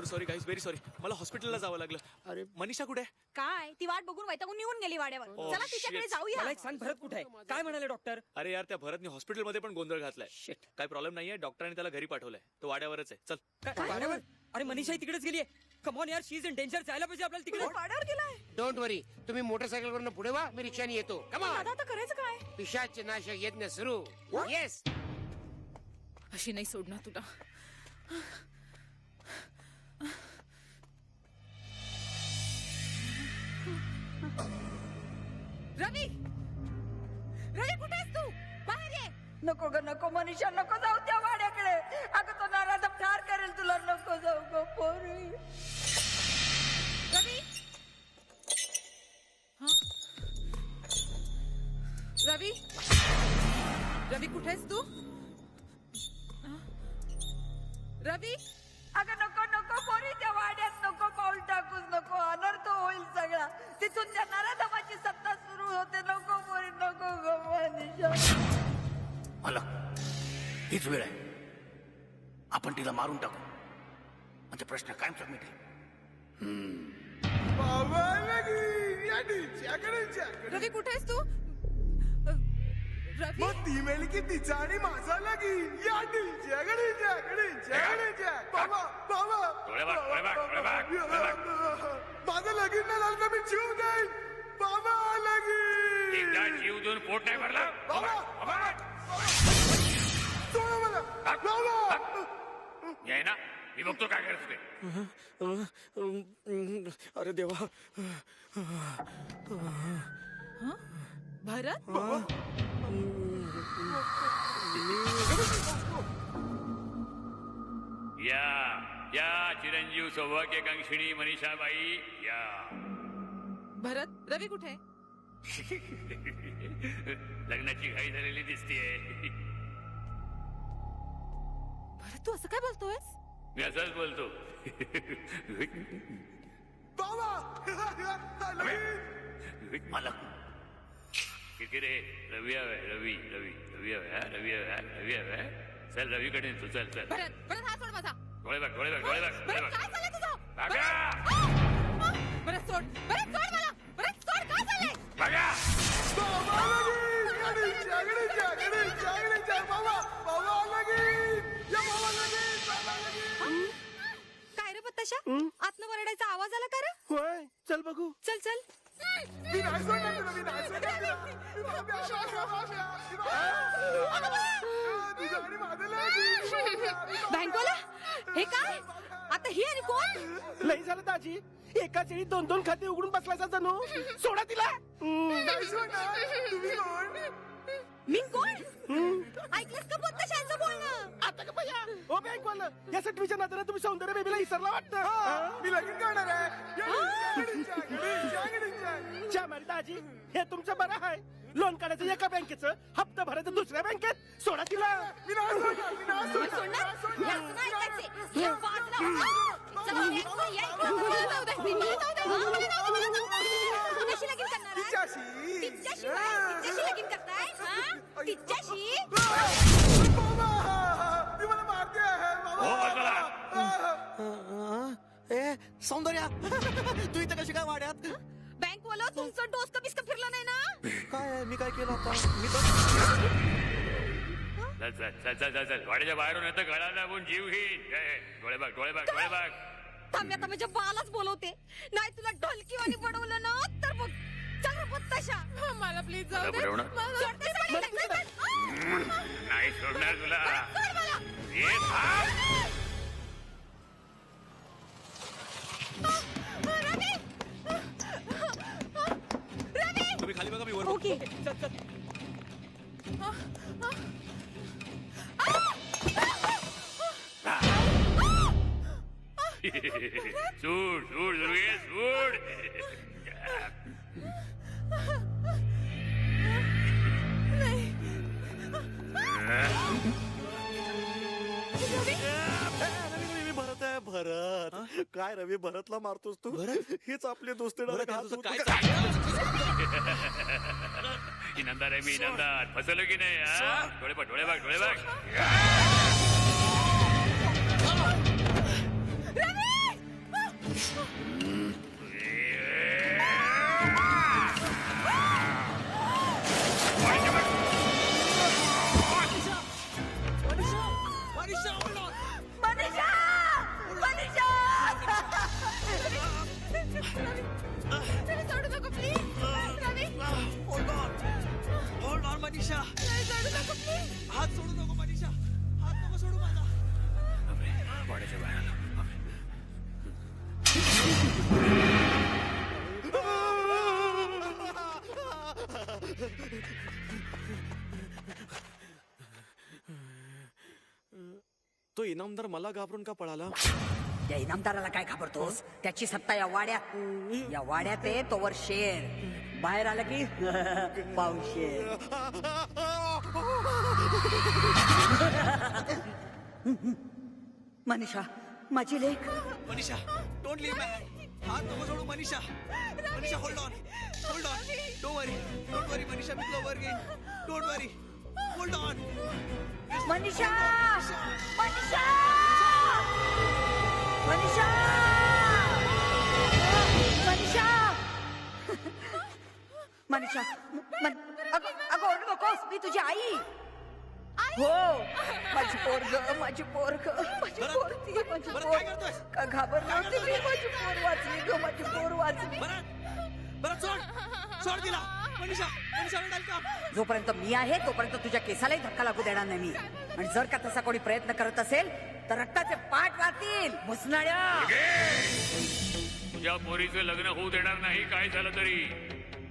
सॉरी गाईज, व्हेरी सॉरी. मला हॉस्पिटलला जावं लागलं. अरे मनीषा कुठे? काय ती वाट बघून वैतागून निघून गेली वाड्यावर. चला तिच्याकडे shit. जाऊया. मला एक सांग, भरत कुठे आहे? काय म्हणाले डॉक्टर? अरे यार, त्या भरतने हॉस्पिटलमध्ये पण गोंधळ घातलाय. काय प्रॉब्लेम नाहीये, डॉक्टरांनी त्याला घरी पाठवलंय. तो वाड्यावरच आहे. चल. काय वाड्यावर? अरे मनीषा तिकडेच गेलीये. कम ऑन यार, शी इज इन डेंजर. जायला पाहिजे आपल्याला तिकडे. वाड्यावर गेलाय. डोंट वरी, तुम्ही मोटरसायकलवरून पुढे वा, मी रिक्षाने येतो. दादा आता करायचं काय? पिशाच नाशक यज्ञ सुरू. येस. अशी नाही सोडणार तुला. रवी, रवी कुठे आहेस तू? बाहेर ये. नको ग नको मनीषा, नको जाऊ त्या वाड्याकडे. अगं तो नाराज ठार करेल तुला. नको जाऊ ग पोरी. रवी, रवी, रवी कुठे आहेस तू? रवी, अगं नको नको पोरी, त्या वाड्यात नको पाऊल टाकूस. नको, अनर्थ होईल सगळा. तिथून त्या नराधमाची सत्ता सुरू होते. नको पोरी, नको ग मनीषा. मला हीच वेळ आहे. आपण तिला मारून टाकू म्हणजे प्रश्न कायमचा मिटेल. रवी कुठे आहेस तू? रवी, मग ती मेली की तिचा आणि माझा लगीन. या बाबा बाबा, माझं लगीन नाही झालं तर मी जीव देईन. बाबा लगीन. जीव देऊन पोट नाही भरला. सोडा मला. बाबा ये ना मी बघतो काय करत ते. अरे देवा. भरत या चिरंजीव सौभाग्यकांक्षिणी मनीषाबाई या. भरत रवी कुठे? लग्नाची घाई झालेली दिसतीये. भरत तू असं काय बोलतोयस? मी असंच बोलतो. किती रे? रवी हवे रवी रवी रवी हवे रवी हवे रवी हवे. चल रवीकडे तू चल चल. भरत हात सोड माझा. डोळे बघ डोळे बघ डोळे बघ डोळे बघ. काय चाललंय तुझं? बघा भरत सोड मला. भरत सोड काय चाललंय? बघा. काय रे पत्ताशा? आतनं वरडायचा आवाज आला का रे? होय चल बघू. चल चल. बँकवाला हे काय? आता ही आणि कोण? लई झालं दाजी. एकाच वेळी 2-2 खाते उघडून बसलायचा जणू. सोडा तिला. मी कोण? ऐकलंस का पत्ताशांचं बोलणं? आता का भैया? ओ बँकवाला या सटवीच्या नात्याने तुम्ही सौंदर्य बेबीला विसरला वाटतं. मी लगीन करणार आहे. दाजी हे तुमचं बरं आहे. लोन काढायचं एका बँकेचं, हप्ता भरायचं दुसऱ्या बँकेत. सोडा तिला. सौंदर्या तू इथं कशी काय वाड्यात? बँकवाला तुमचं डोसकं बिस्कं फिरलं नाही ना? काय मी काय केलं आता? मी चल चल चल चल चल. वाड्याच्या बाहेरून येतं गळा लागून जीव घेईन. डोळे बघ डोळे बघ डोळे बघ. थांब्या थांब्याच्या बालाच बोलवते. नाही तुला ढोलकीवाणी बनवलं ना तर बघ. चल रे पत्ताशा. मला प्लीज जाऊ दे. नाही सोडणार तुला. ये तुम्ही खाली बघा मी वर. ओके. सूड सूड दुर्गे सूड. भरत आहे भरत. काय रवी भरतला मारतोस तू? हीच आपली दोस्ती. इनामदार आहे मी इनामदार. फसवलं की नाही? डोळे बघ डोळे बघ डोळे बघ. हात सोडू नको मनीषा. हात नको सोडू माझा. वाड्याच्या बाहेर आलो. तो इनामदार मला घाबरून का पळाला? या इनामदाराला काय घाबरतोस? त्याची सत्ता या वाड्यात आहे तोवर शेर. बाहेर आलं की पावशेर. मनीषा माझी लेक. Manisha don't leave me. हात नको सोडू Manisha. Manisha hold on hold on. Don't worry Manisha. मी तुला वर घेईन. Don't worry. Hold on. Manisha Manisha Manisha Manisha Manisha अगं ओरडू नकोस. मी तुझी आई. हो माझी पोरग का घाबरली होती मी. माझी पोर वाचली ग. माझी पोर वाचली. बरं सोड दिला. जोपर्यंत मी आहे तोपर्यंत तुझ्या केसालाही धक्का लागू देणार नाही मी. आणि जर का तसा कोणी प्रयत्न करत असेल तर रक्ताचे पाठ वाहतील मुसनाळ्या. तुझ्या पोरीचं लग्न होऊ देणार नाही. काय झालं तरी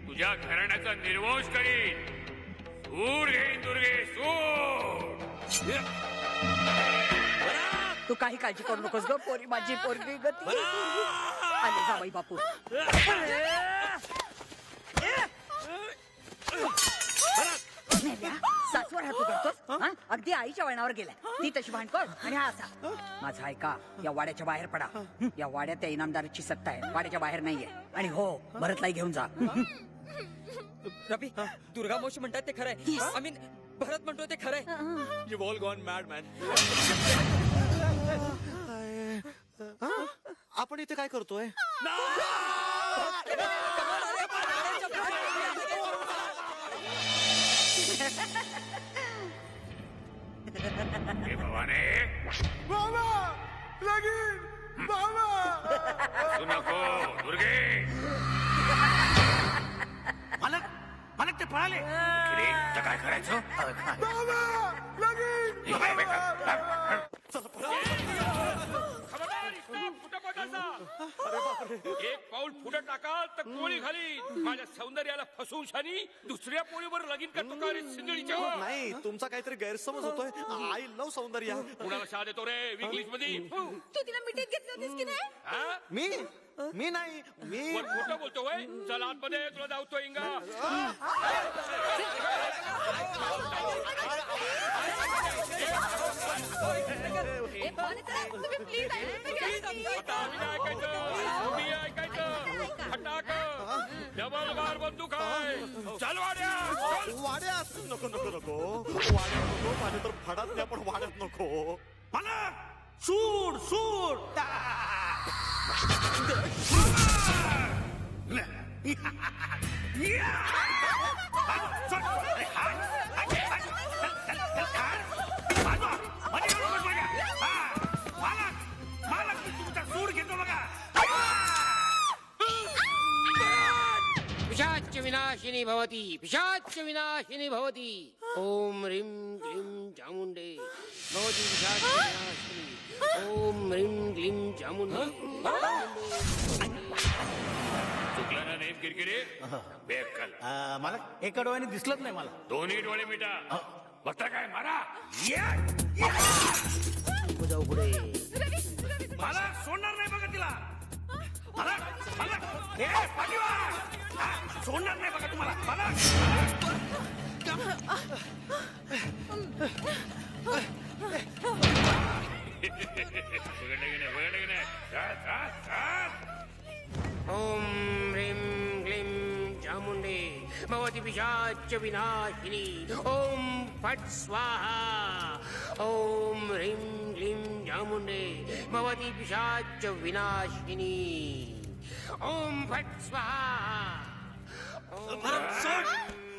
तुझ्या घराण्याचा निर्वंश करीन. सूर घेईन दुर्गे, सूर. तू काही काळजी करू नकोस ग पोरी, माझी पोरगी गती आले जावई बापू. सासवर हातू करतोस हा? अगदी आईच्या वळणावर गेलाय. ती तशी भांडकोळ आणि हा असा. माझा ऐका, या वाड्याच्या बाहेर पडा. या वाड्यात त्या इनामदाराची सत्ता आहे, वाड्याच्या बाहेर नाहीये. आणि हो, भरतलाही घेऊन जा. रवी, दुर्गा मावशी म्हणतात ते खरंय. आय मीन भरत म्हणतो ते खरंय. You all gone mad man. आपण इथे काय करतोय? हे भवाने, बाबा लगीन बाबा. तू नको दुर्गे. मालक मालक ते पळाले. काय करायचं? बाबा लगीन एक पाऊल पुढे टाकाल तर गोळी घाली. माझ्या सौंदर्याला फसवून शानी दुसऱ्या पोळीवर लगीन करतो का रे सिंदळीच्या? नाही, तुमचा काहीतरी गैरसमज होतोय. I love Soundarya. कुणाला शा देतो रे इंग्लिश मध्ये? तू तिला मिठीत घेतलं होतीस की नाही? हा? मी नाही, मी वर खोटं बोलतोय. चल आतमध्ये, तुला धावतो इंगा. आता आम्ही ऐकायचं, तुम्ही ऐकायचं. फटाक डबल बार बंदूक आहे. चल वाड्या, वाड्यात नको नको नको. वाड्यात नको, माझ्या तर फडात नाही, पण वाड्यात नको. मालक सूड सूड. मालक मी तुमचा सूड घेतो बघा. पिशाच विनाशिनी भवती, पिशाच विनाशिनी भवती. ओम ह्रीं क्लीं चामुंडे भवती पिशाच विनाशिनी. ओम ह्रीं क्लीं चामुंडे. चुकला ना नेम किरकिरे. बेअक्कल. मालक एका डोळ्याने दिसलंच नाही मला. दोन्ही डोळे मिटा. बघता काय मारा. जाऊ पुढे. मला सोडणार नाही बघा तिला. मालक मालक ए पाठीवा. सोडणार नाही बघा तुम्हाला. मालक ओम ह्रीं क्लीं चामुंडे भवती पिशाच विनाशिनी. ओम फट स्वाहा. ओम ह्रीं क्लीं चामुंडे भवती पिशाच विनाशिनी. ओम फट स्वाहा.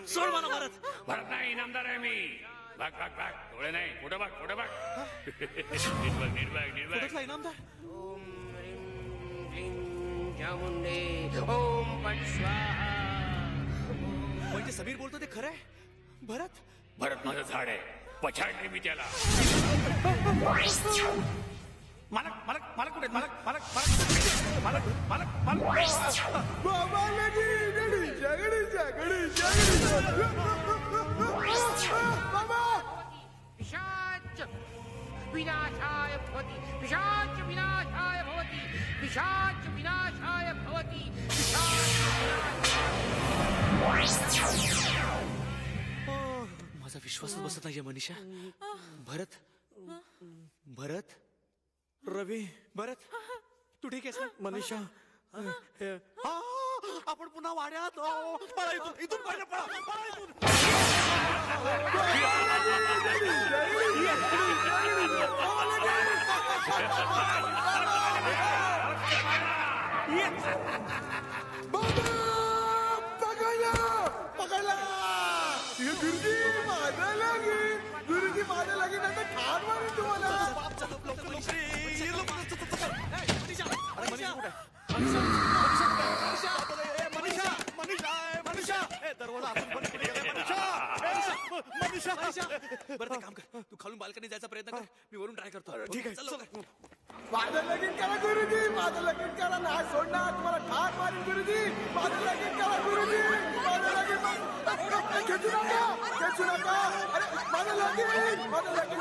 सोड मला भरत. भरत नाही, इनामदार आहे मी. भाग भाग भाग. डोळे नाही, पुढे भाग, पुढे भाग. नीट बघ, नीट बघ, नीट बघ. इनामदार. ओम ह्रीं क्लीं चामुंडे. ओम फट स्वाहा. म्हणजे समीर बोलतो ते खरंय? भरत भरत माझं झाड आहे. पछाडले मी त्याला. मालक मालक मालक कुठे? मालक मालक मालक मालक मालक मालक. बाबा लगीन गणेशा गणेशा बाबा. पिशाच विनाशाय भवति. पिशाच विनाशाय भवति. पिशाच विनाशाय भवति. माझा विश्वासच बसत नाहीये मनीषा. भरत भरत रवी. भरत तू ठीक आहेस ना? मनीषा. आपण पुन्हा वाड्यात. पळा इथून, इथून पहिले पळा, पळा इथून. पकडला. गुरुजी माझा लागेल, गुरुजी माझा लागेल, नाही तर ठार मारेल तुम्हाला. मनीषा बरं ते काम कर, तू खालून बाल्कनी जायचा प्रयत्न कर, मी वरून ट्राय करतो. ठीक आहे, चल लवकर. माझं लगीन करा गुरुजी, माझं लगीन करा. नाही सोडणार तुम्हाला, ठाक मारीन गुरुजी. माझं लगीन करा गुरुजी, माझं लगीन. खेचू नका. अरे माझं लगीन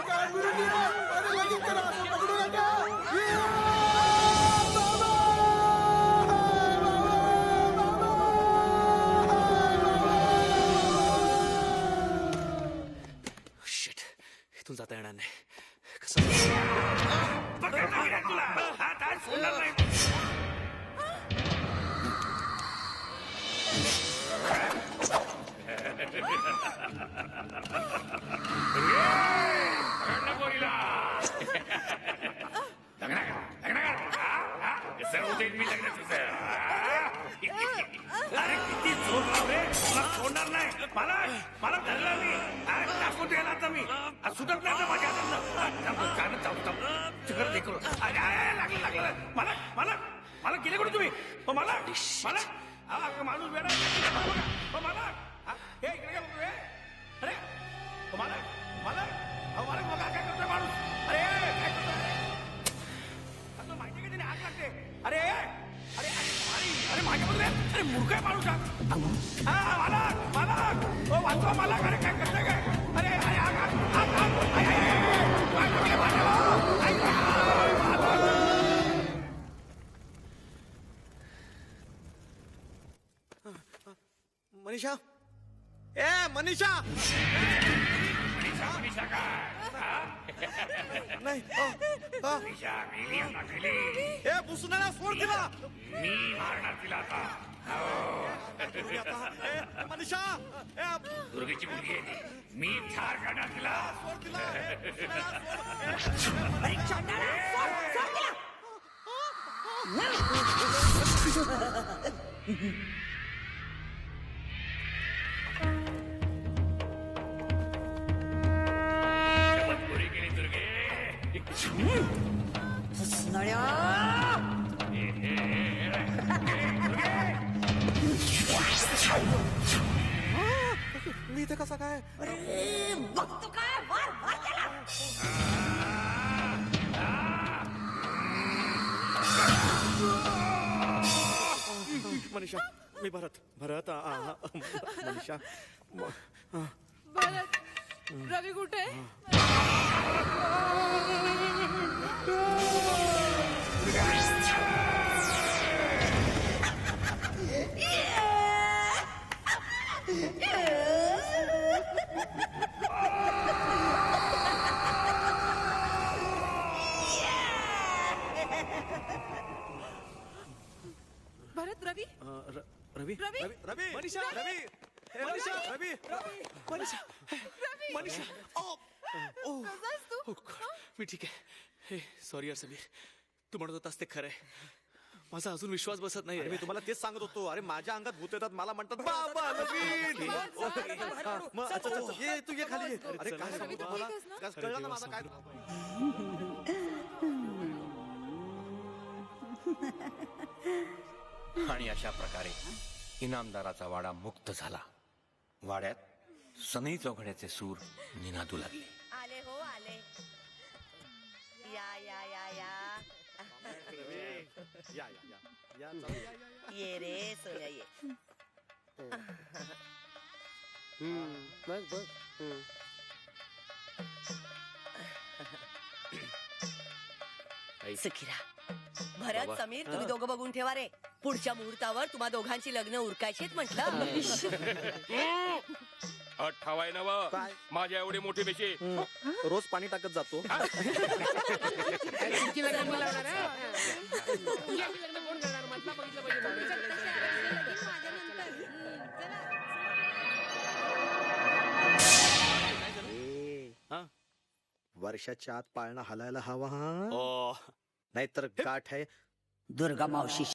करा गुरुजी, माझं लगीन करा. असं पकडू नका. शिट, इथून जाता येणार नाही. कसं तुला हात हात सोडणार नाही. अरे किती जोर लाव रे, मला सोडणार नाही. मला धरला मी, टाकून द्यायला आता मी. सुटत नाही माझ्या हातात. मला गेले कुठे तुम्ही? मला माणूस वेळा मला हे इकडे बघ. अरे मला बघा काय करतोय माणूस. अरे काय करतोय माहिती का त्याने आग लागते. अरे अरे अरे माझ्यामध्ये अरे मूर्ख आहे माणूस. मला वाचवा मला. अरे काय करतोय काय. अरे मनीषा, ए मनीषा. नाही ए बुसणारा सोड तिला. मी मारणार तिला आता. मनीषा, दुर्गेची मुलगी आहे ती. मी ठार करणार तिला. मी इथे कसा काय. बघतो काय. वार त्याला. मनीषा, मी भरत मनीषा. भरत, रवी कुठे? भरत, रवी रवी रवी मनीषा, रवी मनीषा, रवी मनीषा, मनीषा. कसास तू? मी ठीक आहे. हे सॉरी यार समीर, तू म्हणत होतास ते खरंय. माझा अजून विश्वास बसत नाही. मी तुम्हाला तेच सांगत होतो. अरे माझ्या अंगात भूत येतात, मला म्हणतात बाबा नवीन. ये तू ये खाली ये. अरे काय सांगू तुम्हाला, कळलं ना माझा काय. आणि अशा प्रकारे इनामदाराचा वाडा मुक्त झाला. वाड्यात सनई चौघड्याचे सूर निनादू लागले. आले हो आले. या या या या ये रे सोन्या ये. बघ सुखीरा. भरत, समीर, तुम्ही दोघं बघून ठेवा रे. पुढच्या मुहूर्तावर तुम्हा दोघांची लग्न उरकायचीत म्हटलं. ठावाय नव माझ्या एवढी मोठी बेशी. रोज पाणी टाकत जातो. वर्षाच्या आत पाळणा हलायला हवा. नाहीतर गाठ आहे दुर्गा मावशी